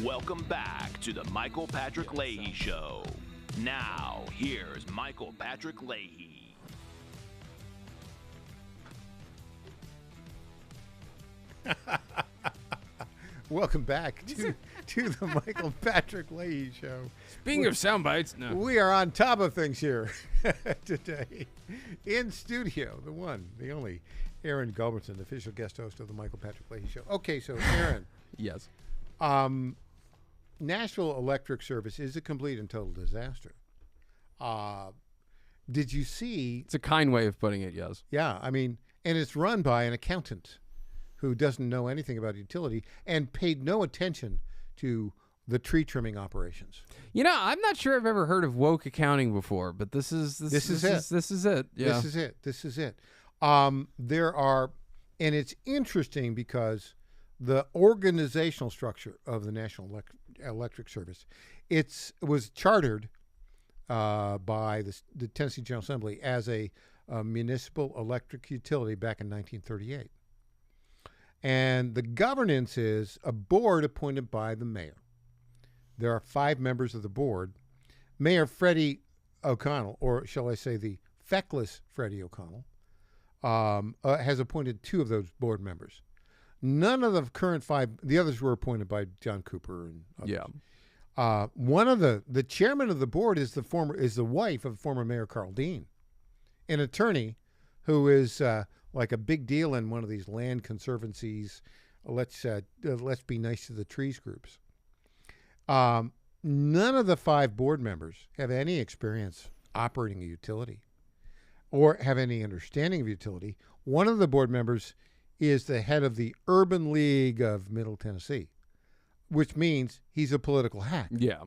Welcome back to the Michael Patrick Leahy Show. Now, here's Michael Patrick Leahy. Welcome back to the Michael Patrick Leahy Show. Speaking of sound bites, no. We are on top of things here today. In studio, the one, the only, Aaron Gulbertson, official guest host of the Michael Patrick Leahy Show. Okay, so Aaron. Yes. Nashville Electric Service is a complete and total disaster. Did you see? It's a kind way of putting it, yes. Yeah, I mean, and it's run by an accountant who doesn't know anything about utility and paid no attention to the tree trimming operations. You know, I'm not sure I've ever heard of woke accounting before, but this is it. This is it. Yeah. This is it. There are, and it's interesting because the organizational structure of the National Electric Service, it was chartered by the Tennessee General Assembly as a municipal electric utility back in 1938. And the governance is a board appointed by the mayor. There are 5 members of the board. Mayor Freddie O'Connell, or shall I say the feckless Freddie O'Connell, has appointed 2 of those board members. None of the current 5, the others were appointed by John Cooper and others. Yeah. One of the chairman of the board is the wife of former Mayor Carl Dean, an attorney who is like a big deal in one of these land conservancies. Let's be nice to the trees groups. None of the 5 board members have any experience operating a utility or have any understanding of utility. One of the board members is the head of the Urban League of Middle Tennessee, which means he's a political hack. Yeah.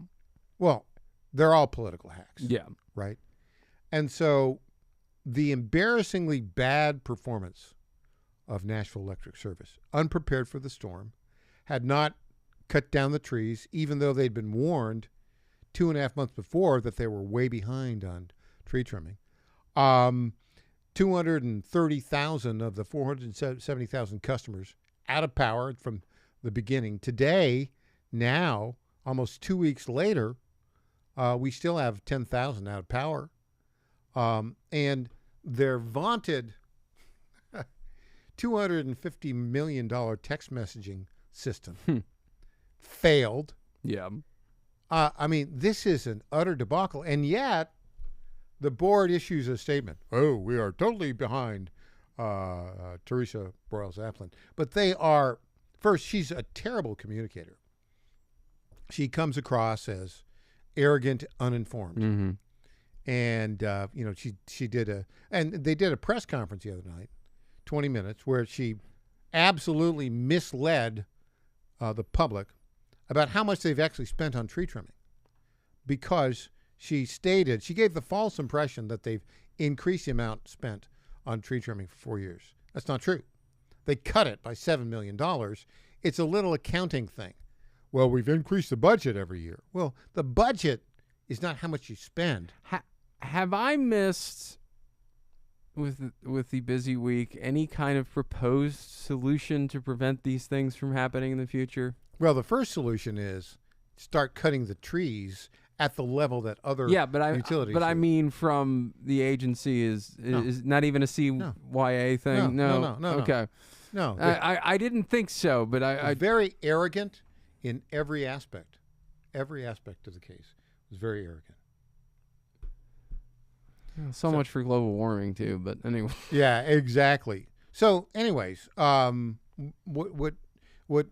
Well, they're all political hacks. Yeah. Right? And so the embarrassingly bad performance of Nashville Electric Service, unprepared for the storm, had not cut down the trees, even though they'd been warned 2.5 months before that they were way behind on tree trimming. 230,000 of the 470,000 customers out of power from the beginning. Today, now, almost 2 weeks later, we still have 10,000 out of power. And their vaunted $250 million text messaging system failed. Yeah. I mean, this is an utter debacle. And yet, the board issues a statement. Oh, we are totally behind Teresa Broyles-Applin. But they are, first, she's a terrible communicator. She comes across as arrogant, uninformed. Mm-hmm. And, she did and they did a press conference the other night, 20 minutes, where she absolutely misled the public about how much they've actually spent on tree trimming, because she gave the false impression that they've increased the amount spent on tree trimming for 4 years. That's not true. They cut it by $7 million. It's a little accounting thing. Well, we've increased the budget every year. Well, the budget is not how much you spend. Have I missed, with the busy week, any kind of proposed solution to prevent these things from happening in the future? Well, the first solution is start cutting the trees at the level that other utilities I mean, from the agency is not even a CYA thing. No. Okay. No. I didn't think so, but I very arrogant in every aspect. Every aspect of the case was very arrogant. So much for global warming too, but anyway. Yeah, exactly. So, anyways, what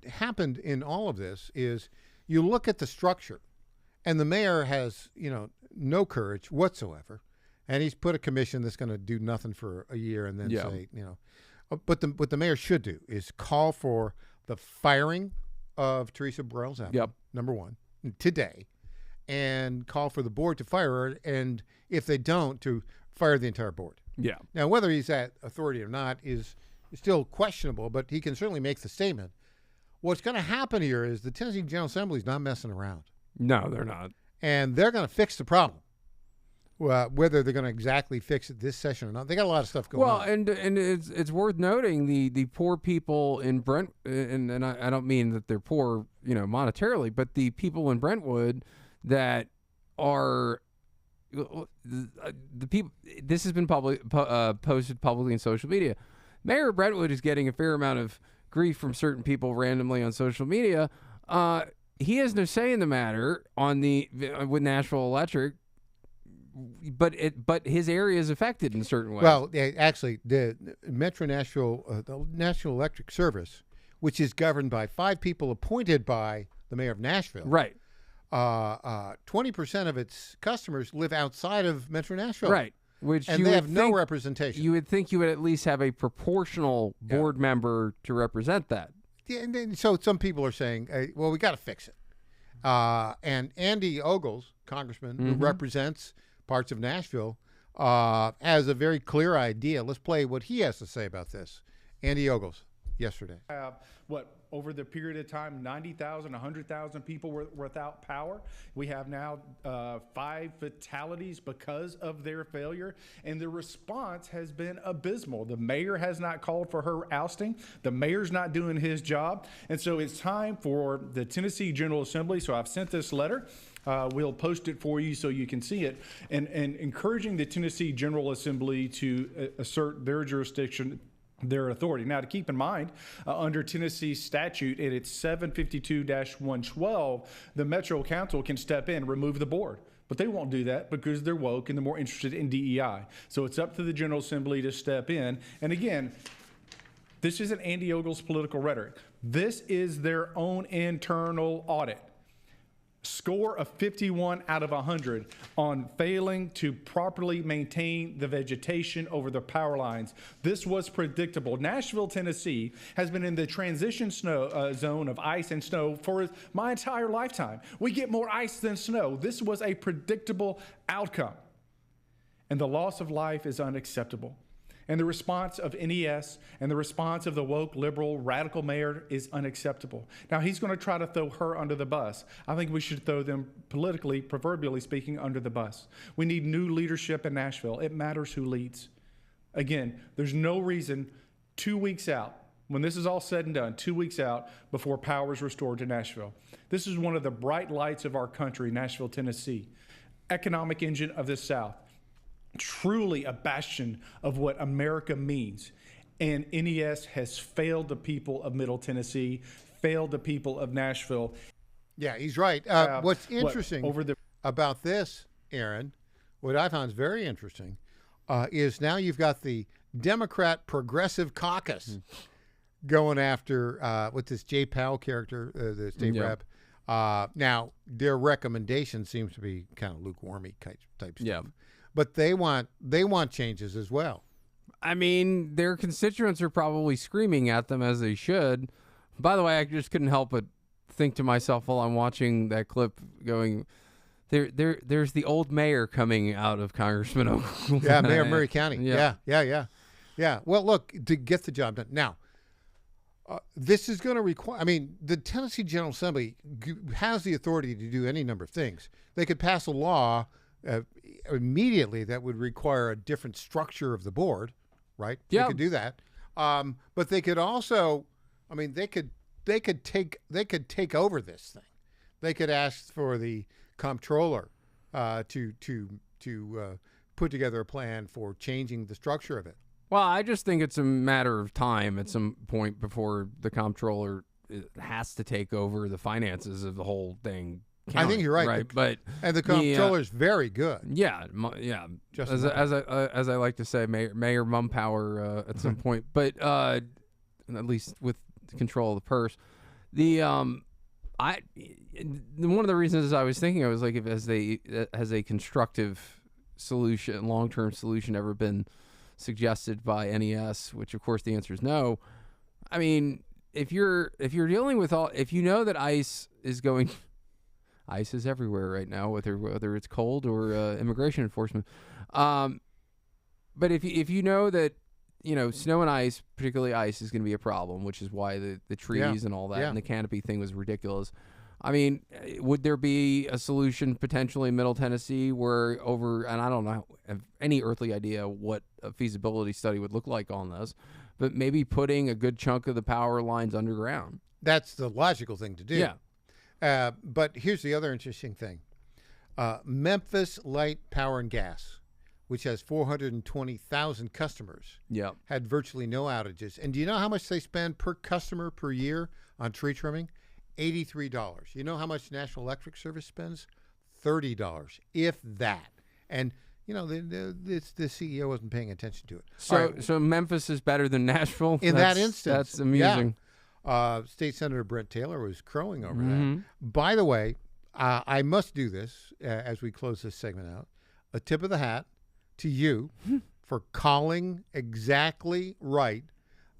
happened in all of this is you look at the structure, and the mayor has no courage whatsoever, and he's put a commission that's going to do nothing for a year and then say But what the mayor should do is call for the firing of Teresa Broyles-Applin, number one, today, and call for the board to fire her, and if they don't, to fire the entire board. Yeah. Now, whether he's that authority or not is still questionable, but he can certainly make the statement. What's going to happen here is the Tennessee General Assembly is not messing around. No, they're not. And they're going to fix the problem. Well, whether they're going to exactly fix it this session or not, they got a lot of stuff going on. Well, and it's worth noting the poor people in Brent, and I don't mean that they're poor, monetarily, but the people in Brentwood that are the people. This has been posted publicly in social media. Mayor Brentwood is getting a fair amount of grief from certain people randomly on social media. He has no say in the matter with Nashville Electric. But his area is affected in certain ways. Well, actually, the Metro Nashville, the National Electric Service, which is governed by 5 people appointed by the mayor of Nashville, right? 20% of its customers live outside of Metro Nashville, right? And they have no representation. You would think you would at least have a proportional board member to represent that. Yeah, and so some people are saying, well, we got to fix it. And Andy Ogles, congressman who represents parts of Nashville, has a very clear idea. Let's play what he has to say about this. Andy Ogles, yesterday. Over the period of time, 90,000, 100,000 people were without power. We have now 5 fatalities because of their failure, and the response has been abysmal. The mayor has not called for her ousting. The mayor's not doing his job, and so it's time for the Tennessee General Assembly. So I've sent this letter. We'll post it for you so you can see it, and encouraging the Tennessee General Assembly to assert their jurisdiction, their authority. Now, to keep in mind, under Tennessee statute, and it's 752-112, the Metro Council can step in and remove the board. But they won't do that because they're woke and they're more interested in DEI. So it's up to the General Assembly to step in. And again, this isn't Andy Ogles' political rhetoric. This is their own internal audit. score of 51 out of 100 on failing to properly maintain the vegetation over the power lines. This was predictable. Nashville, Tennessee has been in the transition zone of ice and snow for my entire lifetime. We get more ice than snow. This was a predictable outcome. And the loss of life is unacceptable. And the response of NES and the response of the woke, liberal, radical mayor is unacceptable. Now, he's going to try to throw her under the bus. I think we should throw them politically, proverbially speaking, under the bus. We need new leadership in Nashville. It matters who leads. Again, there's no reason 2 weeks out, when this is all said and done, 2 weeks out before power is restored to Nashville. This is one of the bright lights of our country, Nashville, Tennessee. Economic engine of the South. Truly a bastion of what America means. And NES has failed the people of Middle Tennessee, failed the people of Nashville. Yeah, he's right. What's interesting about this, Aaron, what I found is very interesting, is now you've got the Democrat Progressive Caucus going after what's this Jay Powell character, the state rep. Now, their recommendation seems to be kind of lukewarmy type stuff. Yeah. But they want changes as well. I mean, their constituents are probably screaming at them, as they should. By the way, I just couldn't help but think to myself while I'm watching that clip, going, there's the old mayor coming out of Congressman Oakland. Yeah, Mayor of Murray County. Yeah. Well, look, to get the job done. Now, this is going to require, I mean, the Tennessee General Assembly has the authority to do any number of things. They could pass a law immediately that would require a different structure of the board, right? Yeah. They could do that. But they could also, I mean, they could take over this thing. They could ask for the comptroller to put together a plan for changing the structure of it. Well, I just think it's a matter of time at some point before the comptroller has to take over the finances of the whole thing. I think you're right. And the comptroller is very good. Yeah. Just as I like to say, Mayor Mumpower at some point, but at least with control of the purse. One of the reasons I was thinking, I was like, has a constructive solution, long-term solution, ever been suggested by NES? Which, of course, the answer is no. I mean, if you're dealing with if you know that ICE is going. ICE is everywhere right now, whether it's cold or immigration enforcement. But if you know that, snow and ice, particularly ice, is going to be a problem, which is why the trees and all that and the canopy thing was ridiculous. I mean, would there be a solution potentially in Middle Tennessee and I don't know, have any earthly idea what a feasibility study would look like on this, but maybe putting a good chunk of the power lines underground. That's the logical thing to do. Yeah. But here's the other interesting thing. Memphis Light Power and Gas, which has 420,000 customers, had virtually no outages. And do you know how much they spend per customer per year on tree trimming? $83. You know how much National Electric Service spends? $30, if that. And, the CEO wasn't paying attention to it. So Memphis is better than Nashville? In that instance. That's amusing. Yeah. State Senator Brent Taylor was crowing over that. By the way, I must do this as we close this segment out. A tip of the hat to you for calling exactly right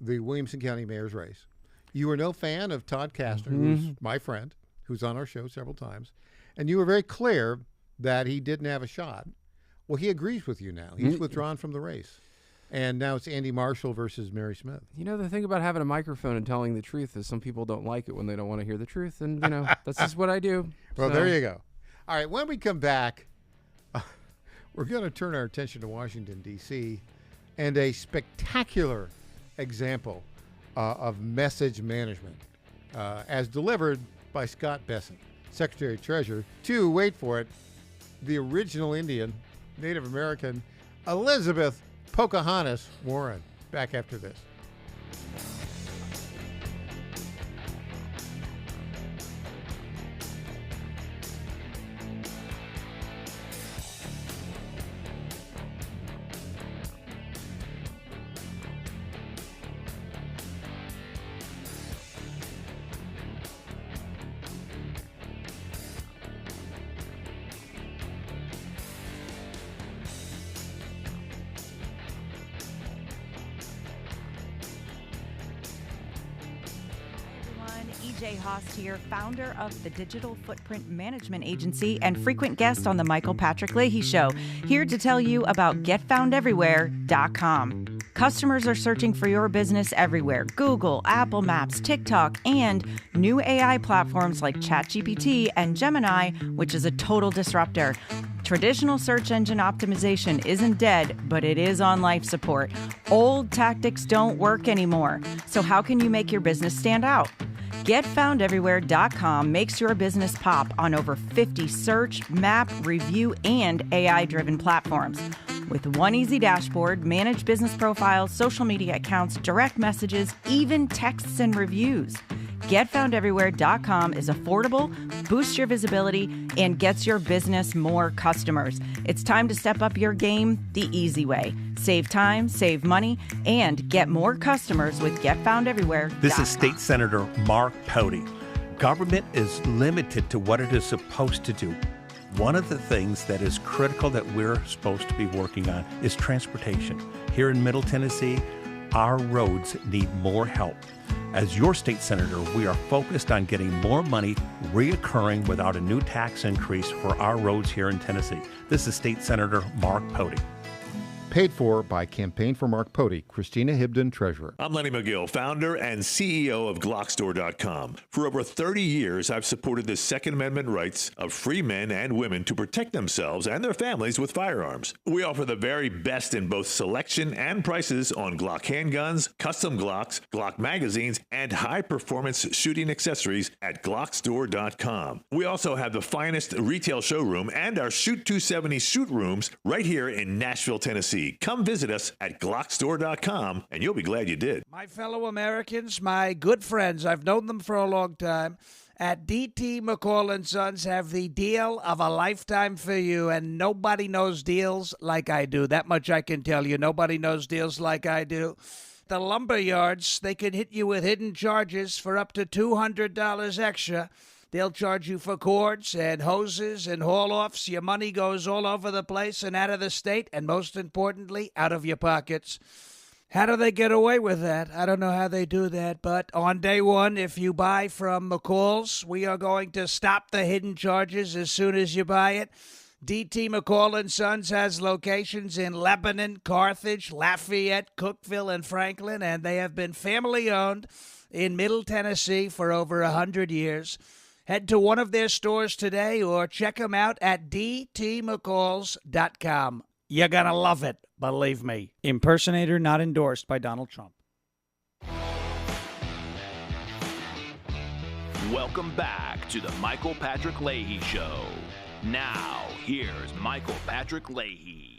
the Williamson County mayor's race. You were no fan of Todd Kastner, who's my friend, who's on our show several times, and you were very clear that he didn't have a shot. Well, he agrees with you now. He's withdrawn from the race. And now it's Andy Marshall versus Mary Smith. The thing about having a microphone and telling the truth is some people don't like it when they don't want to hear the truth. And, that's just what I do. Well, there you go. All right, when we come back, we're going to turn our attention to Washington, D.C., and a spectacular example of message management as delivered by Scott Bessent, Secretary of Treasury, to, wait for it, the original Indian, Native American, Elizabeth Pocahontas Warren. Back after this. Jay Haast here, founder of the Digital Footprint Management Agency and frequent guest on the Michael Patrick Leahy Show, here to tell you about GetFoundEverywhere.com. Customers are searching for your business everywhere: Google, Apple Maps, TikTok, and new AI platforms like ChatGPT and Gemini, which is a total disruptor. Traditional search engine optimization isn't dead, but it is on life support. Old tactics don't work anymore. So how can you make your business stand out? GetFoundEverywhere.com makes your business pop on over 50 search, map, review, and AI-driven platforms. With one easy dashboard, manage business profiles, social media accounts, direct messages, even texts and reviews. GetFoundEverywhere.com is affordable, boosts your visibility, and gets your business more customers. It's time to step up your game the easy way. Save time, save money, and get more customers with GetFoundEverywhere.com. This is State Senator Mark Pody. Government is limited to what it is supposed to do. One of the things that is critical that we're supposed to be working on is transportation. Here in Middle Tennessee, our roads need more help. As your state senator, we are focused on getting more money reoccurring without a new tax increase for our roads here in Tennessee. This is State Senator Mark Pody. Paid for by Campaign for Mark Pody, Christina Hibden, Treasurer. I'm Lenny McGill, founder and CEO of GlockStore.com. For over 30 years, I've supported the Second Amendment rights of free men and women to protect themselves and their families with firearms. We offer the very best in both selection and prices on Glock handguns, custom Glocks, Glock magazines, and high-performance shooting accessories at GlockStore.com. We also have the finest retail showroom and our Shoot 270 shoot rooms right here in Nashville, Tennessee. Come visit us at GlockStore.com, and you'll be glad you did. My fellow Americans, my good friends, I've known them for a long time, at D.T. McCall & Sons have the deal of a lifetime for you, and nobody knows deals like I do. That much I can tell you. Nobody knows deals like I do. The lumber yards, they can hit you with hidden charges for up to $200 extra. They'll charge you for cords and hoses and haul-offs. Your money goes all over the place and out of the state, and most importantly, out of your pockets. How do they get away with that? I don't know how they do that, but on day one, if you buy from McCall's, we are going to stop the hidden charges as soon as you buy it. D.T. McCall & Sons has locations in Lebanon, Carthage, Lafayette, Cookeville, and Franklin, and they have been family-owned in Middle Tennessee for over 100 years. Head to one of their stores today or check them out at dtmccalls.com. You're going to love it, believe me. Impersonator not endorsed by Donald Trump. Welcome back to the Michael Patrick Leahy Show. Now, here's Michael Patrick Leahy.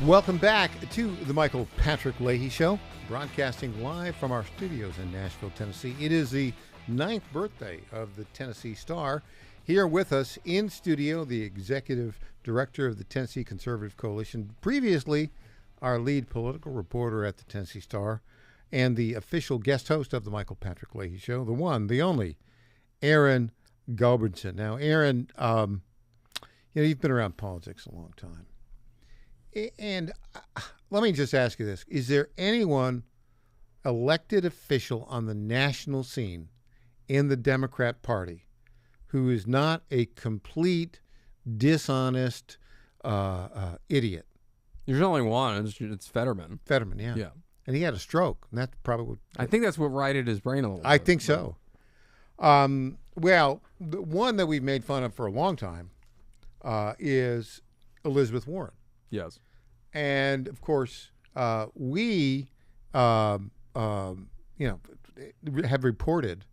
Welcome back to the Michael Patrick Leahy Show, broadcasting live from our studios in Nashville, Tennessee. It is the 9th birthday of the Tennessee Star. Here with us in studio, the executive director of the Tennessee Conservative Coalition, previously our lead political reporter at the Tennessee Star, and the official guest host of the Michael Patrick Leahy Show, the one, the only, Aaron Gulbranson. Now, Aaron, you've been around politics a long time. And let me just ask you this. Is there anyone elected official on the national scene in the Democrat Party who is not a complete, dishonest idiot? There's only one. It's Fetterman. Fetterman, yeah. Yeah. And he had a stroke. And that's probably what... I think that's what righted his brain a little bit. I think so. Well, the one that we've made fun of for a long time is Elizabeth Warren. Yes. And, of course, we have reported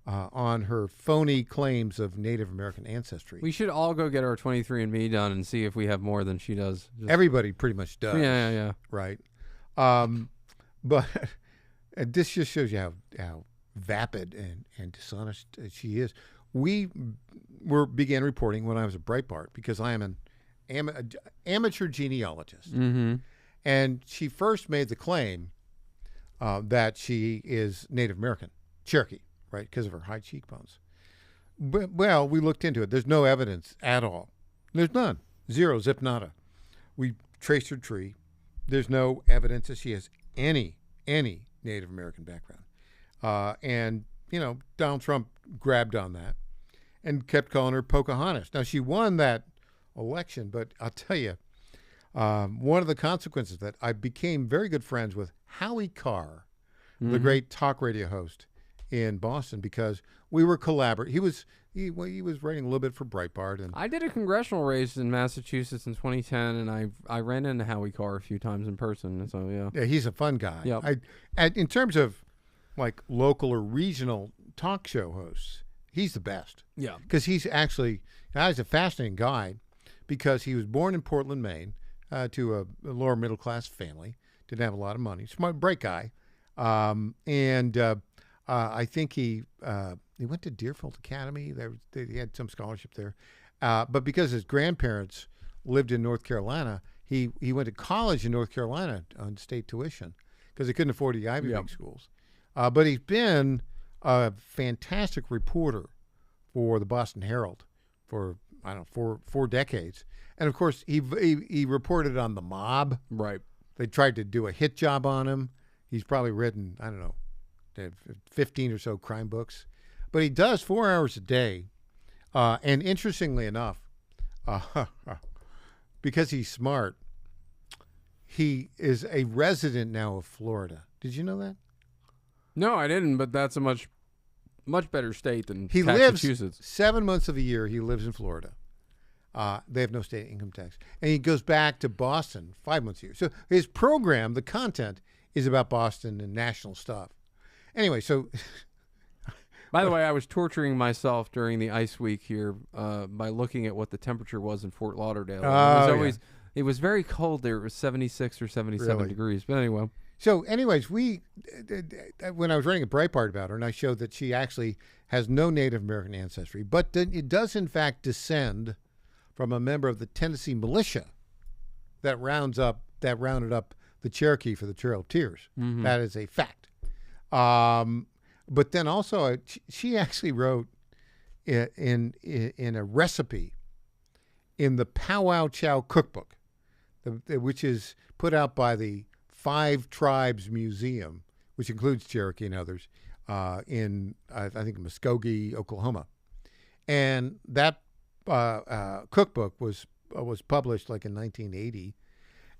on her phony claims of Native American ancestry. We should all go get our 23andMe done and see if we have more than she does. Everybody pretty much does. Yeah. Right. But this just shows you how vapid and dishonest she is. We began reporting when I was at Breitbart because I am an amateur genealogist. Mm-hmm. And she first made the claim that she is Native American, Cherokee, right, because of her high cheekbones. But, well, we looked into it. There's no evidence at all. There's none. Zero, zip, nada. We traced her tree. There's no evidence that she has any Native American background. And, Donald Trump grabbed on that and kept calling her Pocahontas. Now, she won that election, but I'll tell you, one of the consequences of that, I became very good friends with Howie Carr, the great talk radio host in Boston, because we were collaborating. He was writing a little bit for Breitbart, and I did a congressional race in Massachusetts in 2010, and I ran into Howie Carr a few times in person. So yeah, he's a fun guy. Yep. In terms of like local or regional talk show hosts, he's the best. Yeah, because he's a fascinating guy, because he was born in Portland, Maine, to a lower middle class family. Didn't have a lot of money. Smart, bright guy, and I think he went to Deerfield Academy. He had some scholarship there, but because his grandparents lived in North Carolina, he went to college in North Carolina on state tuition because he couldn't afford the Ivy League schools. But he's been a fantastic reporter for the Boston Herald for four decades, and of course he reported on the mob. Right. They tried to do a hit job on him. He's probably written 15 or so crime books, but he does 4 hours a day. And interestingly enough, because he's smart, he is a resident now of Florida. Did you know that? No, I didn't, but that's a much better state than he Massachusetts. Lives 7 months of the year. He lives in Florida. They have no state income tax. And he goes back to Boston 5 months a year. So his program, the content, is about Boston and national stuff. Anyway, so... By the way, I was torturing myself during the ice week here by looking at what the temperature was in Fort Lauderdale. It was very cold there. It was 76 or 77 degrees. But anyway. So anyways, when I was writing a Breitbart about her, and I showed that she actually has no Native American ancestry, but it does in fact descend from a member of the Tennessee militia that rounded up the Cherokee for the Trail of Tears. Mm-hmm. That is a fact. But then also, she actually wrote in a recipe in the Powwow Chow Cookbook, which is put out by the Five Tribes Museum, which includes Cherokee and others, in I think Muskogee, Oklahoma, and that cookbook was published like in 1980,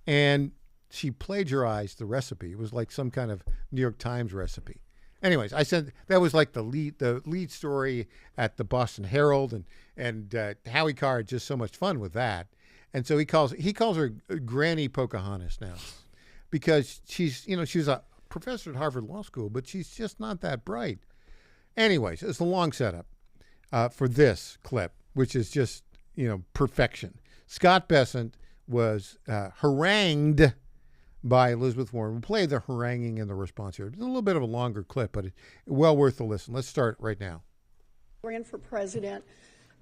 and she plagiarized the recipe. It was like some kind of New York Times recipe. Anyways, I said that was like the lead story at the Boston Herald, and Howie Carr had just so much fun with that, and so he calls her Granny Pocahontas now, because she was a professor at Harvard Law School, but she's just not that bright. Anyways, it's a long setup for this clip, which is just perfection. Scott Bessent was harangued by Elizabeth Warren. We'll play the haranguing and the response here. It's a little bit of a longer clip, but well worth the listen. Let's start right now. Ran for president.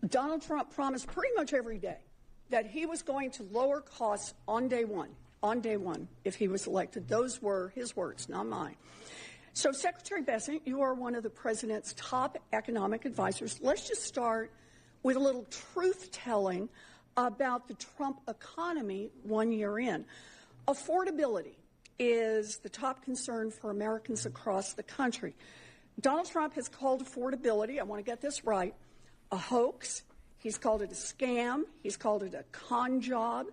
Donald Trump promised pretty much every day that he was going to lower costs on day one, if he was elected. Those were his words, not mine. So, Secretary Bessent, you are one of the president's top economic advisors. Let's just start with a little truth-telling about the Trump economy 1 year in. Affordability is the top concern for Americans across the country. Donald Trump has called affordability, I want to get this right, a hoax. He's called it a scam. He's called it a con job.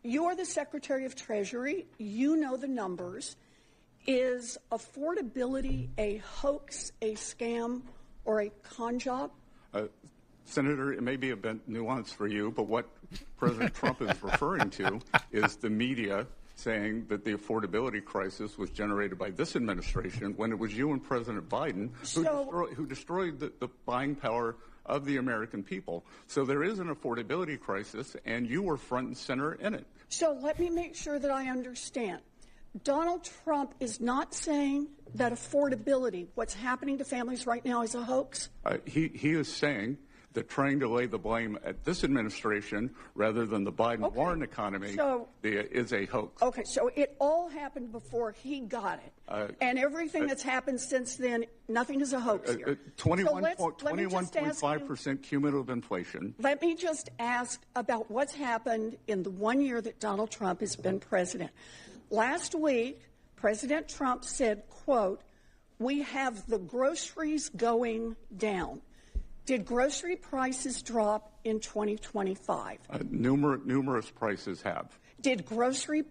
You're the Secretary of Treasury. You know the numbers. Is affordability a hoax, a scam, or a con job? Senator, it may be a bit nuanced for you, but what President Trump is referring to is the media saying that the affordability crisis was generated by this administration when it was you and President Biden who destroyed the buying power of the American people. So there is an affordability crisis, and you were front and center in it. So let me make sure that I understand. Donald Trump is not saying that affordability, what's happening to families right now, is a hoax? He is saying that trying to lay the blame at this administration rather than the Biden-Warren economy is a hoax. Okay, so it all happened before he got it. And everything that's happened since then, nothing is a hoax here. 21.5% cumulative inflation. Let me just ask about what's happened in the 1 year that Donald Trump has been president. Last week, President Trump said, quote, we have the groceries going down. Did grocery prices drop in 2025? Numerous prices have. Did grocery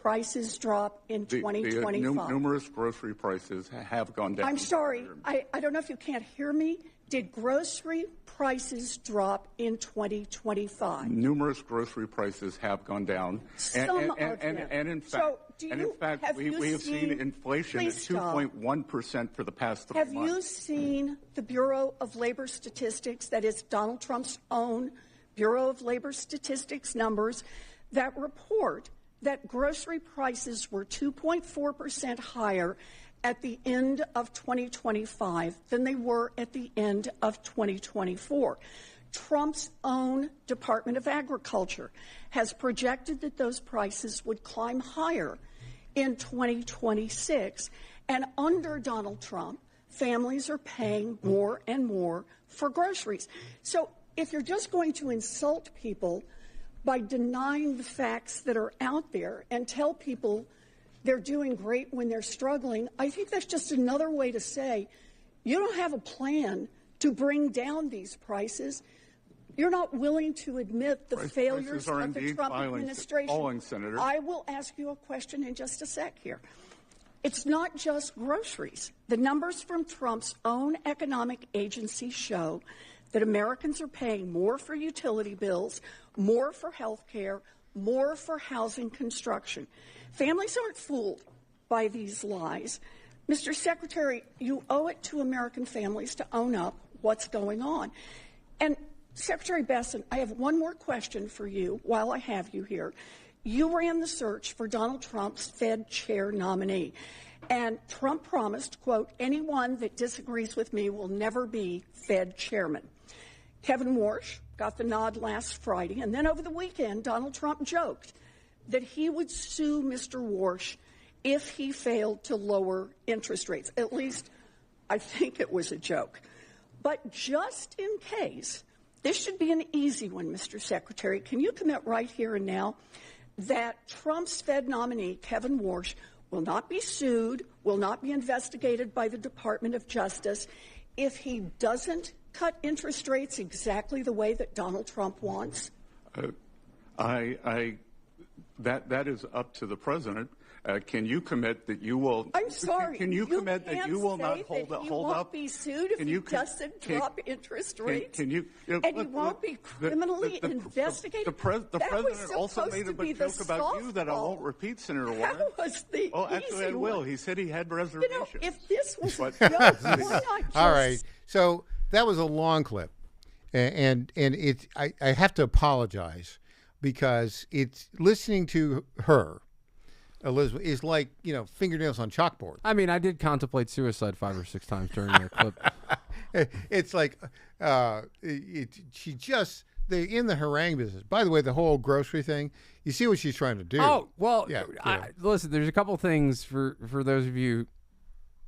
prices drop in 2025? Numerous grocery prices have gone down. I'm sorry. I don't know if you can't hear me. Did grocery prices drop in 2025? Numerous grocery prices have gone down. And in fact, we have seen inflation at 2.1% for the past 3 months. Have you seen the Bureau of Labor Statistics, that is Donald Trump's own Bureau of Labor Statistics numbers, that report that grocery prices were 2.4% higher at the end of 2025 than they were at the end of 2024. Trump's own Department of Agriculture has projected that those prices would climb higher in 2026. And under Donald Trump, families are paying more and more for groceries. So if you're just going to insult people by denying the facts that are out there and tell people they're doing great when they're struggling, I think that's just another way to say you don't have a plan to bring down these prices. You're not willing to admit the failures of the Trump administration. Senator. I will ask you a question in just a sec here. It's not just groceries. The numbers from Trump's own economic agency show that Americans are paying more for utility bills, more for health care, more for housing construction. Families aren't fooled by these lies. Mr. Secretary, you owe it to American families to own up what's going on. And Secretary Besson, I have one more question for you while I have you here. You ran the search for Donald Trump's Fed chair nominee. And Trump promised, quote, anyone that disagrees with me will never be Fed chairman. Kevin Warsh got the nod last Friday. And then over the weekend, Donald Trump joked that he would sue Mr. Warsh if he failed to lower interest rates. At least, I think it was a joke. But just in case, this should be an easy one, Mr. Secretary. Can you commit right here and now that Trump's Fed nominee, Kevin Warsh, will not be sued, will not be investigated by the Department of Justice if he doesn't cut interest rates exactly the way that Donald Trump wants? That is up to the president. Can you commit that you will? I'm sorry. Can you commit that you will not hold up? He hold won't up? Be sued if he doesn't drop interest rates. And he won't be criminally investigated. The president also made a joke about you that I won't repeat, Senator Warren. That was the actually, I will. One. He said he had reservations. If this was a joke, why not just... All right. So that was a long clip, and it's I have to apologize because it's listening to her. Elizabeth is like, fingernails on chalkboard. I mean, I did contemplate suicide 5 or 6 times during that clip. It's like they're in the harangue business. By the way, the whole grocery thing, you see what she's trying to do. Oh, well, yeah. Listen, there's a couple things for those of you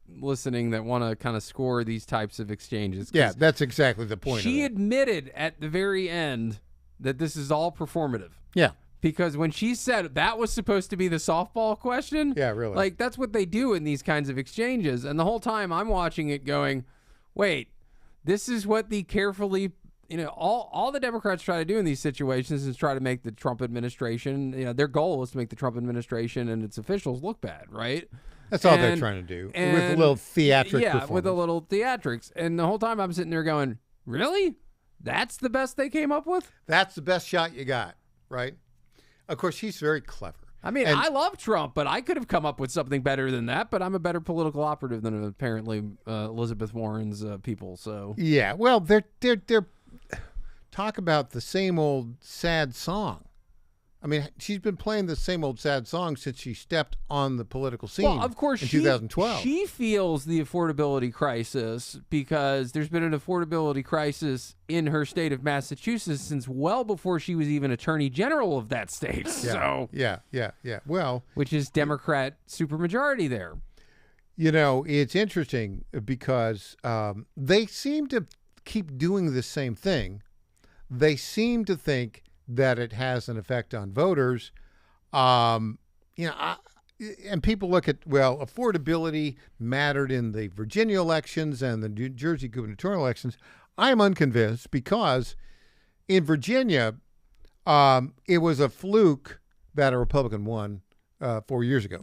listening that want to kind of score these types of exchanges. Yeah, that's exactly the point. She admitted at the very end that this is all performative. Yeah. Because when she said that was supposed to be the softball question, yeah, really, like that's what they do in these kinds of exchanges. And the whole time I'm watching it going, wait, this is what the carefully, all the Democrats try to do in these situations is try to make the Trump administration, their goal is to make the Trump administration and its officials look bad, right? That's all they're trying to do, with a little theatrics. Yeah, with a little theatrics. And the whole time I'm sitting there going, really? That's the best they came up with? That's the best shot you got, right? Of course, he's very clever. I mean, I love Trump, but I could have come up with something better than that. But I'm a better political operative than apparently Elizabeth Warren's people. So yeah, well, they're talk about the same old sad song. I mean, she's been playing the same old sad song since she stepped on the political scene. Well, of course, in 2012. She feels the affordability crisis because there's been an affordability crisis in her state of Massachusetts since well before she was even Attorney General of that state. Yeah, So yeah. Well, which is Democrat supermajority there. It's interesting because they seem to keep doing the same thing. They seem to think that it has an effect on voters. and people look at, well, affordability mattered in the Virginia elections and the New Jersey gubernatorial elections. I'm unconvinced because in Virginia, it was a fluke that a Republican won 4 years ago.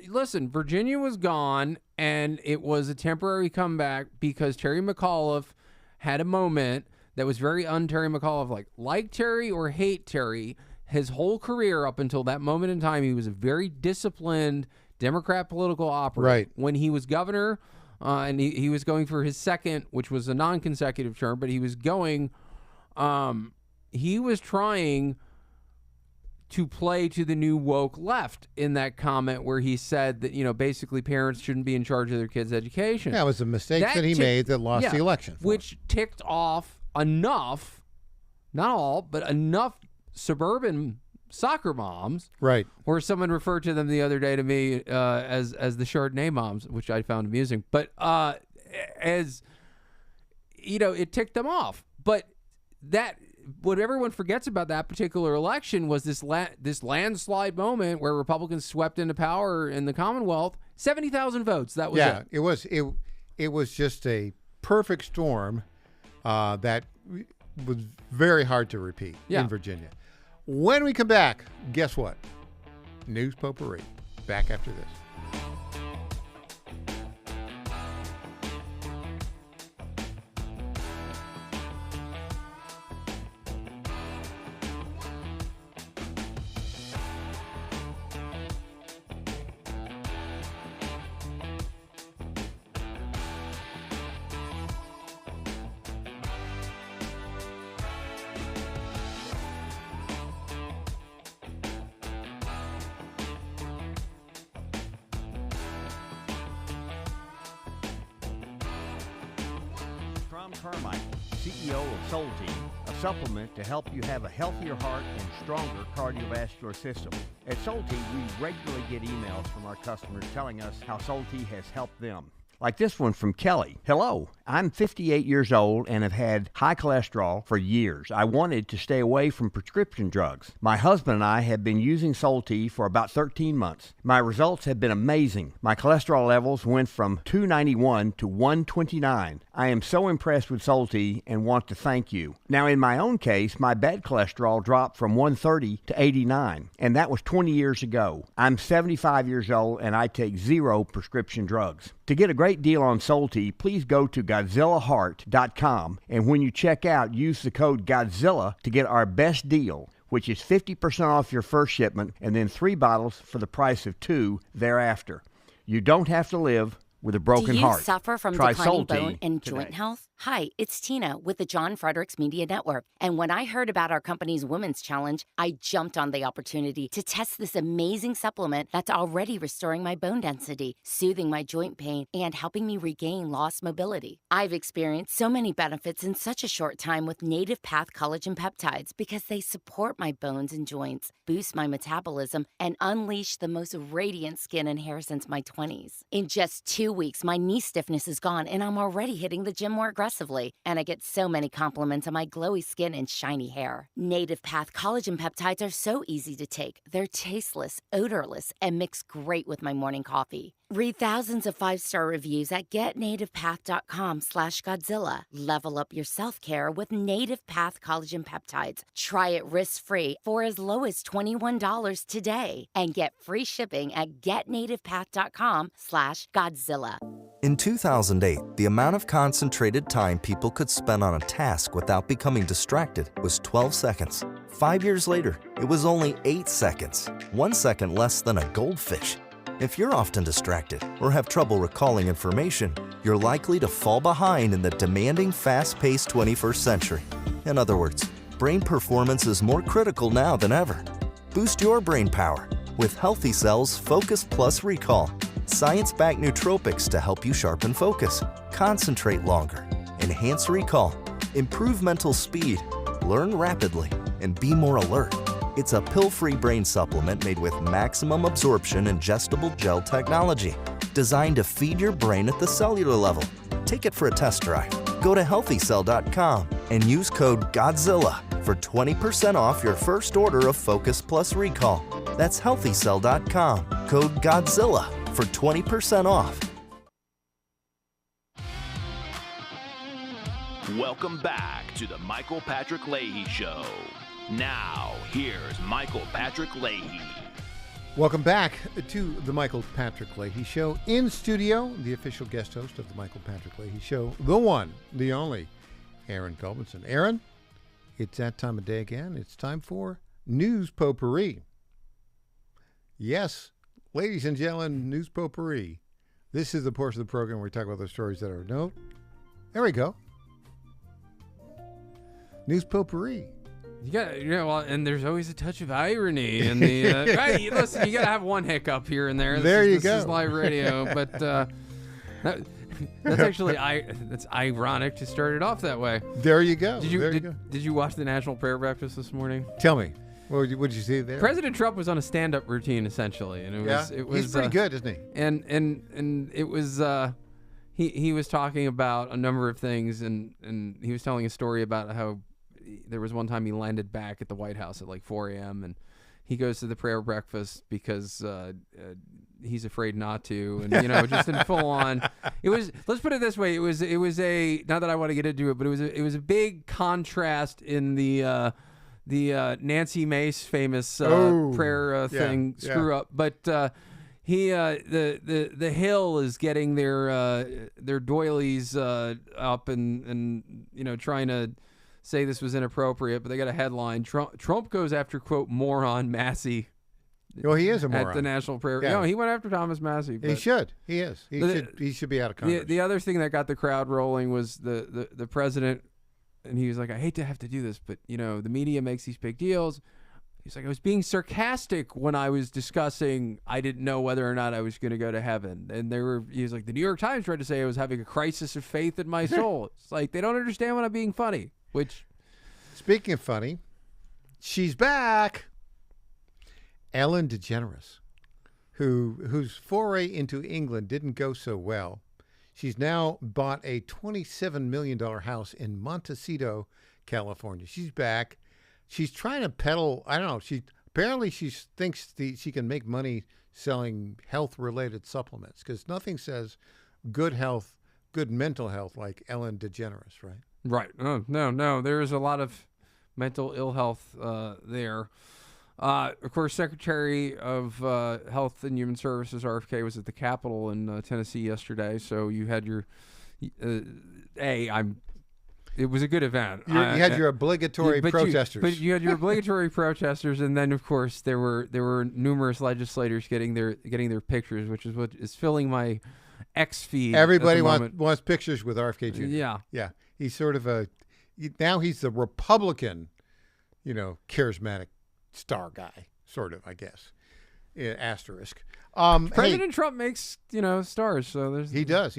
Listen, Virginia was gone, and it was a temporary comeback because Terry McAuliffe had a moment that was very un-Terry McAuliffe, like Terry or hate Terry. His whole career up until that moment in time, he was a very disciplined Democrat political operator. Right. When he was governor, and he was going for his second, which was a non-consecutive term, but he was going, he was trying to play to the new woke left in that comment where he said that, basically parents shouldn't be in charge of their kids' education. That was a mistake that he made that lost the election. Which ticked off enough, not all, but enough suburban soccer moms, right? Where someone referred to them the other day to me as the Chardonnay moms, which I found amusing. But as it ticked them off. But what everyone forgets about that particular election was this landslide moment where Republicans swept into power in the Commonwealth. 70,000 votes. That was it. It was just a perfect storm that was very hard to repeat in Virginia. When we come back, guess what? News Potpourri. Back after this. Carmichael, CEO of Soul Team, a supplement to help you have a healthier heart and stronger cardiovascular system. At Soul Team, we regularly get emails from our customers telling us how Soul Team has helped them. Like this one from Kelly. Hello, I'm 58 years old and have had high cholesterol for years. I wanted to stay away from prescription drugs. My husband and I have been using Solti for about 13 months. My results have been amazing. My cholesterol levels went from 291 to 129. I am so impressed with Solti and want to thank you. Now, in my own case, my bad cholesterol dropped from 130 to 89, and that was 20 years ago. I'm 75 years old and I take 0 prescription drugs. To get a great deal on Solti, please go to GodzillaHeart.com, and when you check out, use the code Godzilla to get our best deal, which is 50% off your first shipment and then 3 bottles for the price of 2 thereafter. You don't have to live with a broken heart. Do you suffer from Try declining Solti bone and today. joint health? Hi, it's Tina with the John Fredericks Media Network. And when I heard about our company's Women's Challenge, I jumped on the opportunity to test this amazing supplement that's already restoring my bone density, soothing my joint pain, and helping me regain lost mobility. I've experienced so many benefits in such a short time with Native Path Collagen Peptides because they support my bones and joints, boost my metabolism, and unleash the most radiant skin and hair since my 20s. In just 2 weeks, my knee stiffness is gone, and I'm already hitting the gym more aggressively. And I get so many compliments on my glowy skin and shiny hair. Native Path Collagen Peptides are so easy to take. They're tasteless, odorless, and mix great with my morning coffee. Read thousands of 5-star reviews at getnativepath.com/Godzilla. Level up your self-care with Native Path Collagen Peptides. Try it risk-free for as low as $21 today. And get free shipping at getnativepath.com/Godzilla. In 2008, the amount of concentrated time people could spend on a task without becoming distracted was 12 seconds. 5 years later, it was only 8 seconds, 1 second less than a goldfish. If you're often distracted or have trouble recalling information, you're likely to fall behind in the demanding, fast-paced 21st century. In other words, brain performance is more critical now than ever. Boost your brain power with Healthy Cells Focus Plus Recall. Science-backed nootropics to help you sharpen focus, concentrate longer, enhance recall, improve mental speed, learn rapidly, and be more alert. It's a pill-free brain supplement made with maximum absorption ingestible gel technology, designed to feed your brain at the cellular level. Take it for a test drive. Go to healthycell.com and use code GODZILLA for 20% off your first order of Focus Plus Recall. That's healthycell.com, code GODZILLA for 20% off. Welcome back to the Michael Patrick Leahy Show. Now, here's Michael Patrick Leahy. Welcome back to the Michael Patrick Leahy Show. In studio, the official guest host of the Michael Patrick Leahy Show, the one, the only, Aaron Culbertson. Aaron, it's that time of day again. It's time for News Potpourri. Yes, ladies and gentlemen, News Potpourri. This is the portion of the program where we talk about those stories that are of note. There we go. News Potpourri. Well, and there's always a touch of irony in the. Right, listen, you got to have one hiccup here and there. This is live radio, but that's actually that's ironic to start it off that way. There you go. Did you watch the National Prayer Breakfast this morning? Tell me. What did you see there? President Trump was on a stand-up routine essentially, and it was he's pretty good, isn't he? And it was he was talking about a number of things, and he was telling a story about how there was one time he landed back at the White House at like 4 a.m. and he goes to the prayer breakfast because he's afraid not to, and just in full on. It was, let's put it this way, it was a, not that I want to get into it, but it was a big contrast in the Nancy Mace famous prayer thing screw up, but he the Hill is getting their doilies up and trying to say this was inappropriate, but they got a headline: Trump goes after, quote, moron Massey. Well, he is a moron at the National Prayer. Yeah. No, he went after Thomas Massey. He should. He is. He should be out of Congress. The other thing that got the crowd rolling was the president, and he was like, I hate to have to do this, but the media makes these big deals. He's like, I was being sarcastic when I was discussing I didn't know whether or not I was going to go to heaven. And he was like, the New York Times tried to say I was having a crisis of faith in my soul. It's like, they don't understand when I'm being funny. Which, speaking of funny, she's back. Ellen DeGeneres, whose foray into England didn't go so well. She's now bought a $27 million house in Montecito, California. She's back. She's trying to peddle, I don't know, she thinks she can make money selling health-related supplements, because nothing says good health, good mental health like Ellen DeGeneres, right? Right. Oh, no. There is a lot of mental ill health there. Of course, Secretary of Health and Human Services, RFK, was at the Capitol in Tennessee yesterday. So you had your it was a good event. You had your obligatory protesters. But you had your obligatory protesters, and then, of course, there were numerous legislators getting their pictures, which is what is filling my X feed. Everybody wants pictures with RFK Jr. Yeah. He's sort of now he's the Republican, charismatic star guy, sort of, I guess. Asterisk. President Trump makes, stars. So he does.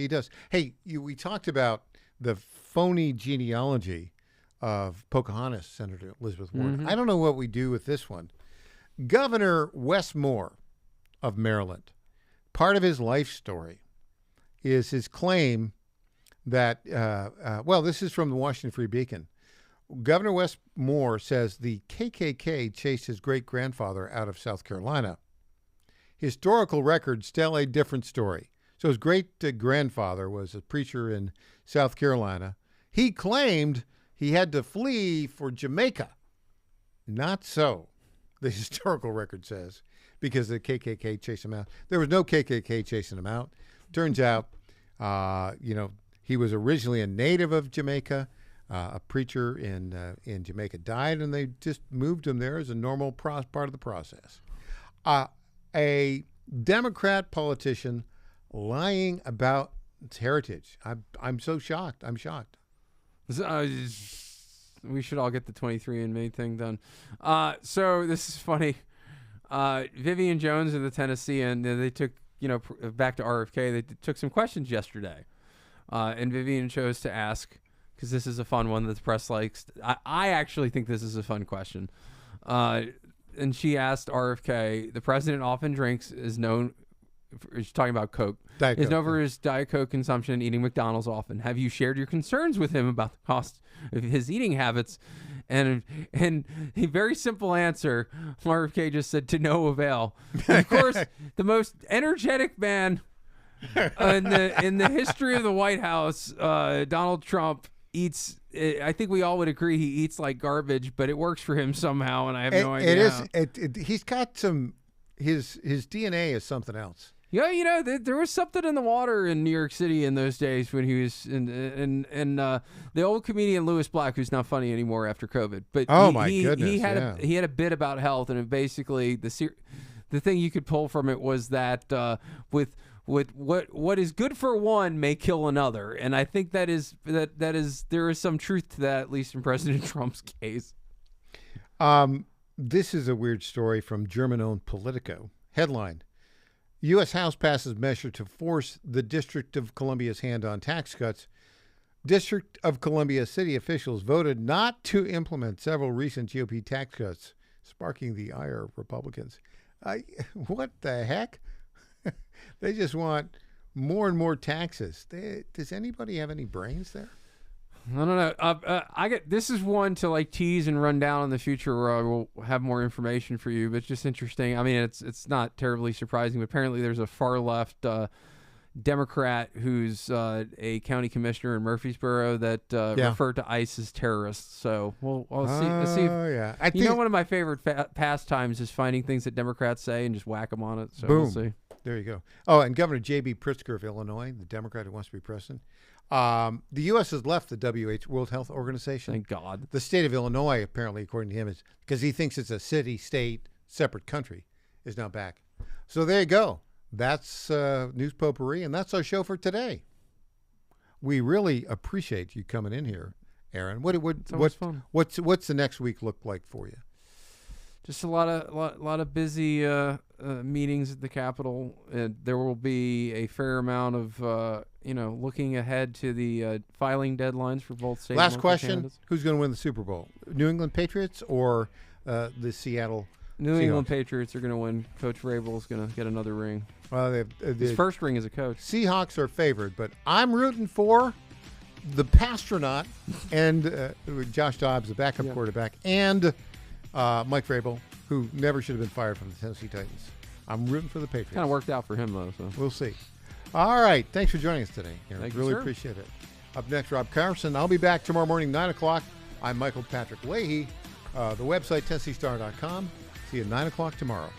Hey, we talked about the phony genealogy of Pocahontas, Senator Elizabeth Warren. Mm-hmm. I don't know what we do with this one. Governor Wes Moore of Maryland, part of his life story is his claim that, this is from the Washington Free Beacon. Governor Wes Moore says the KKK chased his great-grandfather out of South Carolina. Historical records tell a different story. So his great-grandfather was a preacher in South Carolina. He claimed he had to flee for Jamaica. Not so, the historical record says, because the KKK chased him out. There was no KKK chasing him out. Turns out, he was originally a native of Jamaica. A preacher in Jamaica died, and they just moved him there as a normal part of the process. A Democrat politician lying about its heritage. I'm so shocked. I'm shocked. We should all get the 23andMe thing done. So this is funny. Vivian Jones of the Tennessean, they took, back to RFK, they took some questions yesterday. And Vivian chose to ask, because this is a fun one that the press likes. I actually think this is a fun question. And she asked RFK, the president often she's talking about Coke, is known for his Diet Coke consumption and eating McDonald's often. Have you shared your concerns with him about the cost of his eating habits? And a very simple answer, Marv Kaye just said, to no avail. And of course, the most energetic man in the history of the White House, Donald Trump, eats. I think we all would agree he eats like garbage, but it works for him somehow, and I have no idea. He's got some. His DNA is something else. Yeah, there was something in the water in New York City in those days when he was in the old comedian Louis Black, who's not funny anymore after COVID. But he had a bit about health, and it basically the thing you could pull from it was that with what is good for one may kill another, and I think there is some truth to that, at least in President Trump's case. This is a weird story from German-owned Politico. Headline: U.S. House passes measure to force the District of Columbia's hand on tax cuts. District of Columbia city officials voted not to implement several recent GOP tax cuts, sparking the ire of Republicans. What the heck? They just want more and more taxes. Does anybody have any brains there? I don't know. This is one to like tease and run down in the future where I will have more information for you. But it's just interesting. I mean, it's not terribly surprising. But apparently, there's a far left Democrat who's a county commissioner in Murfreesboro that referred to ICE as terrorists. So we'll see. Let's see. One of my favorite pastimes is finding things that Democrats say and just whack them on it. So boom. We'll see. There you go. Oh, and Governor J.B. Pritzker of Illinois, the Democrat who wants to be president. The U.S. has left the WHO, World Health Organization. Thank God. The state of Illinois, apparently, according to him, is because he thinks it's a city, state, separate country, is now back. So there you go. That's News Potpourri, and that's our show for today. We really appreciate you coming in here, Aaron. What's the next week look like for you? Just a lot of busy meetings at the Capitol. There will be a fair amount of looking ahead to the filing deadlines for both state. Last and question: candidates. Who's going to win the Super Bowl? New England Patriots or the Seattle? New Seahawks? England Patriots are going to win. Coach Vrabel is going to get another ring. Well, his first ring as a coach. Seahawks are favored, but I'm rooting for the Pastronaut and Josh Dobbs, the backup quarterback, and Mike Vrabel, who never should have been fired from the Tennessee Titans. I'm rooting for the Patriots. Kind of worked out for him, though. So we'll see. All right. Thanks for joining us today, Aaron. Thank you, really sir. appreciate it. Up next, Rob Carson. I'll be back tomorrow morning, 9 o'clock. I'm Michael Patrick Leahy. The website, TennesseeStar.com. See you at 9 o'clock tomorrow.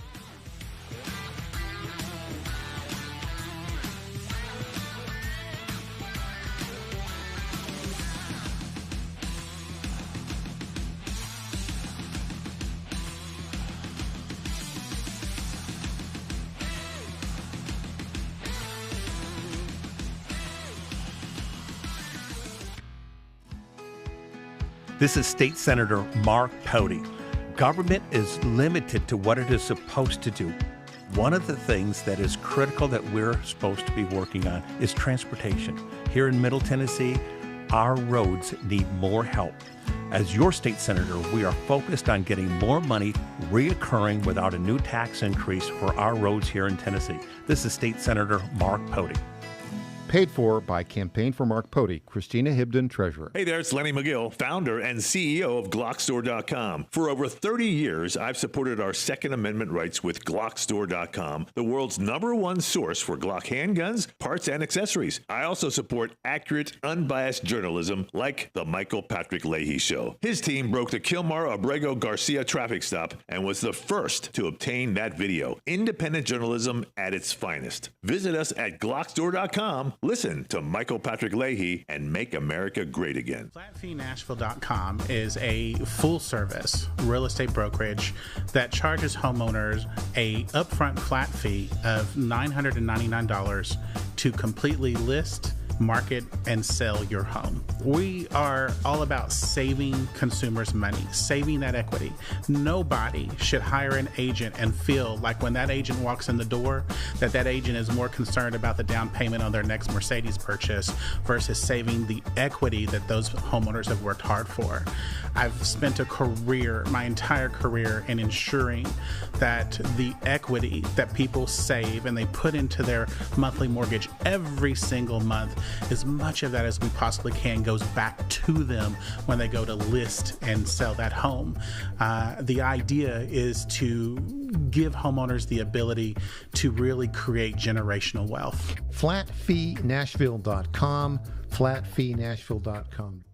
This is State Senator Mark Pody. Government is limited to what it is supposed to do. One of the things that is critical that we're supposed to be working on is transportation. Here in Middle Tennessee, our roads need more help. As your state senator, we are focused on getting more money reoccurring without a new tax increase for our roads here in Tennessee. This is State Senator Mark Pody. Paid for by Campaign for Mark Pody, Christina Hibden, Treasurer. Hey there, it's Lenny McGill, founder and CEO of GlockStore.com. For over 30 years, I've supported our Second Amendment rights with GlockStore.com, the world's #1 source for Glock handguns, parts, and accessories. I also support accurate, unbiased journalism like The Michael Patrick Leahy Show. His team broke the Kilmar Abrego Garcia traffic stop and was the first to obtain that video. Independent journalism at its finest. Visit us at GlockStore.com. Listen to Michael Patrick Leahy and make America great again. FlatFeeNashville.com is a full-service real estate brokerage that charges homeowners a upfront flat fee of $999 to completely list, market, and sell your home. We are all about saving consumers money, saving that equity. Nobody should hire an agent and feel like when that agent walks in the door, that agent is more concerned about the down payment on their next Mercedes purchase versus saving the equity that those homeowners have worked hard for. I've spent my entire career in ensuring that the equity that people save and they put into their monthly mortgage every single month, as much of that as we possibly can goes back to them when they go to list and sell that home. The idea is to give homeowners the ability to really create generational wealth. Flatfeenashville.com, flatfeenashville.com.